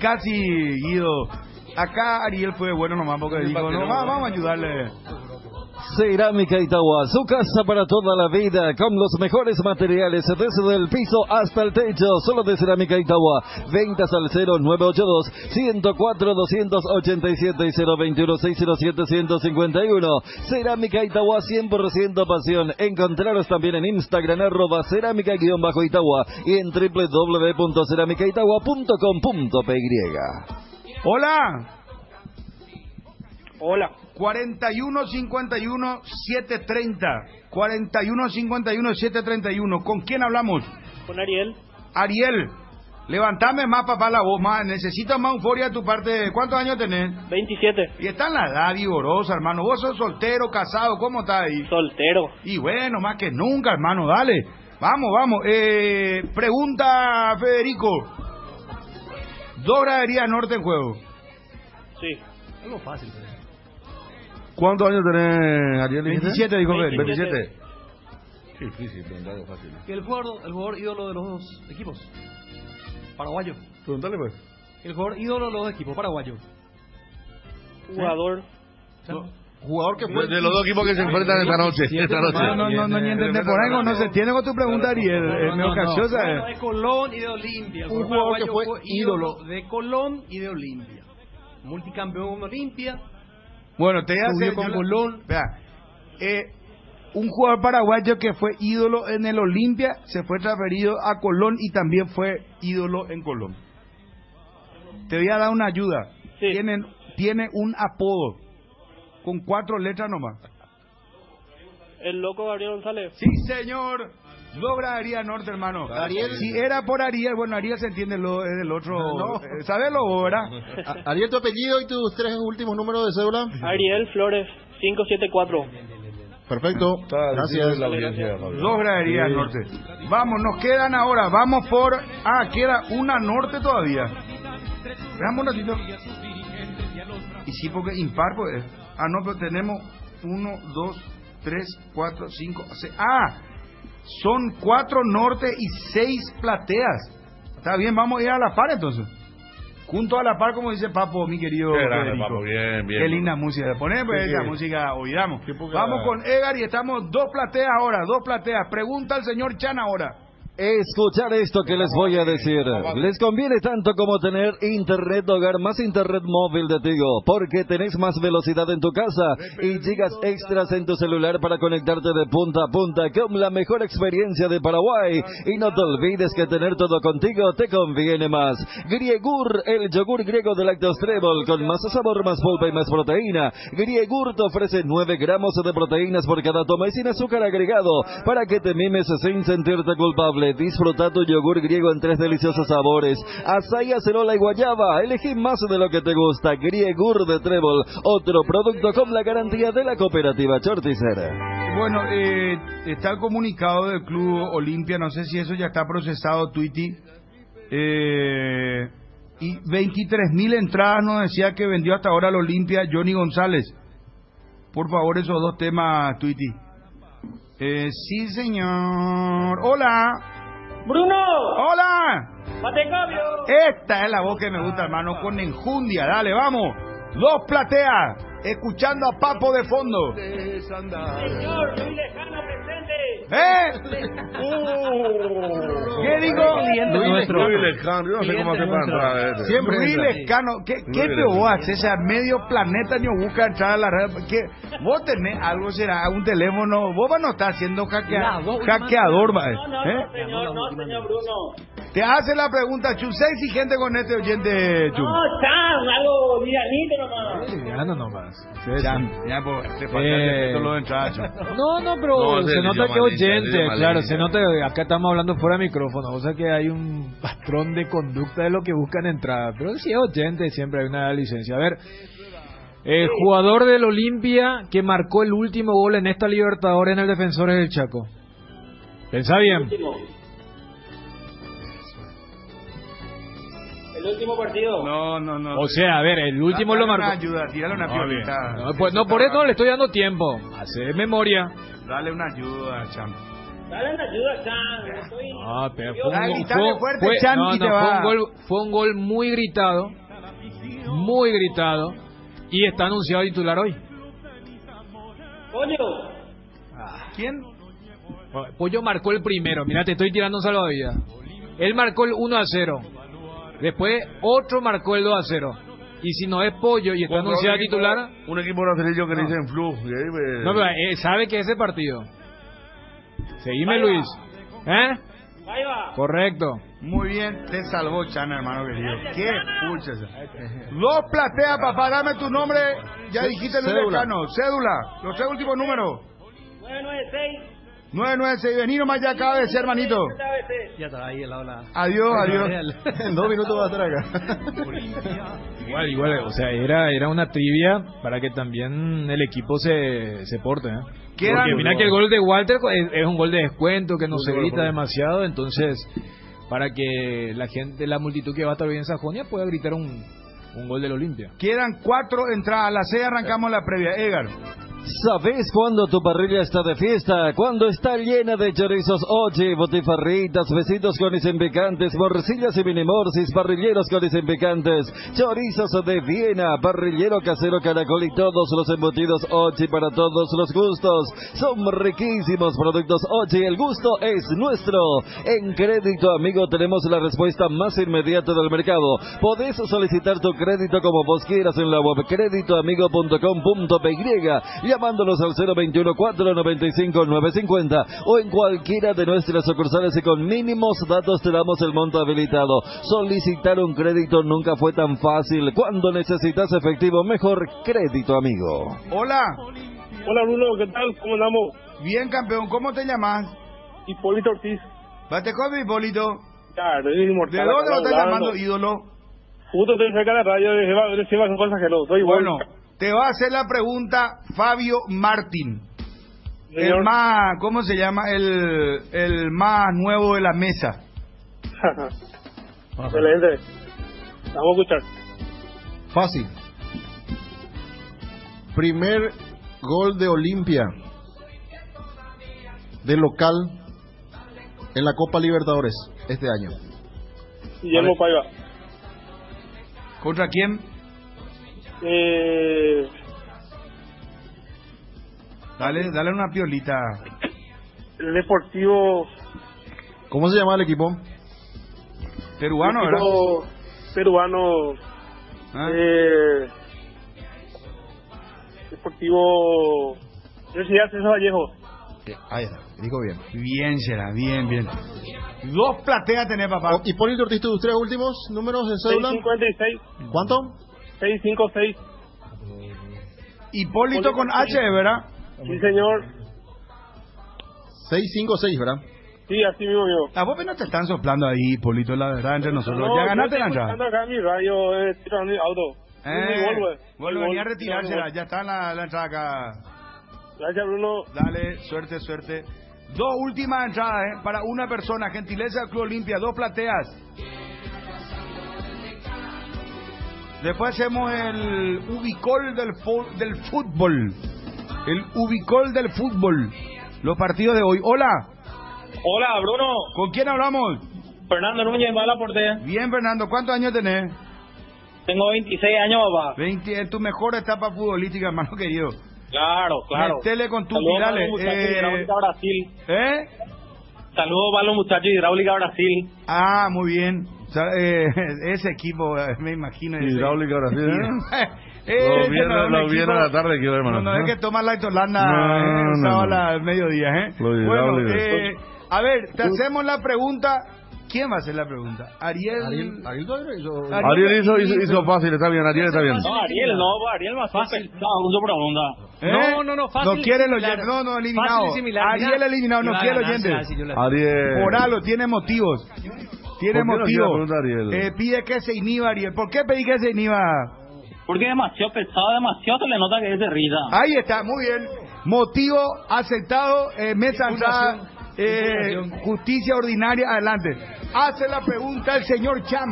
Guido. Acá Ariel fue bueno nomás porque dijo, vamos a ayudarle. Cerámica Itagua, su casa para toda la vida, con los mejores materiales, desde el piso hasta el techo, solo de Cerámica Itagua. Ventas al 0982-104-287 y 021-607-151. Cerámica Itagua, 100% pasión. Encontraros también en Instagram, @cerámica_Itagua y en www.ceramicaitagua.com.py. Hola. 4151-730. 4151-731. ¿Con quién hablamos? Con Ariel. Ariel, levantame más, papá, la voz, más. Necesito más euforia de tu parte. ¿Cuántos años tenés? 27. Y está en la edad vigorosa, hermano. ¿Vos sos soltero, casado? ¿Cómo estás ahí? Soltero. Y bueno, más que nunca, hermano, dale. Vamos. Pregunta, Federico. 2 graderías norte en juego. Sí. Algo fácil. ¿Cuántos años tenés, Ariel? 27, dijo Federico. 27. Qué difícil, preguntar algo fácil. ¿Y el jugador ídolo de los dos equipos? Paraguayo. Preguntale, pues. El jugador ídolo de los dos equipos paraguayos. Jugador. Jugador que fue de los dos equipos que se enfrentan esta noche. No ni entender por algo, no se entiende con tu pregunta, Ariel. Es medio capciosa. Bueno, de Colón y de Olimpia. Un jugador que fue ídolo de Colón y de Olimpia. Multicampeón con Olimpia. Bueno, te voy a hacer con Colón. Vea, un jugador paraguayo que fue ídolo en el Olimpia se fue transferido a Colón y también fue ídolo en Colón. Te voy a dar una ayuda. Sí. Tiene un apodo con 4 letras nomás. El loco Gabriel González. Sí, señor. 2 graderías norte, hermano. Ariel. Si era por Ariel, bueno, Ariel se entiende, es del otro. No. ¿Sabes lo, verdad? Ariel, tu apellido y tus 3 últimos números de cédula. Ariel Flores, 574. Perfecto. Gracias. 2 graderías norte. Vamos, nos quedan ahora. Vamos por. Queda una norte todavía. Veamos un ratito. Y sí, porque impar, pues. No, pero tenemos 1, 2, 3, 4, 5, 6. Son 4 norte y 6 plateas. Está bien, vamos a ir a la par entonces. Junto a la par, como dice Papo, mi querido Federico. Papo, bien. Qué linda música. Poneme pues, esa música, oidamos. Vamos con Edgar y estamos 2 plateas ahora, 2 plateas. Pregunta al señor Chan ahora. Escuchar esto que les voy a decir. Les conviene tanto como tener internet hogar más internet móvil de Tigo, porque tenés más velocidad en tu casa y gigas extras en tu celular para conectarte de punta a punta con la mejor experiencia de Paraguay. Y no te olvides que tener todo contigo te conviene más. Griegur, el yogur griego de Lactos Trébol, con más sabor, más pulpa y más proteína. Griegur te ofrece 9 gramos de proteínas por cada toma y sin azúcar agregado, para que te mimes sin sentirte culpable. Disfruta tu yogur griego en 3 deliciosos sabores: açaí, acerola y guayaba. Elegí más de lo que te gusta. Griegur de Trébol, otro producto con la garantía de la cooperativa Chorticera. Bueno, está el comunicado del Club Olimpia, no sé si eso ya está procesado, Twitty. Y 23.000 entradas nos decía que vendió hasta ahora el Olimpia Johnny González. Por favor, esos 2 temas, Twitty. Sí, señor. Hola. Bruno. Hola. Mate cambio. Esta es la voz que me gusta, hermano, con enjundia. Dale, vamos. 2 plateas. Escuchando a Papo de fondo. Señor, Luis Lejano presente. ¿Qué digo? Luis Lejano, yo no sé cómo hace para entrar. Siempre Luis Lejano. ¿Qué te vos haces? O sea, medio planeta ni busca entrar a la red. Vos tenés algo, será un teléfono. Vos no estás haciendo hackeador, ¿va? No, señor Bruno. Te hace la pregunta, Chum. Sé exigente con este oyente, Chum. No, Chan, algo livianito nomás. Liviano nomás. Ya, pues, te falta el lo de entrada, Chum. No, pero se nota que oyente, claro, se nota que acá estamos hablando fuera de micrófono, o sea que hay un patrón de conducta de lo que buscan entrada, pero si es oyente siempre hay una licencia. A ver, jugador del Olimpia que marcó el último gol en esta Libertadores en el Defensores del Chaco. Pensá bien. El último partido. No. O sea, a ver, el último lo marcó. Tírale una piolita. No, pues no, por eso no le estoy dando tiempo. Hace memoria. Dale una ayuda, Chan. Dale una ayuda, Chan. No, pero fue un gol muy gritado. Muy gritado. Y está anunciado titular hoy. Pollo. ¿Quién? Pollo marcó el primero. Mira, te estoy tirando un salvavidas. Él marcó el 1-0. Después otro marcó el 2-0. Y si no es Pollo y está anunciado titular... Un equipo brasileño que le dicen flu. No, pero sabe que ese partido. Seguime, Luis. Ahí va. Correcto. Muy bien, te salvó, Chan, hermano querido. Qué pucha. 2 plateas, papá. Dame tu nombre. Ya dijiste el Lejano. Cédula. Los 3 últimos números. 996. 996, vení nomás ya acaba de ser, hermanito. Ya está ahí al lado la... Adiós. En 2 minutos va a estar acá. Igual, o sea, era una trivia para que también el equipo se porte, ¿eh? Porque mira que el gol de Walter es un gol de descuento, que no se grita demasiado, entonces, para que la gente, la multitud que va a estar bien en Sajonia pueda gritar un gol del Olimpia. Quedan 4 entradas, a las 6 arrancamos la previa. Edgar. ¿Sabes cuándo tu parrilla está de fiesta? Cuando está llena de chorizos Ochi, botifarritas, besitos con picantes, morcillas y minimorcis, parrilleros con picantes, chorizos de Viena, parrillero casero caracol y todos los embutidos Ochi para todos los gustos. Son riquísimos productos Ochi, el gusto es nuestro. En Crédito Amigo tenemos la respuesta más inmediata del mercado. Podés solicitar tu crédito como vos quieras en la web creditoamigo.com.py, llamándolos al 021-495-950 o en cualquiera de nuestras sucursales, y con mínimos datos te damos el monto habilitado. Solicitar un crédito nunca fue tan fácil. Cuando necesitas efectivo, mejor Crédito Amigo. Hola. Hola Bruno, ¿qué tal? ¿Cómo andamos? Bien, campeón, ¿cómo te llamas? Hipólito Ortiz. ¿Bate con Hipólito? Claro, es inmortal. ¿De dónde lo estás llamando, ídolo? Justo estoy cerca de la radio de Jeva, son cosas que no, soy bueno. Te va a hacer la pregunta Fabio Martín. Señor. El más, ¿cómo se llama? El más nuevo de la mesa. Excelente. Vamos a escuchar. Fácil. Primer gol de Olimpia de local en la Copa Libertadores este año. Guillermo Paiva. ¿Contra quién? Dale una piolita. El Deportivo. ¿Cómo se llama el equipo? Peruano, ¿verdad? Peruano. Deportivo Universidad César Vallejo. Ahí está, dijo bien. Bien será, bien. 2 plateas tenés, papá. Hipólito Ortiz, tus 3 últimos números de cédula. 656. ¿Cuánto? 656. Hipólito con H, ¿verdad? Sí, señor. 656, ¿verdad? Sí, así mismo. A vos no te están soplando ahí, Hipólito, la verdad, entre nosotros. No, ya ganaste la entrada. Estoy acá en mi radio, tirando mi auto. Bueno, venía a retirársela, ya está la entrada acá. Gracias, Bruno. Dale, suerte. 2 últimas entradas, para una persona. Gentileza del Club Olimpia, 2 plateas. Después hacemos el Ubicol del fútbol. El Ubicol del fútbol. Los partidos de hoy. Hola. Hola, Bruno. ¿Con quién hablamos? Fernando Núñez, va a la portería. Bien, Fernando. ¿Cuántos años tenés? Tengo 26 años, papá. 20, en tu mejor etapa futbolística, hermano querido. Claro. Metele con tu Saludos tirales. para los muchachos de Hidráulica Brasil. Saludos para los muchachos de Hidráulica Brasil. Ah, muy bien. Ese equipo, me imagino. Hidráulica Brasil. Lo viene a la tarde, quiero, hermano. No es que toma la Holanda sábado al mediodía, Bueno, a ver, te hacemos la pregunta. ¿Quién va a hacer la pregunta? Ariel hizo fácil, está bien, Ariel está bien. No, Ariel más fácil. No, fácil. No quiere los oyentes, no, eliminado. Ariel eliminado, no quiere los oyentes. Ariel. Moralo, tiene motivos. Tiene motivos. Ariel? Pide que se inhiba, Ariel. ¿Por qué pedí que se inhiba? Porque es demasiado pesado, demasiado se le nota que es de risa. Ahí está, muy bien. Motivo aceptado, mesa entrada, justicia ordinaria, adelante. Hace la pregunta el señor Cham.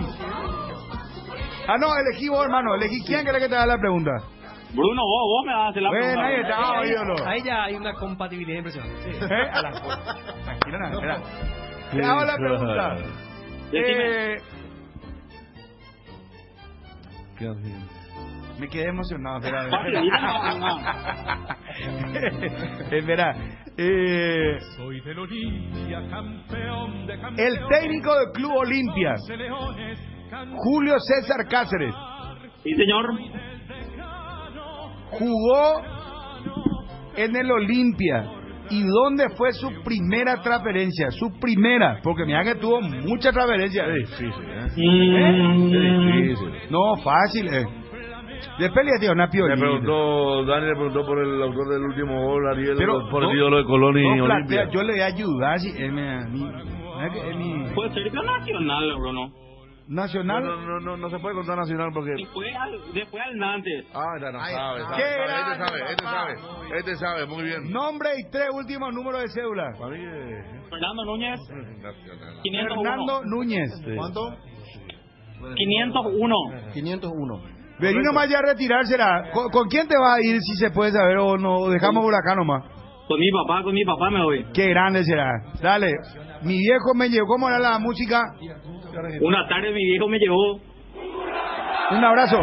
No, elegí vos, hermano. ¿Quién cree que te haga la pregunta? Bruno, vos me vas a hacer la pregunta. Ahí está, ídolo. Ahí ya hay una compatibilidad impresionante. Tranquilo, te hago la pregunta. Me quedé emocionado. Espera. Soy del Olimpia, campeón de campeones. El técnico del Club Olimpia, Julio César Cáceres. Sí, señor. Jugó en el Olimpia. ¿Y dónde fue su primera transferencia? Su primera, porque mira que tuvo mucha transferencia. Es difícil, No, fácil, De Peli tío, una piolita. Dani le preguntó por el autor del último gol, Ariel, pero, por el ídolo de Colón y Olimpia. Yo le voy a ayudar si él puede ser nacional, Bruno. ¿Nacional? No se puede contar nacional porque... Después al Nantes. Ya no sabe. Este sabe, muy bien. Nombre y 3 últimos números de cédula. Fernando Núñez. Nacional. Fernando Núñez. ¿Cuánto? 501. 501. Vení nomás ya a retirársela. ¿Con quién te vas a ir, si se puede saber, o no dejamos por acá nomás? Con mi papá me voy. Qué grande será. Dale. Mi viejo me llevó. ¿Cómo era la música? Una tarde mi viejo me llevó. Un abrazo.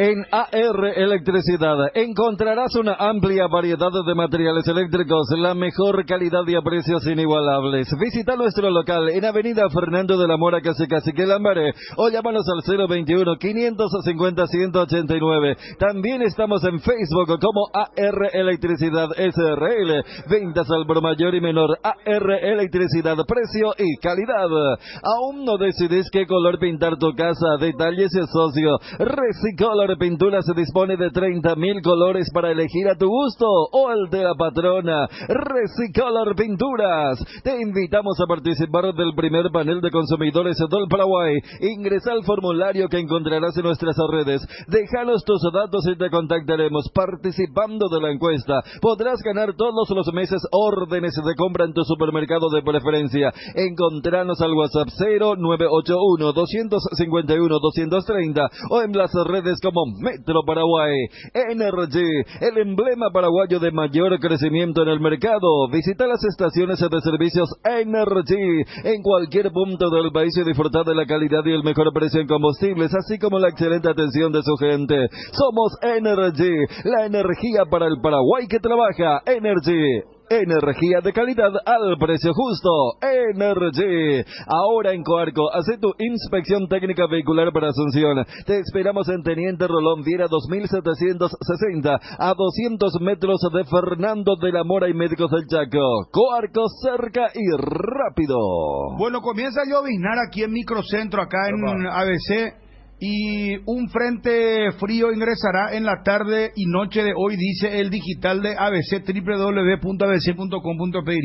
En AR Electricidad encontrarás una amplia variedad de materiales eléctricos, la mejor calidad y a precios inigualables. Visita nuestro local en Avenida Fernando de la Mora, casi Lambaré, o llámanos al 021-550-189. También estamos en Facebook como AR Electricidad SRL. Ventas al por mayor y menor. AR Electricidad, precio y calidad. ¿Aún no decides qué color pintar tu casa? Detalles y socio. Recicolor Pintura se dispone de 30,000 colores para elegir a tu gusto o el de la patrona. Recicolor Pinturas. Te invitamos a participar del primer panel de consumidores del Paraguay. Ingresa al formulario que encontrarás en nuestras redes. Déjanos tus datos y te contactaremos. Participando de la encuesta, podrás ganar todos los meses órdenes de compra en tu supermercado de preferencia. Encontranos al WhatsApp 0981-251-230 o en las redes como Metro Paraguay. Energy, el emblema paraguayo de mayor crecimiento en el mercado. Visita las estaciones de servicios Energy en cualquier punto del país y disfrutar de la calidad y el mejor precio en combustibles, así como la excelente atención de su gente. Somos Energy, la energía para el Paraguay que trabaja. Energy. Energía de calidad al precio justo. Energy. Ahora en Coarco, hace tu inspección técnica vehicular para Asunción. Te esperamos en Teniente Rolón Viera 2760, a 200 metros de Fernando de la Mora y Médicos del Chaco. Coarco, cerca y rápido. Bueno, comienza a lloviznar aquí en Microcentro, acá en ABC. Y un frente frío ingresará en la tarde y noche de hoy, dice el digital de ABC, www.abc.com.pe.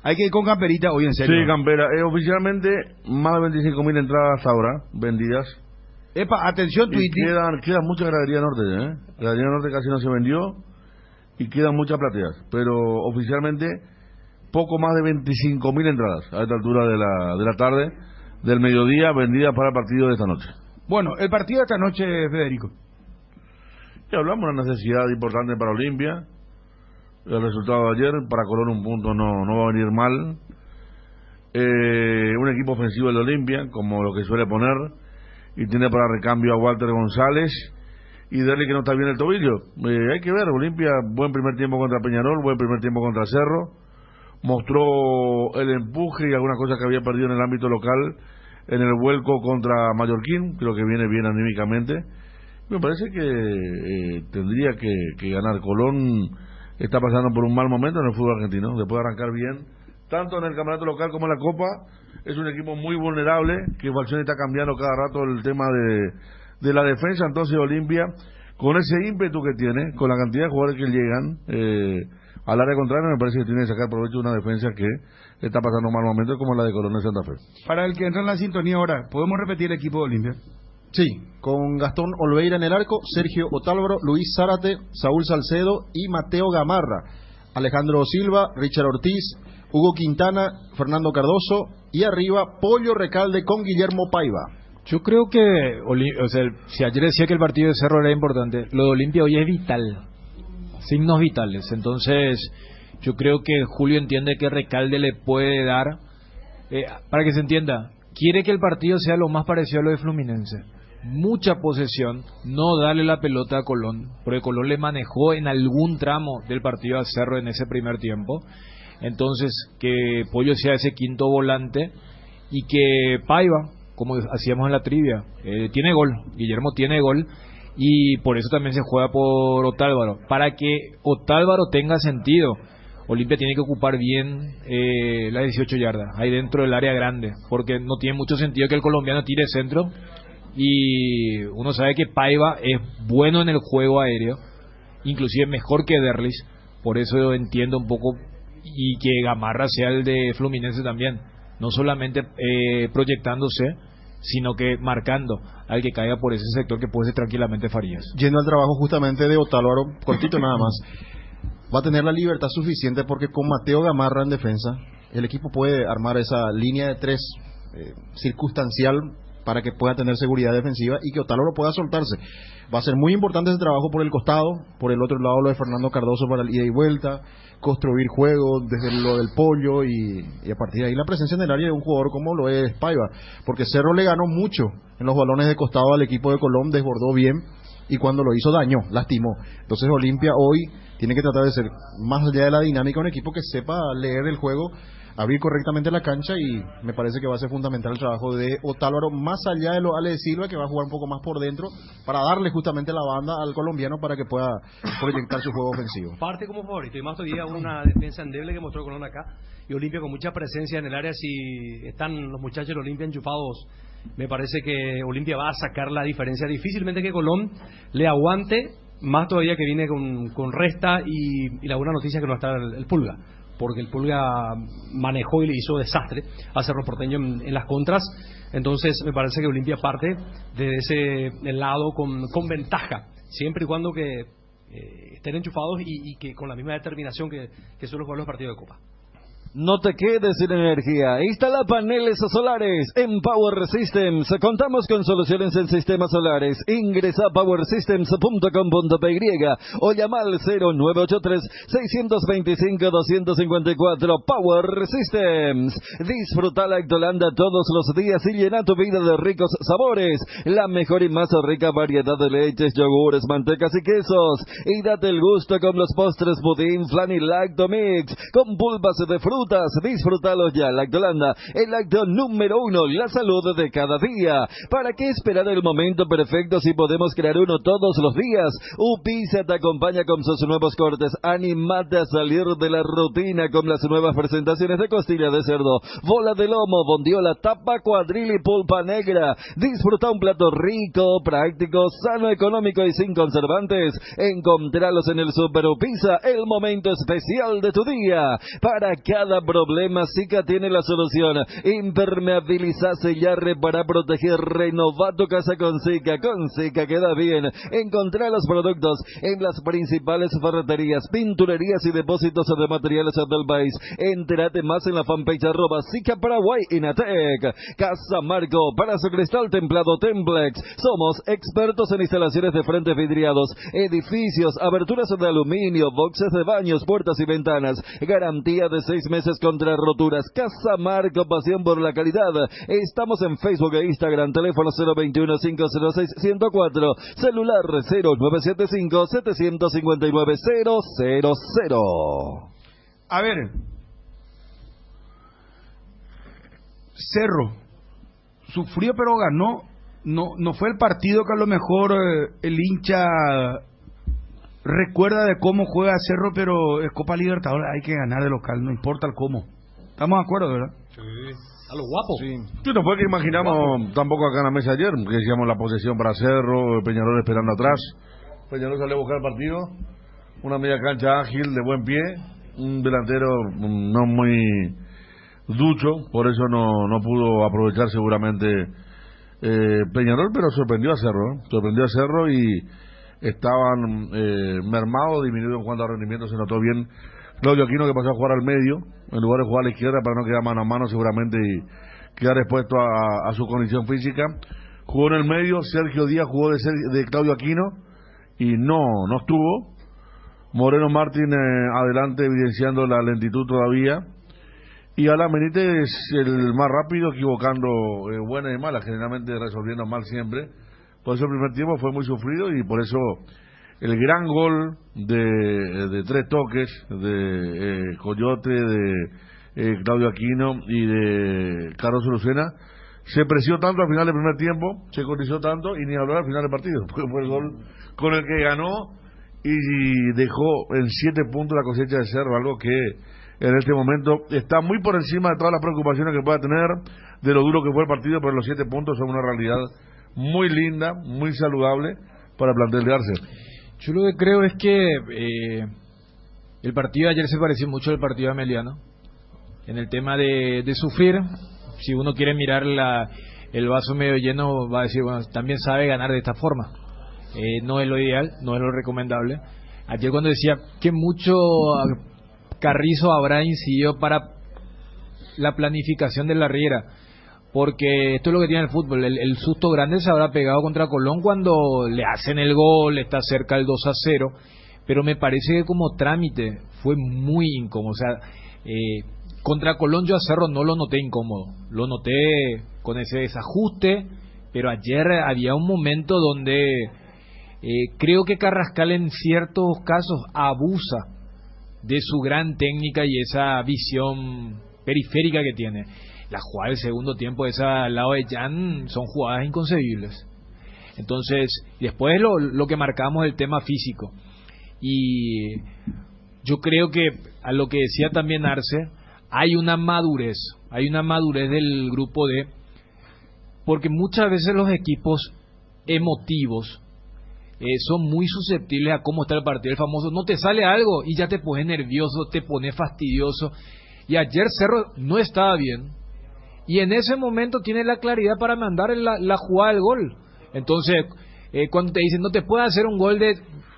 Hay que ir con camperita hoy, en serio. Sí, campera. Oficialmente, más de 25,000 entradas ahora vendidas. Epa, atención, Twitter. Quedan muchas graderías norte, Gradería norte casi no se vendió y quedan muchas plateas. Pero oficialmente, poco más de 25,000 entradas a esta altura de la tarde, del mediodía, vendidas para el partido de esta noche. Bueno, el partido de esta noche, Federico. Ya hablamos de una necesidad importante para Olimpia. El resultado de ayer, para Colón un punto no va a venir mal. Un equipo ofensivo de Olimpia, como lo que suele poner, y tiene para recambio a Walter González y Derli, que no está bien el tobillo. Hay que ver, Olimpia, buen primer tiempo contra Peñarol, buen primer tiempo contra Cerro. Mostró el empuje y algunas cosas que había perdido en el ámbito local en el vuelco contra Mallorquín. Creo que viene bien anímicamente. Me parece que tendría que ganar. Colón está pasando por un mal momento en el fútbol argentino. Después de arrancar bien, tanto en el campeonato local como en la Copa, es un equipo muy vulnerable, que Falcioni está cambiando cada rato el tema de la defensa. Entonces Olimpia, con ese ímpetu que tiene, con la cantidad de jugadores que llegan al área contraria, me parece que tiene que sacar provecho de una defensa que está pasando un mal momento, como la de Colón de Santa Fe. Para el que entra en la sintonía ahora, ¿podemos repetir el equipo de Olimpia? Sí, con Gastón Olveira en el arco, Sergio Otálvaro, Luis Zárate, Saúl Salcedo y Mateo Gamarra, Alejandro Silva, Richard Ortiz, Hugo Quintana, Fernando Cardoso y arriba Pollo Recalde con Guillermo Paiva. Yo creo que, si ayer decía que el partido de Cerro era importante, lo de Olimpia hoy es vital, signos vitales. Entonces yo creo que Julio entiende que Recalde le puede dar, para que se entienda, quiere que el partido sea lo más parecido a lo de Fluminense. Mucha posesión, no darle la pelota a Colón, porque Colón le manejó en algún tramo del partido a Cerro en ese primer tiempo. Entonces, que Pollo sea ese quinto volante y que Paiva, como hacíamos en la trivia, tiene gol, Guillermo tiene gol, y por eso también se juega por Otálvaro, para que Otálvaro tenga sentido. Olimpia tiene que ocupar bien las 18 yardas, ahí dentro del área grande, porque no tiene mucho sentido que el colombiano tire centro, y uno sabe que Paiva es bueno en el juego aéreo, inclusive mejor que Derlis, por eso entiendo un poco, y que Gamarra sea el de Fluminense también, no solamente proyectándose, sino que marcando al que caiga por ese sector, que puede ser tranquilamente Farías. Yendo al trabajo justamente de Otálvaro, cortito nada más, va a tener la libertad suficiente porque con Mateo Gamarra en defensa, el equipo puede armar esa línea de tres circunstancial para que pueda tener seguridad defensiva y que Otálvaro pueda soltarse. Va a ser muy importante ese trabajo por el costado, por el otro lado lo de Fernando Cardoso para el ida y vuelta, construir juego desde lo del Pollo y a partir de ahí la presencia en el área de un jugador como lo es Paiva, porque Cerro le ganó mucho en los balones de costado al equipo de Colón, desbordó bien y cuando lo hizo dañó, lastimó. Entonces Olimpia hoy tiene que tratar de ser, más allá de la dinámica, un equipo que sepa leer el juego, abrir correctamente la cancha, y me parece que va a ser fundamental el trabajo de Otálvaro, más allá de lo Ale Silva, que va a jugar un poco más por dentro, para darle justamente la banda al colombiano para que pueda proyectar su juego ofensivo. Parte como favorito, y más todavía una defensa endeble que mostró Colón acá, y Olimpia con mucha presencia en el área. Si están los muchachos de Olimpia enchufados, me parece que Olimpia va a sacar la diferencia. Difícilmente que Colón le aguante, más todavía que viene con Resta, y la buena noticia es que no está el Pulga, porque el Pulga manejó y le hizo desastre a Cerro Porteño en las contras. Entonces me parece que Olimpia parte de ese lado con ventaja, siempre y cuando que estén enchufados y que con la misma determinación que suelen jugar los partidos de Copa. No te quedes sin energía. Instala paneles solares en Power Systems. Contamos con soluciones en sistemas solares. Ingresa a powersystems.com.py o llama al 0983-625-254. Power Systems. Disfruta la Lactolanda todos los días y llena tu vida de ricos sabores. La mejor y más rica variedad de leches, yogures, mantecas y quesos. Y date el gusto con los postres budín, flan y lactomix con pulpas de fruta. Disfrútalos ya. Lactolanda, el lácteo número 1, la salud de cada día. ¿Para qué esperar el momento perfecto si podemos crear uno todos los días? Upisa te acompaña con sus nuevos cortes. Anímate a salir de la rutina con las nuevas presentaciones de costilla de cerdo, bola de lomo, bondiola, tapa, cuadril y pulpa negra. Disfruta un plato rico, práctico, sano, económico y sin conservantes. Encontralos en el Super Upisa, el momento especial de tu día. Para cada problema, Zika tiene la solución. Impermeabiliza, sellar, reparar, proteger, renovar tu casa con Zika. Con Zika queda bien. Encontrá los productos en las principales ferreterías, pinturerías y depósitos de materiales del país. Entérate más en la fanpage @Zika Paraguay Inatec. Casa Marco, para su cristal templado Templex. Somos expertos en instalaciones de frentes vidriados, edificios, aberturas de aluminio, boxes de baños, puertas y ventanas. Garantía de 6 meses contra roturas. Casa Marco, pasión por la calidad. Estamos en Facebook e Instagram. Teléfono 021-506-104. Celular 0975-759-000. A ver, Cerro sufrió pero ganó. No fue el partido que a lo mejor el hincha recuerda de cómo juega Cerro, pero es Copa Libertadores, hay que ganar de local, no importa el cómo. ¿Estamos de acuerdo, verdad? Sí. A lo guapo. Sí. No fue que imaginamos tampoco acá en la mesa ayer, que decíamos la posesión para Cerro, Peñarol esperando atrás. Peñarol salió a buscar el partido, una media cancha ágil, de buen pie, un delantero no muy ducho, por eso no pudo aprovechar seguramente Peñarol, pero sorprendió a Cerro, y estaban mermados, disminuidos en cuanto a rendimiento. Se notó bien Claudio Aquino, que pasó a jugar al medio en lugar de jugar a la izquierda para no quedar mano a mano seguramente y quedar expuesto a su condición física. Jugó en el medio, Sergio Díaz jugó de Claudio Aquino y no estuvo. Moreno Martín adelante, evidenciando la lentitud todavía, y Alan Benítez el más rápido, equivocando buenas y malas, generalmente resolviendo mal siempre. Por eso el primer tiempo fue muy sufrido y por eso el gran gol de 3 toques de Coyote, de Claudio Aquino y de Carlos Lucena. Se preció tanto al final del primer tiempo, se cotizó tanto, y ni hablar al final del partido, porque fue el gol con el que ganó y dejó en 7 puntos la cosecha de Cerro, algo que en este momento está muy por encima de todas las preocupaciones que pueda tener, de lo duro que fue el partido, pero los 7 puntos son una realidad muy linda, muy saludable para el plantel de Arce. Yo lo que creo es que el partido de ayer se pareció mucho al partido de Ameliano, en el tema de sufrir. Si uno quiere mirar el vaso medio lleno, va a decir, bueno, también sabe ganar de esta forma. No es lo ideal, no es lo recomendable. Ayer cuando decía que mucho Carrizo habrá incidido para la planificación de la Riera, porque esto es lo que tiene el fútbol, el susto grande se habrá pegado contra Colón cuando le hacen el gol, está cerca el 2-0, pero me parece que como trámite fue muy incómodo. O sea, contra Colón yo a Cerro no lo noté incómodo, lo noté con ese desajuste, pero ayer había un momento donde creo que Carrascal en ciertos casos abusa de su gran técnica y esa visión periférica que tiene. La jugada del segundo tiempo esa al lado de Jan son jugadas inconcebibles. Entonces, después lo que marcamos el tema físico. Y yo creo que a lo que decía también Arce, hay una madurez del grupo D, porque muchas veces los equipos emotivos son muy susceptibles a cómo está el partido. El famoso, no te sale algo y ya te pones nervioso, te pones fastidioso. Y ayer Cerro no estaba bien, y en ese momento tiene la claridad para mandar la jugada del gol. Entonces, cuando te dicen, no te puedes hacer un gol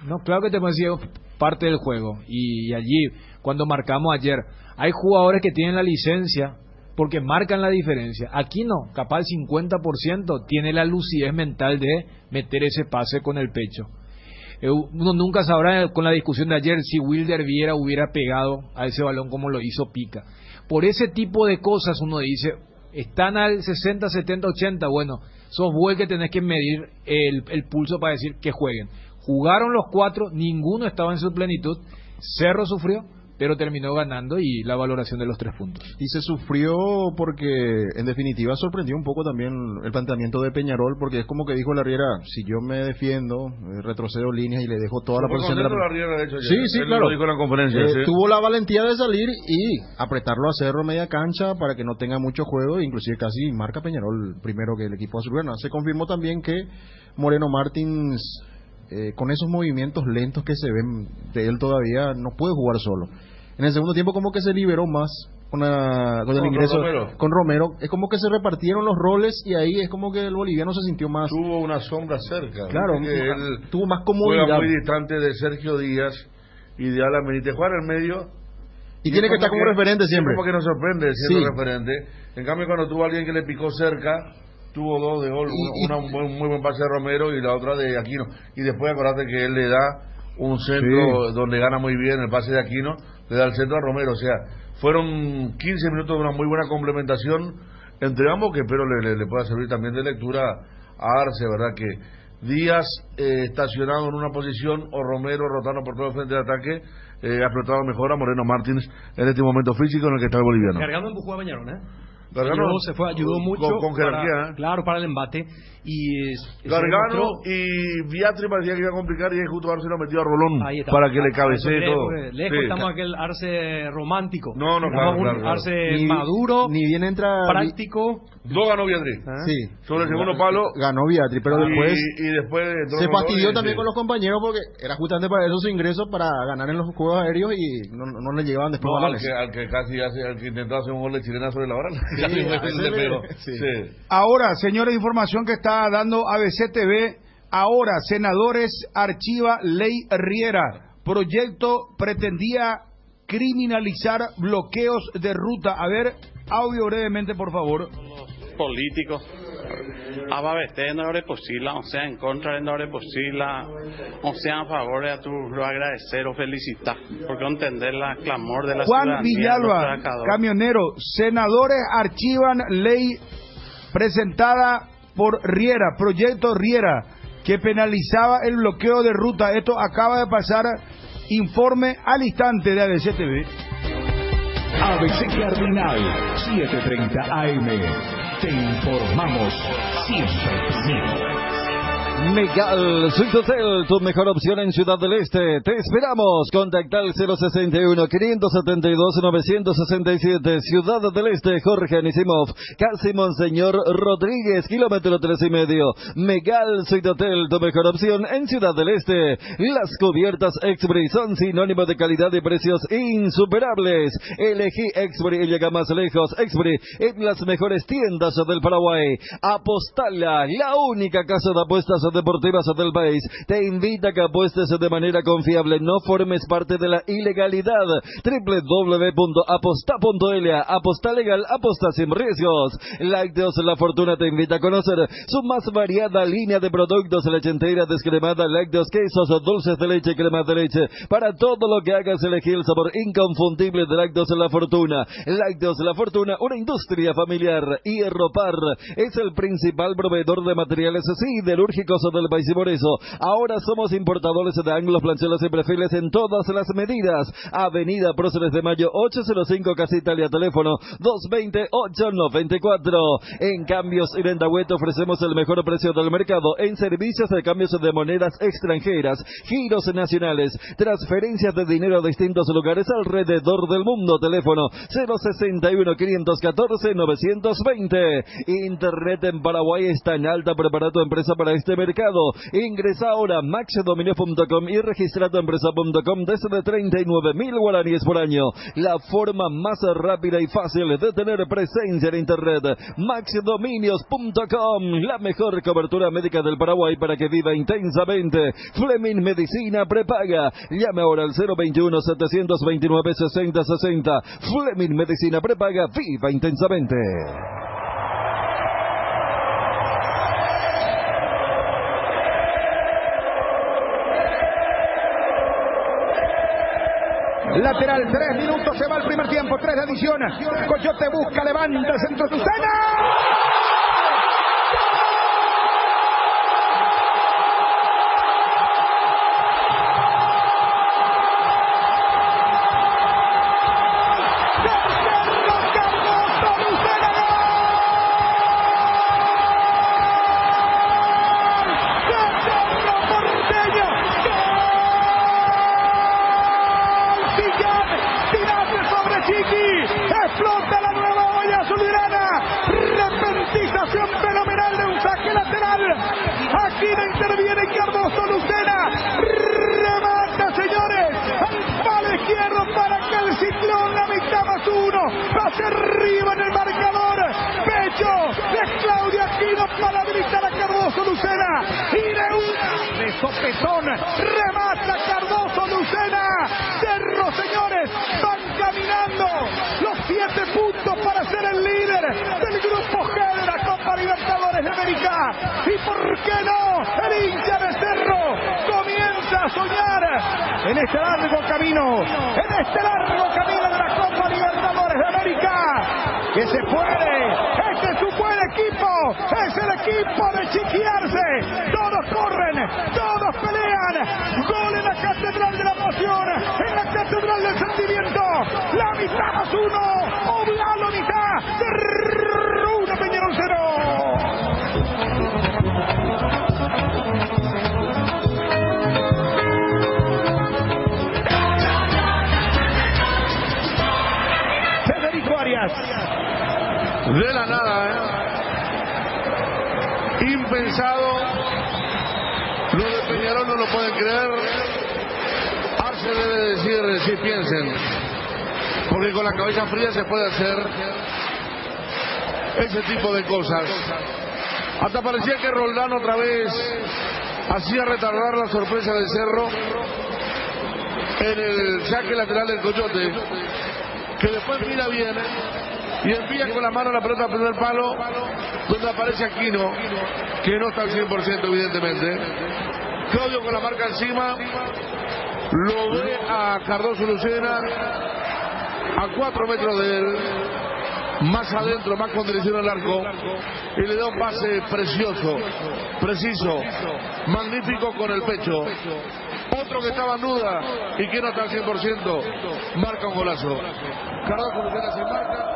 no, claro que te puedes decir parte del juego. Y allí, cuando marcamos ayer, hay jugadores que tienen la licencia porque marcan la diferencia. Aquí no, capaz el 50% tiene la lucidez mental de meter ese pase con el pecho. Uno nunca sabrá, con la discusión de ayer, si Wilder Viera hubiera pegado a ese balón como lo hizo Pica. Por ese tipo de cosas uno dice, están al 60, 70, 80, bueno, sos vos el que tenés que medir el pulso para decir que jueguen. Jugaron los 4, ninguno estaba en su plenitud, Cerro sufrió, pero terminó ganando, y la valoración de los 3 puntos. Y se sufrió porque, en definitiva, sorprendió un poco también el planteamiento de Peñarol, porque es como que dijo la Riera, si yo me defiendo, retrocedo líneas y le dejo toda la posición de la Riera, de hecho, sí, claro. Lo dijo en la conferencia, sí. Tuvo la valentía de salir y apretarlo a Cerro media cancha para que no tenga mucho juego, inclusive casi marca Peñarol primero que el equipo azulgrana. Se confirmó también que Moreno Martins, con esos movimientos lentos que se ven de él todavía, no puede jugar solo. En el segundo tiempo como que se liberó más con el ingreso con Romero. Es como que se repartieron los roles y ahí es como que el boliviano se sintió más... Tuvo una sombra cerca. Claro, él tuvo más comodidad. Juega muy distante de Sergio Díaz y de Alan Benítez. Jugar en medio... Y tiene que estar como referente siempre. Como que nos sorprende siendo referente. En cambio, cuando tuvo alguien que le picó cerca, tuvo 2 de gol. Un muy buen pase de Romero y la otra de Aquino. Y después acordate que él le da un centro donde gana muy bien el pase de Aquino, le da el centro a Romero. O sea, fueron 15 minutos de una muy buena complementación entre ambos, que espero le pueda servir también de lectura a Arce, ¿verdad? Que Díaz estacionado en una posición o Romero rotando por todo el frente de ataque ha explotado mejor a Moreno Martins en este momento físico en el que está el boliviano. Gargano empujó a Peñarol, Gargano se fue, ayudó mucho con jerarquía, claro, para el embate. Y Gargano y Viatri parecía que iba a complicar, y justo Arce lo metió a Rolón para que le cabecee todo. Lejos estamos aquel Arce romántico. No, claro. Arce maduro, ni bien entra práctico. 2 ganó Viatri. Sí. Sobre el segundo palo ganó Viatri, pero después y después se fastidió también con los compañeros, porque era justamente para eso su ingreso, para ganar en los juegos aéreos, y no le llegaban después balones. Al que intentó hacer un gol de chilena sobre la hora. Ahora, señores, información que está dando ABC TV. Ahora, senadores archiva ley Riera. Proyecto pretendía criminalizar bloqueos de ruta. A ver, audio brevemente, por favor. Políticos abaveste no es posible, o sea, en contra no es posible, o sea, a favor de tu lo agradecer o felicitar, porque entender la clamor de la Juan Villalba, camionero. Senadores archivan ley presentada por Riera, proyecto Riera. que penalizaba el bloqueo de ruta. Esto acaba de pasar, informe al instante de ABC TV. ABC Cardinal, 7:30 AM. Te informamos siempre primero. Megal Suite Hotel, tu mejor opción en Ciudad del Este. Te esperamos. Contacta al 061-572-967. Ciudad del Este, Jorge Anisimov, casi Monseñor Rodríguez, kilómetro 3,5. Megal Suite Hotel, tu mejor opción en Ciudad del Este. Las cubiertas Exbury son sinónimo de calidad y precios insuperables. Elegí Exbury y llega más lejos. Exbury en las mejores tiendas del Paraguay. Apostala, la única casa de apuestas deportivas del país, te invita a que apuestes de manera confiable, no formes parte de la ilegalidad. www.aposta.la, aposta legal, aposta sin riesgos. Lácteos La Fortuna te invita a conocer su más variada línea de productos: leche entera, descremada, lácteos, quesos, dulces de leche, crema de leche. Para todo lo que hagas, elegí el sabor inconfundible de Lácteos La Fortuna. Lácteos La Fortuna, una industria familiar. Hierro Par es el principal proveedor de materiales siderúrgicos del país, y por eso ahora somos importadores de ángulos, planchelas y perfiles en todas las medidas. Avenida Próceres de Mayo 805, Casa Italia, teléfono 220-894. En Cambios Irendagüe ofrecemos el mejor precio del mercado en servicios de cambios de monedas extranjeras, giros nacionales, transferencias de dinero a distintos lugares alrededor del mundo. Teléfono 061-514-920. Internet en Paraguay está en alta. Prepara tu empresa para este mercado. Ingresa ahora a maxdominios.com y registra tu empresa.com desde 39.000 guaraníes por año. La forma más rápida y fácil de tener presencia en Internet. maxdominios.com, la mejor cobertura médica del Paraguay para que viva intensamente. Fleming Medicina Prepaga. Llame ahora al 021-729-6060. Fleming Medicina Prepaga, viva intensamente. Lateral, 3 minutos, se va el primer tiempo, 3 de adición. Coyote busca, levanta el centro, Susana. Explota la nueva olla azulgrana. Repentización fenomenal de un saque lateral. Aquí no interviene Cardoso Lucena. Remata, señores. Al palo izquierdo para que el Ciclón, la mitad +1, pase arriba en el marcador. Pecho de Claudia Aquino para habilitar a Cardoso Lucena. Y de una de sopetón remata Cardoso Lucena. Cerro, señores. Van caminando los 7 puntos para ser el líder del grupo G de la Copa Libertadores de América. Y por qué no, el hincha de Cerro comienza a soñar en este largo camino, de la Copa Libertadores de América. Que se puede, este es un buen equipo, es el equipo de chiquearse. Todos corren, todos pelean. Gol en la Catedral de la Emoción, en la Catedral del Sentimiento. La mitad +1, Oblalo mitad, Cerro Peñarol 0. Federico Arias. De la nada, impensado. Lo de Peñarol no lo pueden creer. Arce debe decir, si piensen, porque con la cabeza fría se puede hacer ese tipo de cosas. Hasta parecía que Roldán otra vez hacía retardar la sorpresa del Cerro en el saque lateral del Coyote, que después mira bien y envía con la mano la pelota al primer palo, donde aparece Aquino, que no está al 100% evidentemente. Claudio con la marca encima, lo ve a Cardoso Lucena a 4 metros de él, más adentro, más con dirección al arco, y le da un pase precioso, preciso, magnífico con el pecho. Otro que estaba en duda y que no está al 100%, marca un golazo. Cardoso Lucena se marca.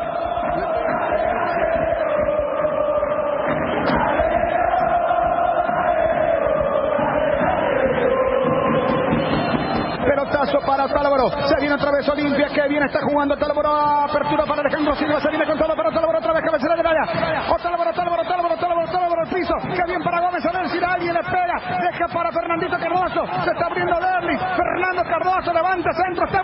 Pelotazo para Tálvaro, se viene otra vez Olimpia, que bien está jugando Tálvaro, apertura para Alejandro Silva, se viene con todo para Tálvaro, otra vez cabecera del área, Tálvaro al piso, que bien para Gómez, a ver si alguien le pega, deja para Fernandito Cardoso, se está abriendo Derli, Fernando Cardoso, levanta centro, está